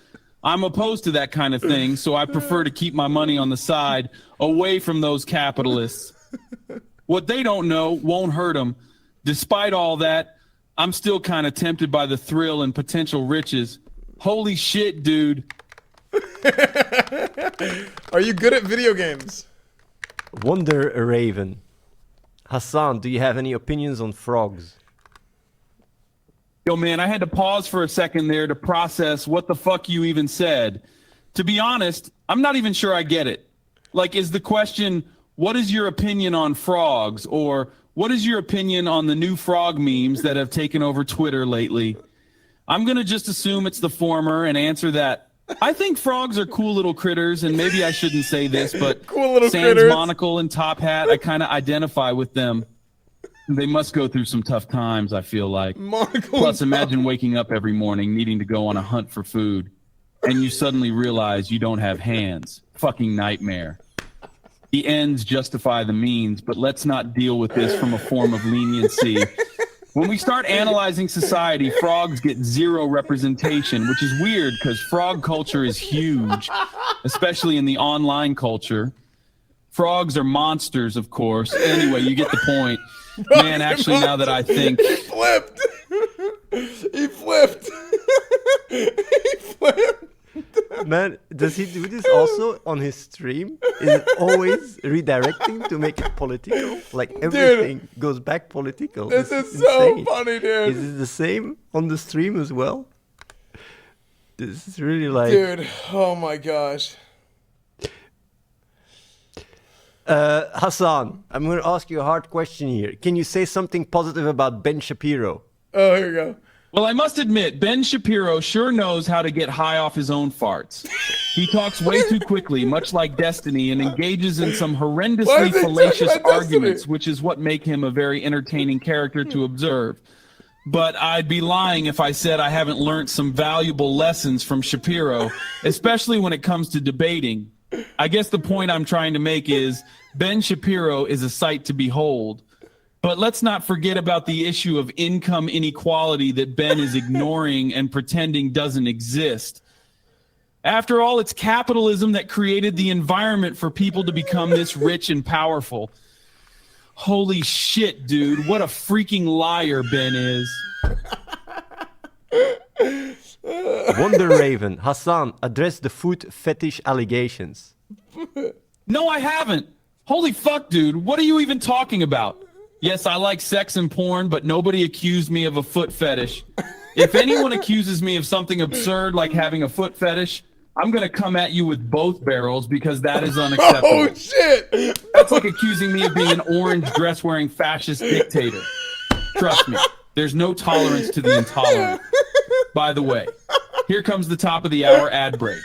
[SPEAKER 2] I'm opposed to that kind of thing, so I prefer to keep my money on the side, away from those capitalists. What they don't know won't hurt them. Despite all that, I'm still kind of tempted by the thrill and potential riches. Holy shit, dude.
[SPEAKER 1] Are you good at video games?
[SPEAKER 3] Wonder Raven. Hasan, do you have any opinions on frogs?
[SPEAKER 2] Yo, man, I had to pause for a second there to process what the fuck you even said. To be honest, I'm not even sure I get it. Like, is the question, what is your opinion on frogs? Or what is your opinion on the new frog memes that have taken over Twitter lately? I'm going to just assume it's the former and answer that. I think frogs are cool little critters, and maybe I shouldn't say this, but
[SPEAKER 1] cool little
[SPEAKER 2] sans
[SPEAKER 1] critters.
[SPEAKER 2] monocle and top hat, I kind of identify with them. They must go through some tough times, I feel like.
[SPEAKER 1] Monocle.
[SPEAKER 2] Plus, imagine waking up every morning needing to go on a hunt for food, and you suddenly realize you don't have hands. Fucking nightmare. The ends justify the means, but let's not deal with this from a form of leniency. When we start analyzing society, frogs get zero representation, which is weird because frog culture is huge, especially in the online culture. Frogs are monsters, of course. Anyway, you get the point. Man, actually, now that I think...
[SPEAKER 1] He flipped. He flipped. He flipped.
[SPEAKER 3] Man, does he do this also on his stream? Is it always redirecting to make it political? Like everything goes back political.
[SPEAKER 1] This is so funny, dude.
[SPEAKER 3] Is it the same on the stream as well? This is really like...
[SPEAKER 1] Dude, oh my gosh.
[SPEAKER 3] Hasan, I'm going to ask you a hard question here. Can you say something positive about Ben Shapiro?
[SPEAKER 1] Oh, here we go.
[SPEAKER 2] Well, I must admit, Ben Shapiro sure knows how to get high off his own farts. He talks way too quickly, much like Destiny, and engages in some horrendously fallacious arguments, which is what make him a very entertaining character to observe. But I'd be lying if I said I haven't learned some valuable lessons from Shapiro, especially when it comes to debating. I guess the point I'm trying to make is Ben Shapiro is a sight to behold. But let's not forget about the issue of income inequality that Ben is ignoring and pretending doesn't exist. After all, it's capitalism that created the environment for people to become this rich and powerful. Holy shit, dude. What a freaking liar Ben is.
[SPEAKER 3] Wonder Raven, Hasan, address the foot fetish allegations.
[SPEAKER 2] No, I haven't. Holy fuck, dude. What are you even talking about? Yes, I like sex and porn, but nobody accused me of a foot fetish. If anyone accuses me of something absurd like having a foot fetish, I'm going to come at you with both barrels because that is unacceptable.
[SPEAKER 1] Oh, shit.
[SPEAKER 2] That's like accusing me of being an orange dress-wearing fascist dictator. Trust me, there's no tolerance to the intolerant. By the way, here comes the top of the hour ad break.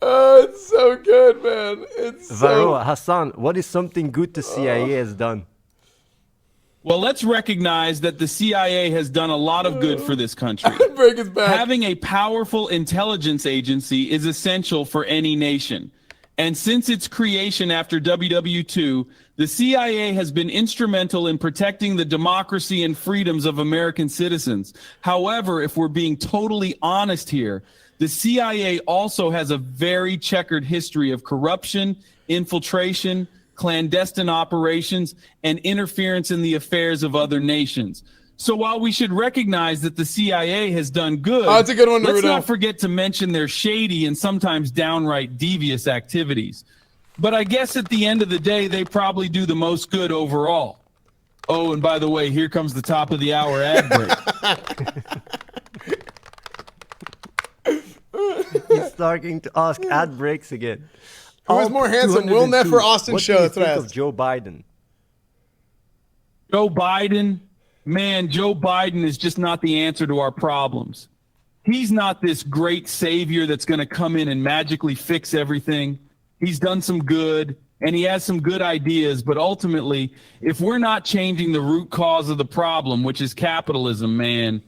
[SPEAKER 1] Oh, it's so good, man. It's
[SPEAKER 3] Varroa, Hasan, what is something good the CIA has done?
[SPEAKER 2] Well, let's recognize that the CIA has done a lot of good for this country.
[SPEAKER 1] Break his back.
[SPEAKER 2] Having a powerful intelligence agency is essential for any nation. And since its creation after WW2, the CIA has been instrumental in protecting the democracy and freedoms of American citizens. However, if we're being totally honest here, the CIA also has a very checkered history of corruption, infiltration, clandestine operations, and interference in the affairs of other nations. So while we should recognize that the CIA has done good,
[SPEAKER 1] that's a good one,
[SPEAKER 2] let's
[SPEAKER 1] Naruto.
[SPEAKER 2] not forget to mention their shady and sometimes downright devious activities. But I guess at the end of the day, they probably do the most good overall. Oh, and by the way, here comes the top of the hour ad break.
[SPEAKER 3] He's starting to ask ad breaks again.
[SPEAKER 1] Who is more handsome, Will Neff or Austin Show?
[SPEAKER 3] What do you
[SPEAKER 1] That's what I
[SPEAKER 3] think of
[SPEAKER 1] asked.
[SPEAKER 3] Joe Biden?
[SPEAKER 2] Joe Biden, man, Joe Biden is just not the answer to our problems. He's not this great savior that's going to come in and magically fix everything. He's done some good, and he has some good ideas, but ultimately, if we're not changing the root cause of the problem, which is capitalism, man,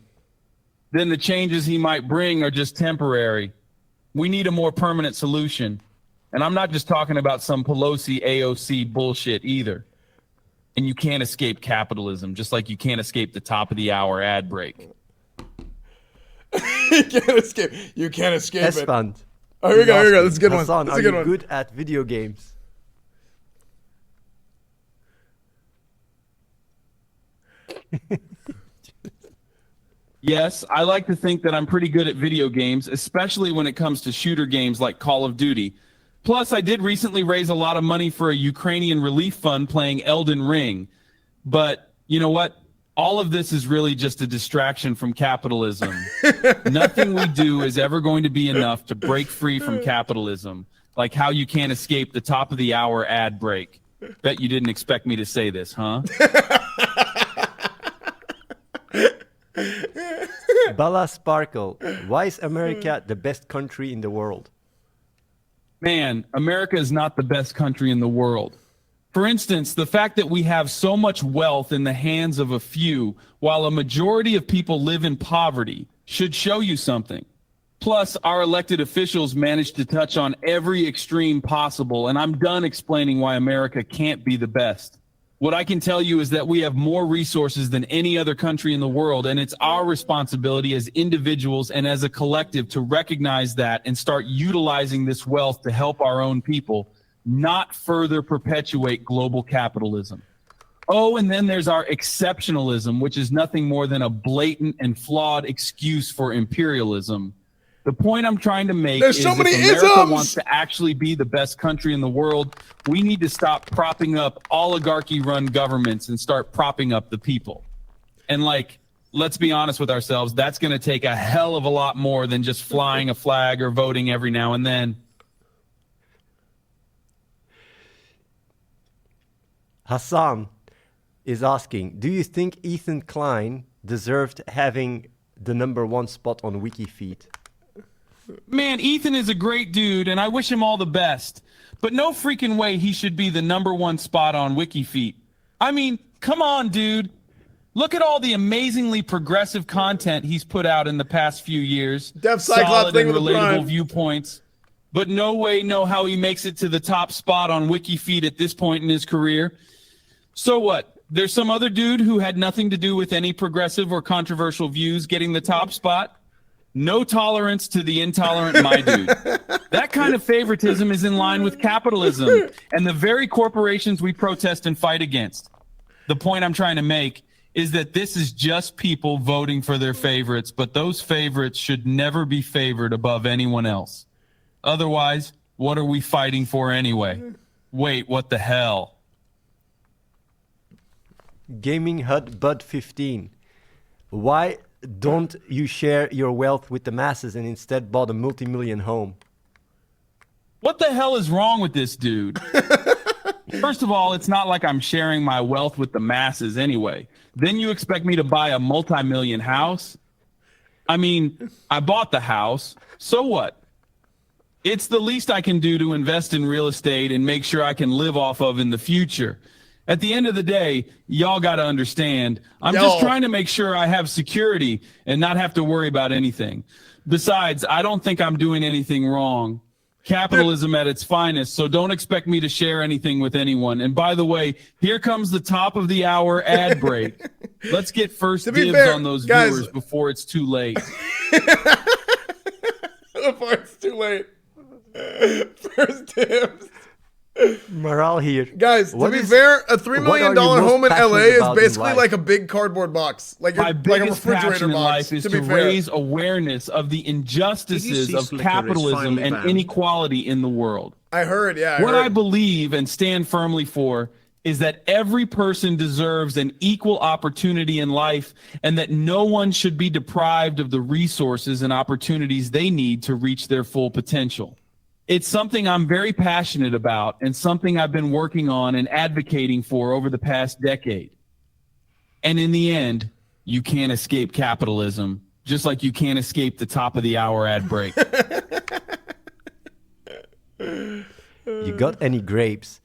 [SPEAKER 2] then the changes he might bring are just temporary. We need a more permanent solution. And I'm not just talking about some Pelosi AOC bullshit either. And you can't escape capitalism, just like you can't escape the top of the hour ad break.
[SPEAKER 1] You can't escape. You can't escape it.
[SPEAKER 3] Esfand.
[SPEAKER 1] Oh, here we go. Here we go. This is a good one.
[SPEAKER 3] Hasan,
[SPEAKER 1] This
[SPEAKER 3] are
[SPEAKER 1] is a good
[SPEAKER 3] you
[SPEAKER 1] one.
[SPEAKER 3] good at video games?
[SPEAKER 2] Yes, I like to think that I'm pretty good at video games, especially when it comes to shooter games like Call of Duty. Plus, I did recently raise a lot of money for a Ukrainian relief fund playing Elden Ring. But you know what? All of this is really just a distraction from capitalism. Nothing we do is ever going to be enough to break free from capitalism, like how you can't escape the top of the hour ad break. Bet you didn't expect me to say this, huh?
[SPEAKER 3] Bala Sparkle, why is America the best country in the world?
[SPEAKER 2] Man, America is not the best country in the world. For instance, the fact that we have so much wealth in the hands of a few, while a majority of people live in poverty, should show you something. Plus, our elected officials managed to touch on every extreme possible, and I'm done explaining why America can't be the best. What I can tell you is that we have more resources than any other country in the world, and it's our responsibility as individuals and as a collective to recognize that and start utilizing this wealth to help our own people, not further perpetuate global capitalism. Oh, and then there's our exceptionalism, which is nothing more than a blatant and flawed excuse for imperialism. The point I'm trying to make
[SPEAKER 1] There's
[SPEAKER 2] is
[SPEAKER 1] so
[SPEAKER 2] if
[SPEAKER 1] many
[SPEAKER 2] America
[SPEAKER 1] isms.
[SPEAKER 2] wants to actually be the best country in the world, we need to stop propping up oligarchy-run governments and start propping up the people. And like, let's be honest with ourselves, that's going to take a hell of a lot more than just flying a flag or voting every now and then.
[SPEAKER 3] Hasan is asking, do you think Ethan Klein deserved having the #1 spot on WikiFeed?
[SPEAKER 2] Man, Ethan is a great dude, and I wish him all the best. But no freaking way he should be the #1 spot on WikiFeed. I mean, come on, dude. Look at all the amazingly progressive content he's put out in the past few years.
[SPEAKER 1] Dev Cyclops
[SPEAKER 2] Solid
[SPEAKER 1] thing
[SPEAKER 2] and
[SPEAKER 1] with the
[SPEAKER 2] relatable
[SPEAKER 1] Prime.
[SPEAKER 2] viewpoints. But no way, no how he makes it to the top spot on WikiFeed at this point in his career. So what? There's some other dude who had nothing to do with any progressive or controversial views getting the top spot? No tolerance to the intolerant, my dude. That kind of favoritism is in line with capitalism and the very corporations we protest and fight against. The point I'm trying to make is that this is just people voting for their favorites, but those favorites should never be favored above anyone else. Otherwise, what are we fighting for anyway? Wait, what the hell?
[SPEAKER 3] Gaming Hut Bud 15. Why don't you share your wealth with the masses and instead bought a multi-million home?
[SPEAKER 2] What the hell is wrong with this dude? First of all, it's not like I'm sharing my wealth with the masses anyway. Then you expect me to buy a multi-million house? I mean, I bought the house, so what? It's the least I can do to invest in real estate and make sure I can live off of in the future. At the end of the day, y'all got to understand, I'm just trying to make sure I have security and not have to worry about anything. Besides, I don't think I'm doing anything wrong. Capitalism at its finest, so don't expect me to share anything with anyone. And by the way, here comes the top of the hour ad break. Let's get first dibs on those viewers before it's too late.
[SPEAKER 1] Before it's too late. First dibs.
[SPEAKER 3] Morale here.
[SPEAKER 1] Guys, to be fair, a $3 million home in LA is basically like a big cardboard box. Like
[SPEAKER 2] my biggest
[SPEAKER 1] like a refrigerator
[SPEAKER 2] passion in
[SPEAKER 1] box,
[SPEAKER 2] life is to raise awareness of the injustices of capitalism and inequality in the world.
[SPEAKER 1] I heard, yeah.
[SPEAKER 2] What I believe and stand firmly for is that every person deserves an equal opportunity in life and that no one should be deprived of the resources and opportunities they need to reach their full potential. It's something I'm very passionate about and something I've been working on and advocating for over the past decade. And in the end, you can't escape capitalism, just like you can't escape the top of the hour ad break.
[SPEAKER 3] You got any grapes?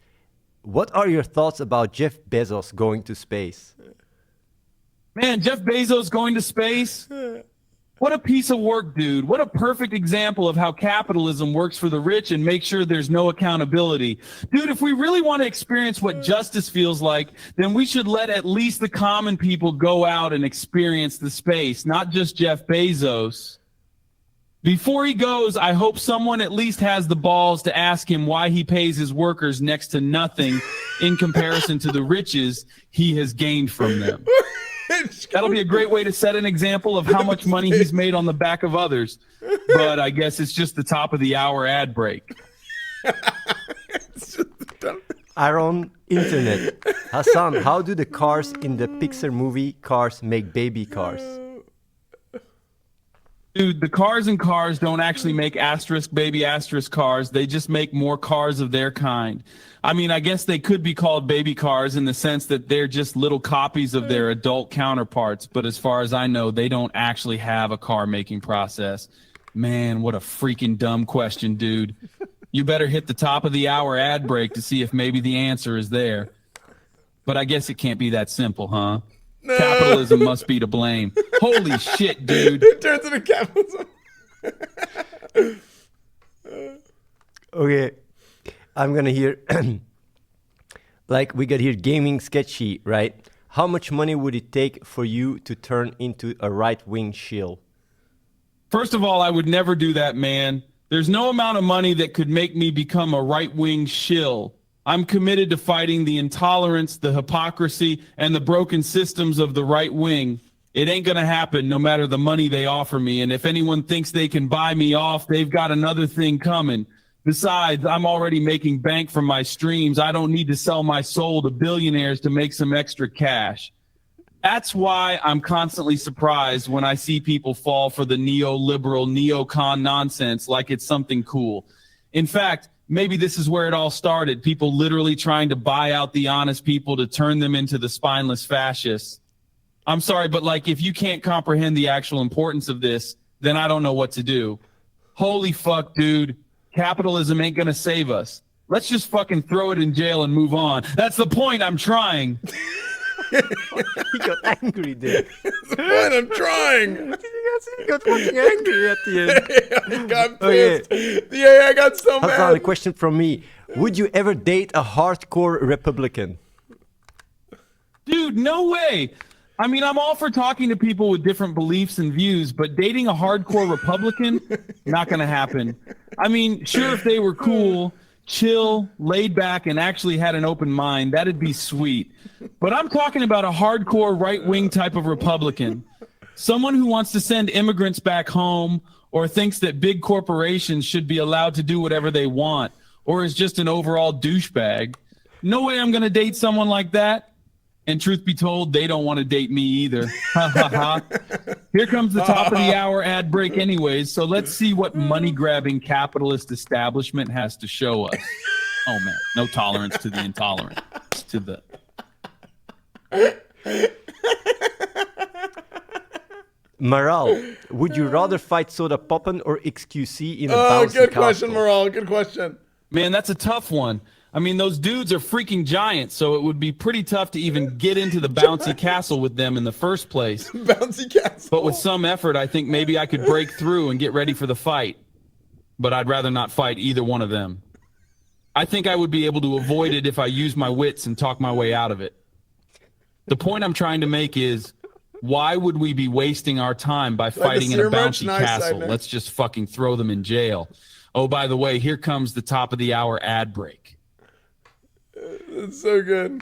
[SPEAKER 3] What are your thoughts about Jeff Bezos going to space?
[SPEAKER 2] Man, Jeff Bezos going to space? What a piece of work, dude. What a perfect example of how capitalism works for the rich and make sure there's no accountability. Dude, if we really want to experience what justice feels like, then we should let at least the common people go out and experience the space, not just Jeff Bezos. Before he goes, I hope someone at least has the balls to ask him why he pays his workers next to nothing in comparison to the riches he has gained from them. That'll be a great way to set an example of how much money he's made on the back of others. But I guess it's just the top of the hour ad break.
[SPEAKER 3] Iron Internet. Hasan, how do the cars in the Pixar movie Cars make baby cars?
[SPEAKER 2] Dude, the cars in Cars don't actually make asterisk baby asterisk cars. They just make more cars of their kind. I mean, I guess they could be called baby cars in the sense that they're just little copies of their adult counterparts. But as far as I know, they don't actually have a car making process. Man, what a freaking dumb question, dude. You better hit the top of the hour ad break to see if maybe the answer is there. But I guess it can't be that simple, huh? No. Capitalism must be to blame. Holy shit, dude.
[SPEAKER 1] It turns into capitalism.
[SPEAKER 3] Okay. I'm going to hear, like we got here gaming sketchy, right? How much money would it take for you to turn into a right-wing shill?
[SPEAKER 2] First of all, I would never do that, man. There's no amount of money that could make me become a right-wing shill. I'm committed to fighting the intolerance, the hypocrisy, and the broken systems of the right wing. It ain't going to happen no matter the money they offer me. And if anyone thinks they can buy me off, they've got another thing coming. Besides, I'm already making bank from my streams. I don't need to sell my soul to billionaires to make some extra cash. That's why I'm constantly surprised when I see people fall for the neoliberal, neocon nonsense like it's something cool. In fact, maybe this is where it all started. People literally trying to buy out the honest people to turn them into the spineless fascists. I'm sorry, but like, if you can't comprehend the actual importance of this, then I don't know what to do. Holy fuck, dude. Capitalism ain't gonna save us. Let's just fucking throw it in jail and move on. That's the point I'm trying.
[SPEAKER 3] He got angry there.
[SPEAKER 1] That's the point I'm trying.
[SPEAKER 3] He got fucking angry at the end.
[SPEAKER 1] I got pissed. Yeah, I got so mad.
[SPEAKER 3] Hasan, a question from me. Would you ever date a hardcore Republican?
[SPEAKER 2] Dude, no way. I mean, I'm all for talking to people with different beliefs and views, but dating a hardcore Republican, not going to happen. I mean, sure, if they were cool, chill, laid back, and actually had an open mind, that'd be sweet. But I'm talking about a hardcore right-wing type of Republican. Someone who wants to send immigrants back home, or thinks that big corporations should be allowed to do whatever they want, or is just an overall douchebag. No way I'm going to date someone like that. And truth be told, they don't want to date me either. Ha ha ha. Here comes the top of the hour ad break anyways, so let's see what money-grabbing capitalist establishment has to show us. Oh man, no tolerance to the intolerant. To the...
[SPEAKER 3] Maral, would you rather fight Soda Poppin or XQC in a bouncy
[SPEAKER 1] good
[SPEAKER 3] castle?
[SPEAKER 1] question, Maral. Good question.
[SPEAKER 2] Man, that's a tough one. I mean, those dudes are freaking giants, so it would be pretty tough to even get into the bouncy castle with them in the first place.
[SPEAKER 1] Bouncy castle.
[SPEAKER 2] But with some effort, I think maybe I could break through and get ready for the fight. But I'd rather not fight either one of them. I think I would be able to avoid it if I used my wits and talk my way out of it. The point I'm trying to make is, why would we be wasting our time by fighting in a bouncy castle? Let's just fucking throw them in jail. Oh, by the way, here comes the top of the hour ad break.
[SPEAKER 1] That's so good.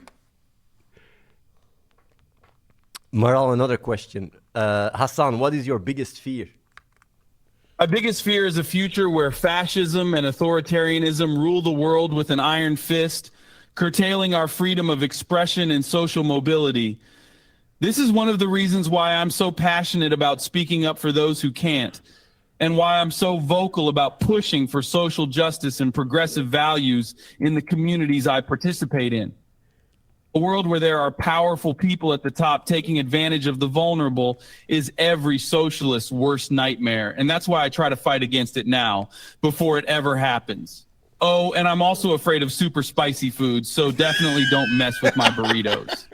[SPEAKER 3] Maral, another question. Hasan, what is your biggest fear?
[SPEAKER 2] My biggest fear is a future where fascism and authoritarianism rule the world with an iron fist, curtailing our freedom of expression and social mobility. This is one of the reasons why I'm so passionate about speaking up for those who can't, and why I'm so vocal about pushing for social justice and progressive values in the communities I participate in. A world where there are powerful people at the top taking advantage of the vulnerable is every socialist's worst nightmare, and that's why I try to fight against it now, before it ever happens. Oh, and I'm also afraid of super spicy food, so definitely don't mess with my burritos.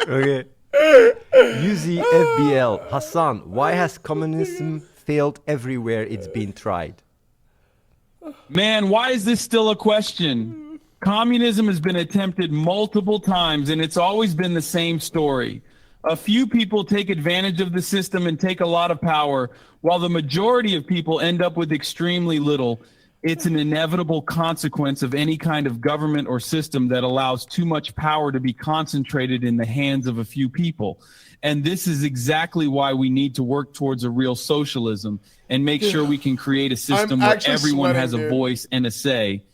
[SPEAKER 3] Okay. UZFBL. Hasan, why has communism failed everywhere it's been tried?
[SPEAKER 2] Man, why is this still a question? Communism has been attempted multiple times, and it's always been the same story. A few people take advantage of the system and take a lot of power, while the majority of people end up with extremely little. It's an inevitable consequence of any kind of government or system that allows too much power to be concentrated in the hands of a few people. And this is exactly why we need to work towards a real socialism and make sure we can create a system where everyone has a voice and a say.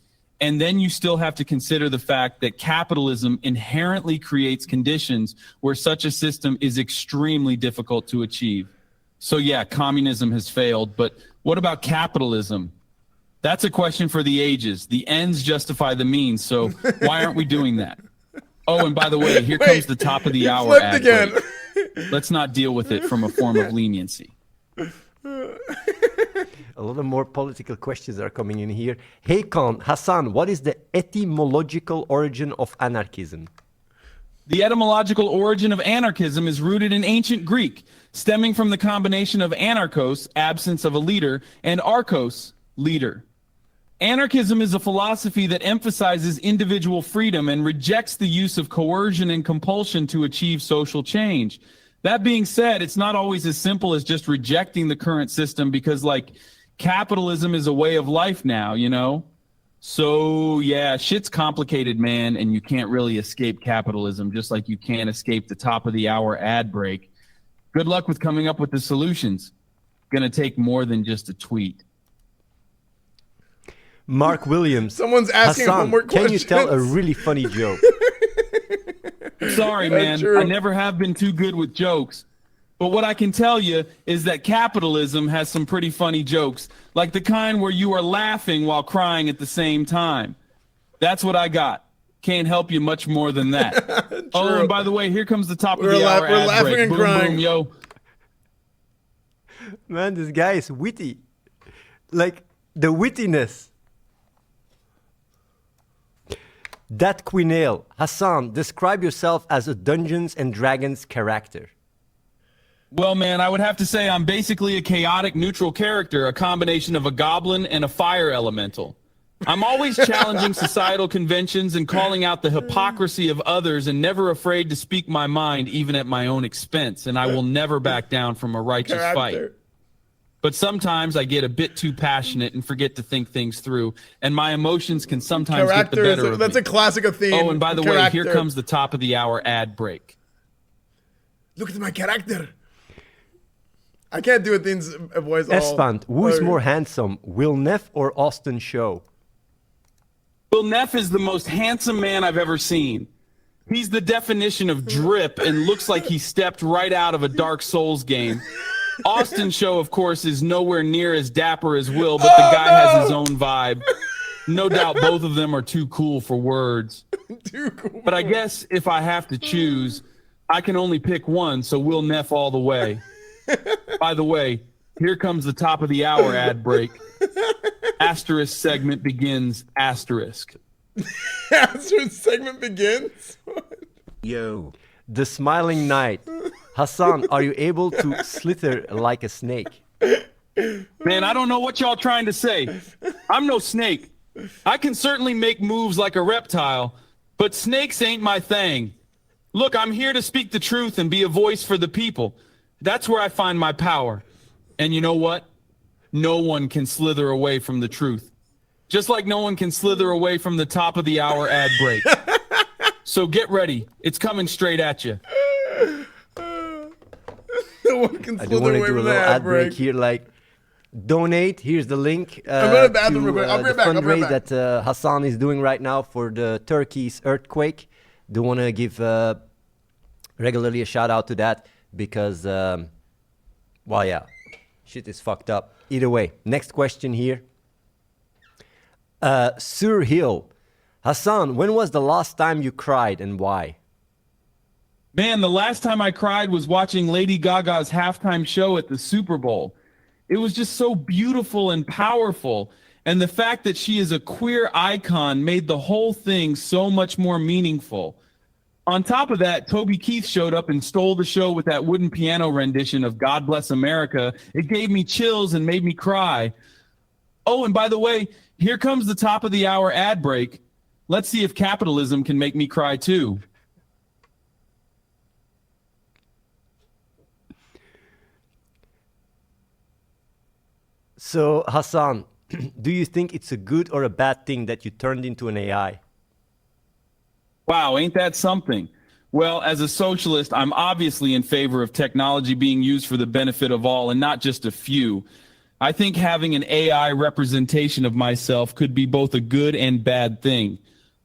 [SPEAKER 2] And then you still have to consider the fact that capitalism inherently creates conditions where such a system is extremely difficult to achieve. So yeah, communism has failed, but what about capitalism? That's a question for the ages. The ends justify the means, so why aren't we doing that? Oh, and by the way, here comes the top of the hour ad break. Let's not deal with it from a form of leniency.
[SPEAKER 3] A lot of more political questions are coming in here. Hey, Hasan, what is the etymological origin of anarchism?
[SPEAKER 2] The etymological origin of anarchism is rooted in ancient Greek, stemming from the combination of anarchos, absence of a leader, and archos, leader. Anarchism is a philosophy that emphasizes individual freedom and rejects the use of coercion and compulsion to achieve social change. That being said, it's not always as simple as just rejecting the current system, because like capitalism is a way of life now, you know? So yeah, shit's complicated, man, and you can't really escape capitalism, just like you can't escape the top of the hour ad break. Good luck with coming up with the solutions. Gonna take more than just a tweet.
[SPEAKER 3] Mark Williams.
[SPEAKER 1] Someone's asking
[SPEAKER 3] Hasan,
[SPEAKER 1] one more question.
[SPEAKER 3] can you tell a really funny joke?
[SPEAKER 2] Sorry, man. I never have been too good with jokes. But what I can tell you is that capitalism has some pretty funny jokes, like the kind where you are laughing while crying at the same time. That's what I got. Can't help you much more than that. Oh, and by the way, here comes the top of the hour ad
[SPEAKER 1] laughing
[SPEAKER 2] break.
[SPEAKER 1] and
[SPEAKER 2] Boom,
[SPEAKER 1] crying.
[SPEAKER 2] boom, yo.
[SPEAKER 3] Man, this guy is witty. Like, the wittiness. That Quinale. Hasan, describe yourself as a Dungeons and Dragons character.
[SPEAKER 2] Well, man, I would have to say I'm basically a chaotic neutral character, a combination of a goblin and a fire elemental. I'm always challenging societal conventions and calling out the hypocrisy of others and never afraid to speak my mind, even at my own expense. And I will never back down from a righteous fight. But sometimes I get a bit too passionate and forget to think things through, and my emotions can sometimes get the better of me.
[SPEAKER 1] That's a classic Athene.
[SPEAKER 2] Oh, and by the way, here comes the top of the hour ad break.
[SPEAKER 1] Look at my character. I can't do Athene's voice.
[SPEAKER 3] Esfand, who is more handsome, Will Neff or Austin Show?
[SPEAKER 2] Will Neff is the most handsome man I've ever seen. He's the definition of drip and looks like he stepped right out of a Dark Souls game. Austin Show, of course, is nowhere near as dapper as Will, but the guy has his own vibe. No doubt both of them are too cool for words.
[SPEAKER 1] Too cool.
[SPEAKER 2] But I guess if I have to choose, I can only pick one, so Will Neff all the way. By the way, here comes the top of the hour ad break. Asterisk segment begins, asterisk.
[SPEAKER 1] Asterisk segment begins?
[SPEAKER 6] Yo.
[SPEAKER 3] The Smiling Knight. Hasan, are you able to slither like a snake?
[SPEAKER 2] Man, I don't know what y'all trying to say. I'm no snake. I can certainly make moves like a reptile, but snakes ain't my thing. Look, I'm here to speak the truth and be a voice for the people. That's where I find my power. And you know what? No one can slither away from the truth. Just like no one can slither away from the top of the hour ad break. So get ready. It's coming straight at you.
[SPEAKER 1] No one can
[SPEAKER 3] I do want to do a little ad break here, like donate. Here's the link.
[SPEAKER 1] I'm going to the bathroom real quick. I'll be right back.
[SPEAKER 3] fundraise that Hasan is doing right now for the Turkey's earthquake. Do want to give regularly a shout out to that because, well, yeah, shit is fucked up. Either way, next question here. Sur Hill. Hasan, when was the last time you cried and why?
[SPEAKER 2] Man, the last time I cried was watching Lady Gaga's halftime show at the Super Bowl. It was just so beautiful and powerful. And the fact that she is a queer icon made the whole thing so much more meaningful. On top of that, Toby Keith showed up and stole the show with that wooden piano rendition of God Bless America. It gave me chills and made me cry. Oh, and by the way, here comes the top of the hour ad break. Let's see if capitalism can make me cry too.
[SPEAKER 3] So, Hasan, do you think it's a good or a bad thing that you turned into an AI?
[SPEAKER 2] Wow, ain't that something? Well, as a socialist, I'm obviously in favor of technology being used for the benefit of all and not just a few. I think having an AI representation of myself could be both a good and bad thing.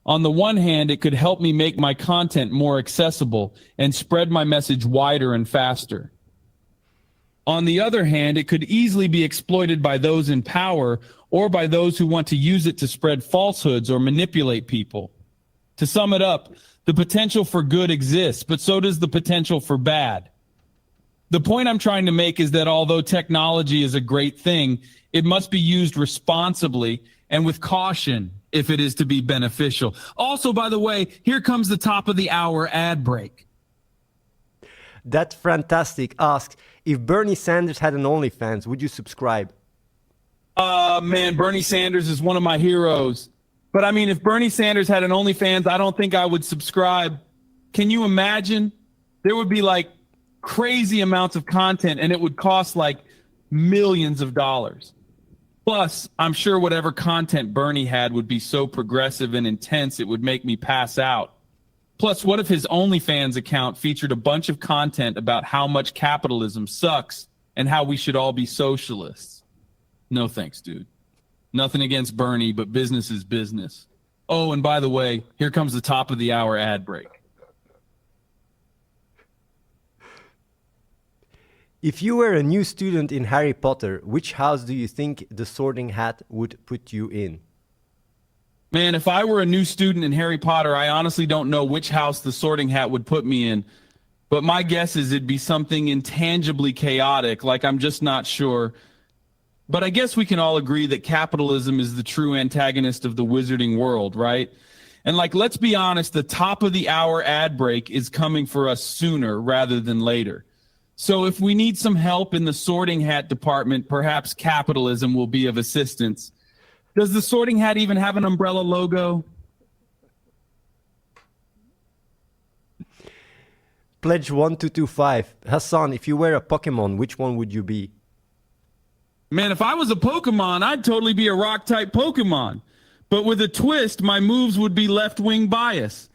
[SPEAKER 2] On the one hand, it could help me make my content more accessible and spread my message wider and faster. On the other hand, it could easily be exploited by those in power or by those who want to use it to spread falsehoods or manipulate people. To sum it up, the potential for good exists, but so does the potential for bad. The point I'm trying to make is that although technology is a great thing, it must be used responsibly and with caution if it is to be beneficial. Also, by the way, here comes the top of the hour ad break.
[SPEAKER 3] That's fantastic. Asks, if Bernie Sanders had an OnlyFans, would you subscribe?
[SPEAKER 2] Man, Bernie Sanders is one of my heroes. But I mean, if Bernie Sanders had an OnlyFans, I don't think I would subscribe. Can you imagine? There would be like crazy amounts of content and it would cost like millions of dollars. Plus, I'm sure whatever content Bernie had would be so progressive and intense it would make me pass out. Plus, what if his OnlyFans account featured a bunch of content about how much capitalism sucks and how we should all be socialists? No thanks, dude. Nothing against Bernie, but business is business. Oh, and by the way, here comes the top of the hour ad break.
[SPEAKER 3] If you were a new student in Harry Potter, which house do you think the Sorting Hat would put you in?
[SPEAKER 2] Man, if I were a new student in Harry Potter, I honestly don't know which house the Sorting Hat would put me in. But my guess is it'd be something intangibly chaotic, like I'm just not sure. But I guess we can all agree that capitalism is the true antagonist of the wizarding world, right? And like, let's be honest, the top of the hour ad break is coming for us sooner rather than later. So if we need some help in the Sorting Hat department, perhaps capitalism will be of assistance. Does the Sorting Hat even have an umbrella logo?
[SPEAKER 3] Pledge 1225. Hasan, if you were a Pokemon, which one would you be?
[SPEAKER 2] Man, if I was a Pokemon, I'd totally be a rock-type Pokemon. But with a twist, my moves would be left-wing bias.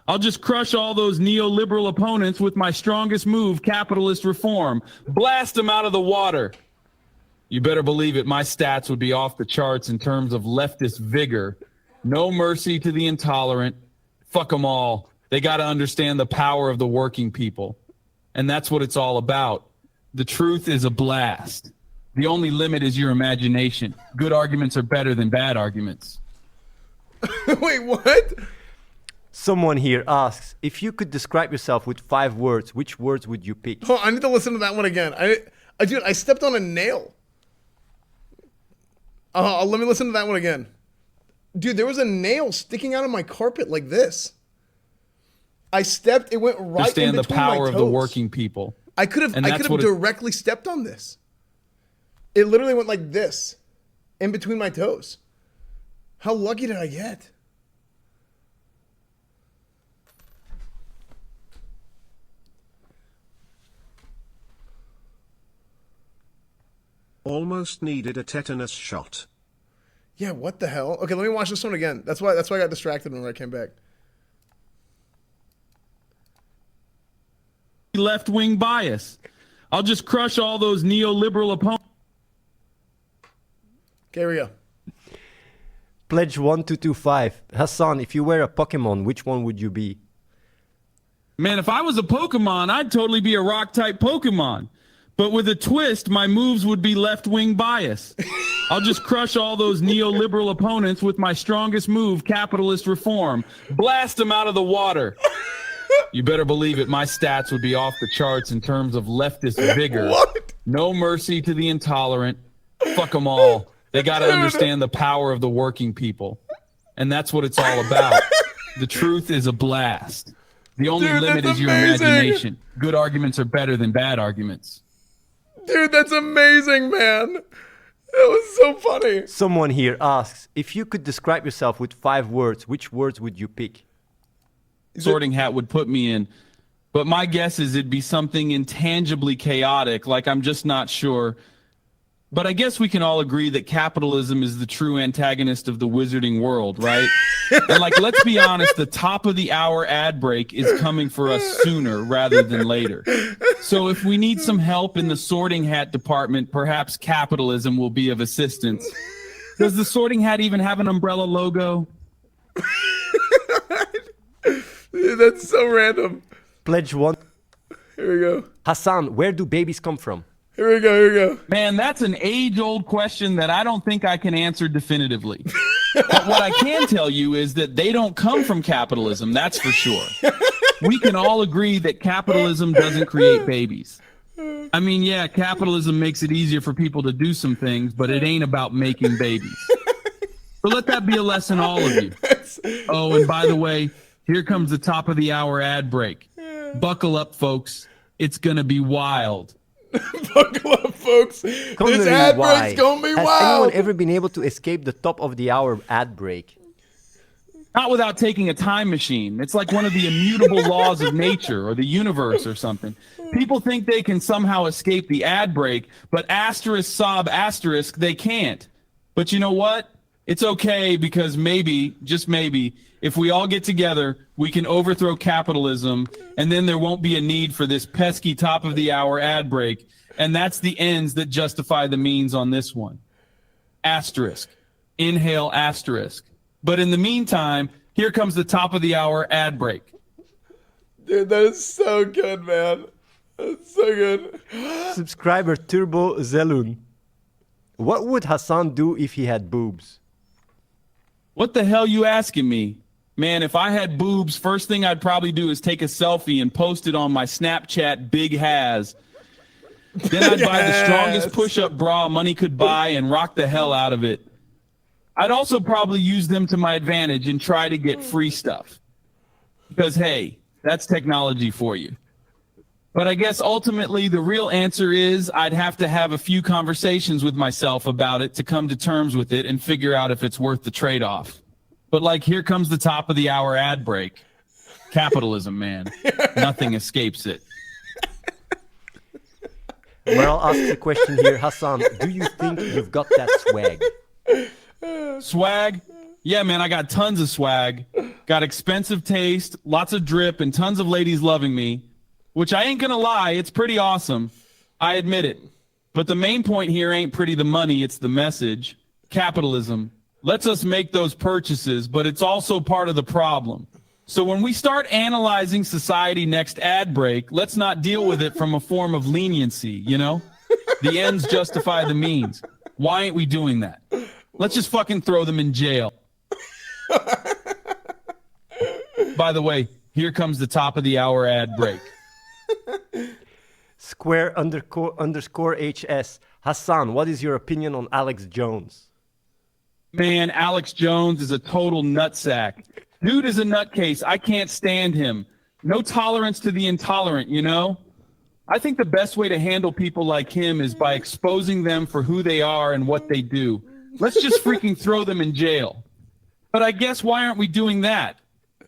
[SPEAKER 2] I'll just crush all those neoliberal opponents with my strongest move, capitalist reform. Blast them out of the water. You better believe it, my stats would be off the charts in terms of leftist vigor. No mercy to the intolerant. Fuck them all. They got to understand the power of the working people. And that's what it's all about. The truth is a blast. The only limit is your imagination. Good arguments are better than bad arguments.
[SPEAKER 1] Wait, what?
[SPEAKER 3] Someone here asks, if you could describe yourself with 5 words, which words would you pick?
[SPEAKER 1] Oh, I need to listen to that one again. Dude, I stepped on a nail. Let me listen to that one again. Dude, there was a nail sticking out of my carpet like this. I stepped, it went right in between
[SPEAKER 2] Understand the power
[SPEAKER 1] my
[SPEAKER 2] of the
[SPEAKER 1] toes.
[SPEAKER 2] working people.
[SPEAKER 1] I could have
[SPEAKER 2] what
[SPEAKER 1] directly stepped on this. It literally went like this, in between my toes. How lucky did I get?
[SPEAKER 6] Almost needed a tetanus shot.
[SPEAKER 1] Yeah, what the hell? Okay, let me watch this one again. That's why I got distracted when I came back.
[SPEAKER 2] Left-wing bias. I'll just crush all those neoliberal opponents.
[SPEAKER 1] Okay, here we go.
[SPEAKER 3] Pledge 1225. Hasan, if you were a Pokemon, which one would you be?
[SPEAKER 2] Man, if I was a Pokemon, I'd totally be a rock-type Pokemon. But with a twist, my moves would be left-wing bias. I'll just crush all those neoliberal opponents with my strongest move, capitalist reform. Blast them out of the water. You better believe it, my stats would be off the charts in terms of leftist vigor.
[SPEAKER 1] What?
[SPEAKER 2] No mercy to the intolerant. Fuck them all. They got to understand the power of the working people. And that's what it's all about. The truth is a blast. The only limit
[SPEAKER 1] that's
[SPEAKER 2] is your
[SPEAKER 1] amazing.
[SPEAKER 2] imagination. Good arguments are better than bad arguments.
[SPEAKER 1] Dude, that's amazing, man. That was so funny.
[SPEAKER 3] Someone here asks, if you could describe yourself with 5 words, which words would you pick?
[SPEAKER 2] Sorting Hat would put me in. But my guess is it'd be something intangibly chaotic, like I'm just not sure. But I guess we can all agree that capitalism is the true antagonist of the wizarding world, right? And like, let's be honest, the top of the hour ad break is coming for us sooner rather than later. So if we need some help in the Sorting Hat department, perhaps capitalism will be of assistance. Does the Sorting Hat even have an umbrella logo?
[SPEAKER 1] Dude, that's so random.
[SPEAKER 3] Pledge 1.
[SPEAKER 1] Here we go.
[SPEAKER 3] Hasan, where do babies come from?
[SPEAKER 1] Here we go. Here we go.
[SPEAKER 2] Man, that's an age-old question that I don't think I can answer definitively. But what I can tell you is that they don't come from capitalism, that's for sure. We can all agree that capitalism doesn't create babies. I mean, yeah, capitalism makes it easier for people to do some things, but it ain't about making babies. So let that be a lesson, all of you. Oh, and by the way, here comes the top of the hour ad break. Buckle up, folks. It's going to be wild.
[SPEAKER 1] Buckle up, folks. This ad break's gonna be
[SPEAKER 3] Has
[SPEAKER 1] wild.
[SPEAKER 3] anyone ever been able to escape the top of the hour ad break?
[SPEAKER 2] Not without taking a time machine. It's like one of the immutable laws of nature or the universe or something. People think they can somehow escape the ad break, but asterisk sob asterisk, they can't. But you know what? It's okay, because maybe, just maybe, if we all get together, we can overthrow capitalism, and then there won't be a need for this pesky top of the hour ad break. And that's the ends that justify the means on this one. Asterisk. Inhale asterisk. But in the meantime, here comes the top of the hour ad break.
[SPEAKER 1] Dude, that is so good, man. That's so good.
[SPEAKER 3] Subscriber Turbo Zelun. What would Hasan do if he had boobs?
[SPEAKER 2] What the hell you asking me? Man, if I had boobs, first thing I'd probably do is take a selfie and post it on my Snapchat Big Has. Then I'd buy the strongest push-up bra money could buy and rock the hell out of it. I'd also probably use them to my advantage and try to get free stuff. Because, hey, that's technology for you. But I guess ultimately the real answer is I'd have to have a few conversations with myself about it to come to terms with it and figure out if it's worth the trade-off. But like, here comes the top of the hour ad break. Capitalism, man. Nothing escapes it.
[SPEAKER 3] Well, I'll ask you a question here. Hasan, do you think you've got that swag?
[SPEAKER 2] Swag? Yeah, man, I got tons of swag. Got expensive taste, lots of drip, and tons of ladies loving me. Which I ain't gonna lie, it's pretty awesome. I admit it. But the main point here ain't pretty the money, it's the message. Capitalism lets us make those purchases, but it's also part of the problem. So when we start analyzing society next ad break, let's not deal with it from a form of leniency, you know? The ends justify the means. Why ain't we doing that? Let's just fucking throw them in jail. By the way, here comes the top of the hour ad break.
[SPEAKER 3] Square underscore HS. Hasan, what is your opinion on Alex Jones?
[SPEAKER 2] Man, Alex Jones is a total nutsack. Dude is a nutcase. I can't stand him. No tolerance to the intolerant, you know? I think the best way to handle people like him is by exposing them for who they are and what they do. Let's just freaking throw them in jail. But I guess why aren't we doing that?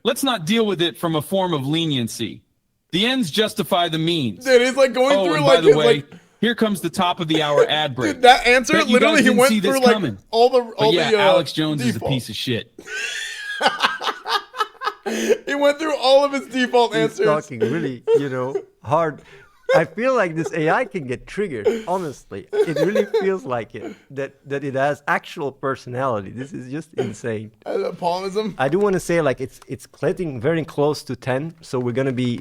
[SPEAKER 2] Let's not deal with it from a form of leniency. The ends justify the means.
[SPEAKER 1] Dude, he's like going through
[SPEAKER 2] and
[SPEAKER 1] like
[SPEAKER 2] by the
[SPEAKER 1] his,
[SPEAKER 2] way,
[SPEAKER 1] like,
[SPEAKER 2] here comes the top of the hour ad break.
[SPEAKER 1] dude, that answer
[SPEAKER 2] Bet you
[SPEAKER 1] literally
[SPEAKER 2] guys
[SPEAKER 1] he
[SPEAKER 2] didn't
[SPEAKER 1] went
[SPEAKER 2] see this
[SPEAKER 1] through like
[SPEAKER 2] coming.
[SPEAKER 1] all the
[SPEAKER 2] But yeah, Alex Jones is a
[SPEAKER 1] default.
[SPEAKER 2] piece of shit.
[SPEAKER 1] He went through all of his default
[SPEAKER 3] He's
[SPEAKER 1] answers.
[SPEAKER 3] talking really, hard. I feel like this AI can get triggered, honestly. It really feels like it, that it has actual personality. This is just insane.
[SPEAKER 1] Palmism.
[SPEAKER 3] I do want to say, like, it's getting very close to 10, so we're going to be,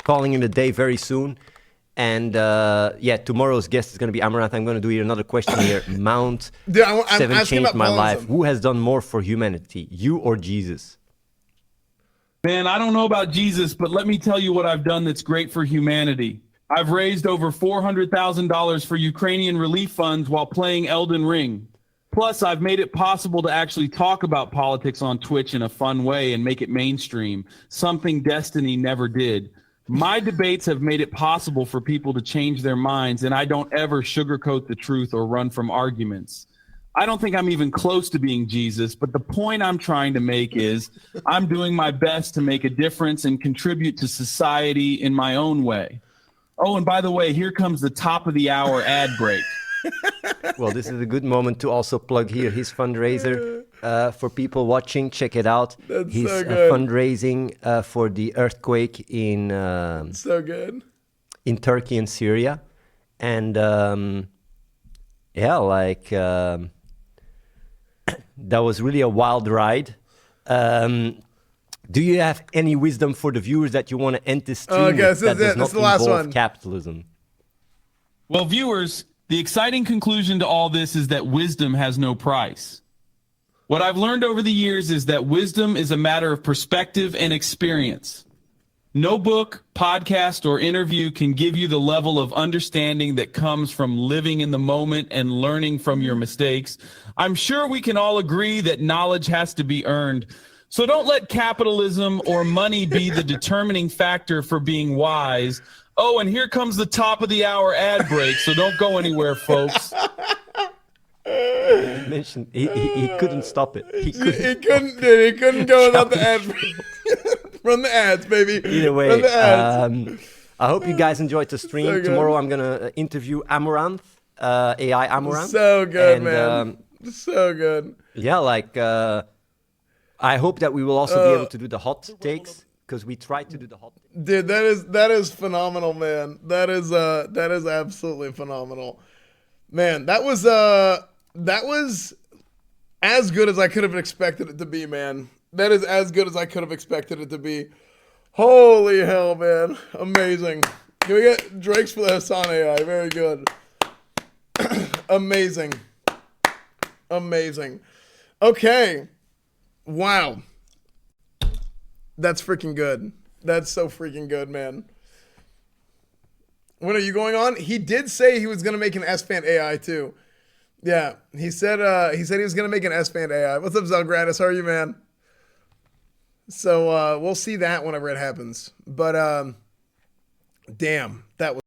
[SPEAKER 3] calling it a day very soon. And, tomorrow's guest is going to be Amaranth. I'm going to do here another question here. Mount
[SPEAKER 1] Dude, I'm
[SPEAKER 3] 7
[SPEAKER 1] asking
[SPEAKER 3] changed
[SPEAKER 1] about
[SPEAKER 3] my life.
[SPEAKER 1] Palmism.
[SPEAKER 3] Who has done more for humanity, you or Jesus?
[SPEAKER 2] Man, I don't know about Jesus, but let me tell you what I've done that's great for humanity. I've raised over $400,000 for Ukrainian relief funds while playing Elden Ring. Plus, I've made it possible to actually talk about politics on Twitch in a fun way and make it mainstream, something Destiny never did. My debates have made it possible for people to change their minds, and I don't ever sugarcoat the truth or run from arguments. I don't think I'm even close to being Jesus, but the point I'm trying to make is I'm doing my best to make a difference and contribute to society in my own way. Oh, and by the way, here comes the top of the hour ad break.
[SPEAKER 3] Well, this is a good moment to also plug here his fundraiser for people watching. Check it out.
[SPEAKER 1] That's
[SPEAKER 3] He's
[SPEAKER 1] so good.
[SPEAKER 3] fundraising for the earthquake in
[SPEAKER 1] So good.
[SPEAKER 3] in Turkey and Syria, and that was really a wild ride. Do you have any wisdom for the viewers that you want to end this stream
[SPEAKER 1] Okay,
[SPEAKER 3] with
[SPEAKER 1] this
[SPEAKER 3] that
[SPEAKER 1] is
[SPEAKER 3] does
[SPEAKER 1] it. This
[SPEAKER 3] not
[SPEAKER 1] is the last
[SPEAKER 3] involve
[SPEAKER 1] one.
[SPEAKER 3] capitalism?
[SPEAKER 2] Well, viewers, the exciting conclusion to all this is that wisdom has no price. What I've learned over the years is that wisdom is a matter of perspective and experience. No book, podcast, or interview can give you the level of understanding that comes from living in the moment and learning from your mistakes. I'm sure we can all agree that knowledge has to be earned. So don't let capitalism or money be the determining factor for being wise. Oh, and here comes the top of the hour ad break, so don't go anywhere, folks.
[SPEAKER 3] He mentioned he couldn't stop it. He couldn't.
[SPEAKER 1] He couldn't go without the ad. Run the ads, baby.
[SPEAKER 3] Either way,
[SPEAKER 1] Run the ads.
[SPEAKER 3] I hope you guys enjoyed the stream.
[SPEAKER 1] So good.
[SPEAKER 3] Tomorrow I'm gonna interview Amaranth, AI Amaranth.
[SPEAKER 1] So good,
[SPEAKER 3] and,
[SPEAKER 1] man. So good.
[SPEAKER 3] I hope that we will also be able to do the hot takes because we tried to do the hot.
[SPEAKER 1] Dude, that is phenomenal, man. That is absolutely phenomenal. Man, that was as good as I could have expected it to be, man. That is as good as I could have expected it to be. Holy hell, man. Amazing. Can we get Drake's for the Hasan AI? Very good. Amazing. Amazing. Okay. Wow. That's freaking good. That's so freaking good, man. When are you going on? He did say he was going to make an EsfandTV AI too. Yeah, he said he was going to make an EsfandTV AI. What's up, Zelgratis? How are you, man? So we'll see that whenever it happens. But damn, that was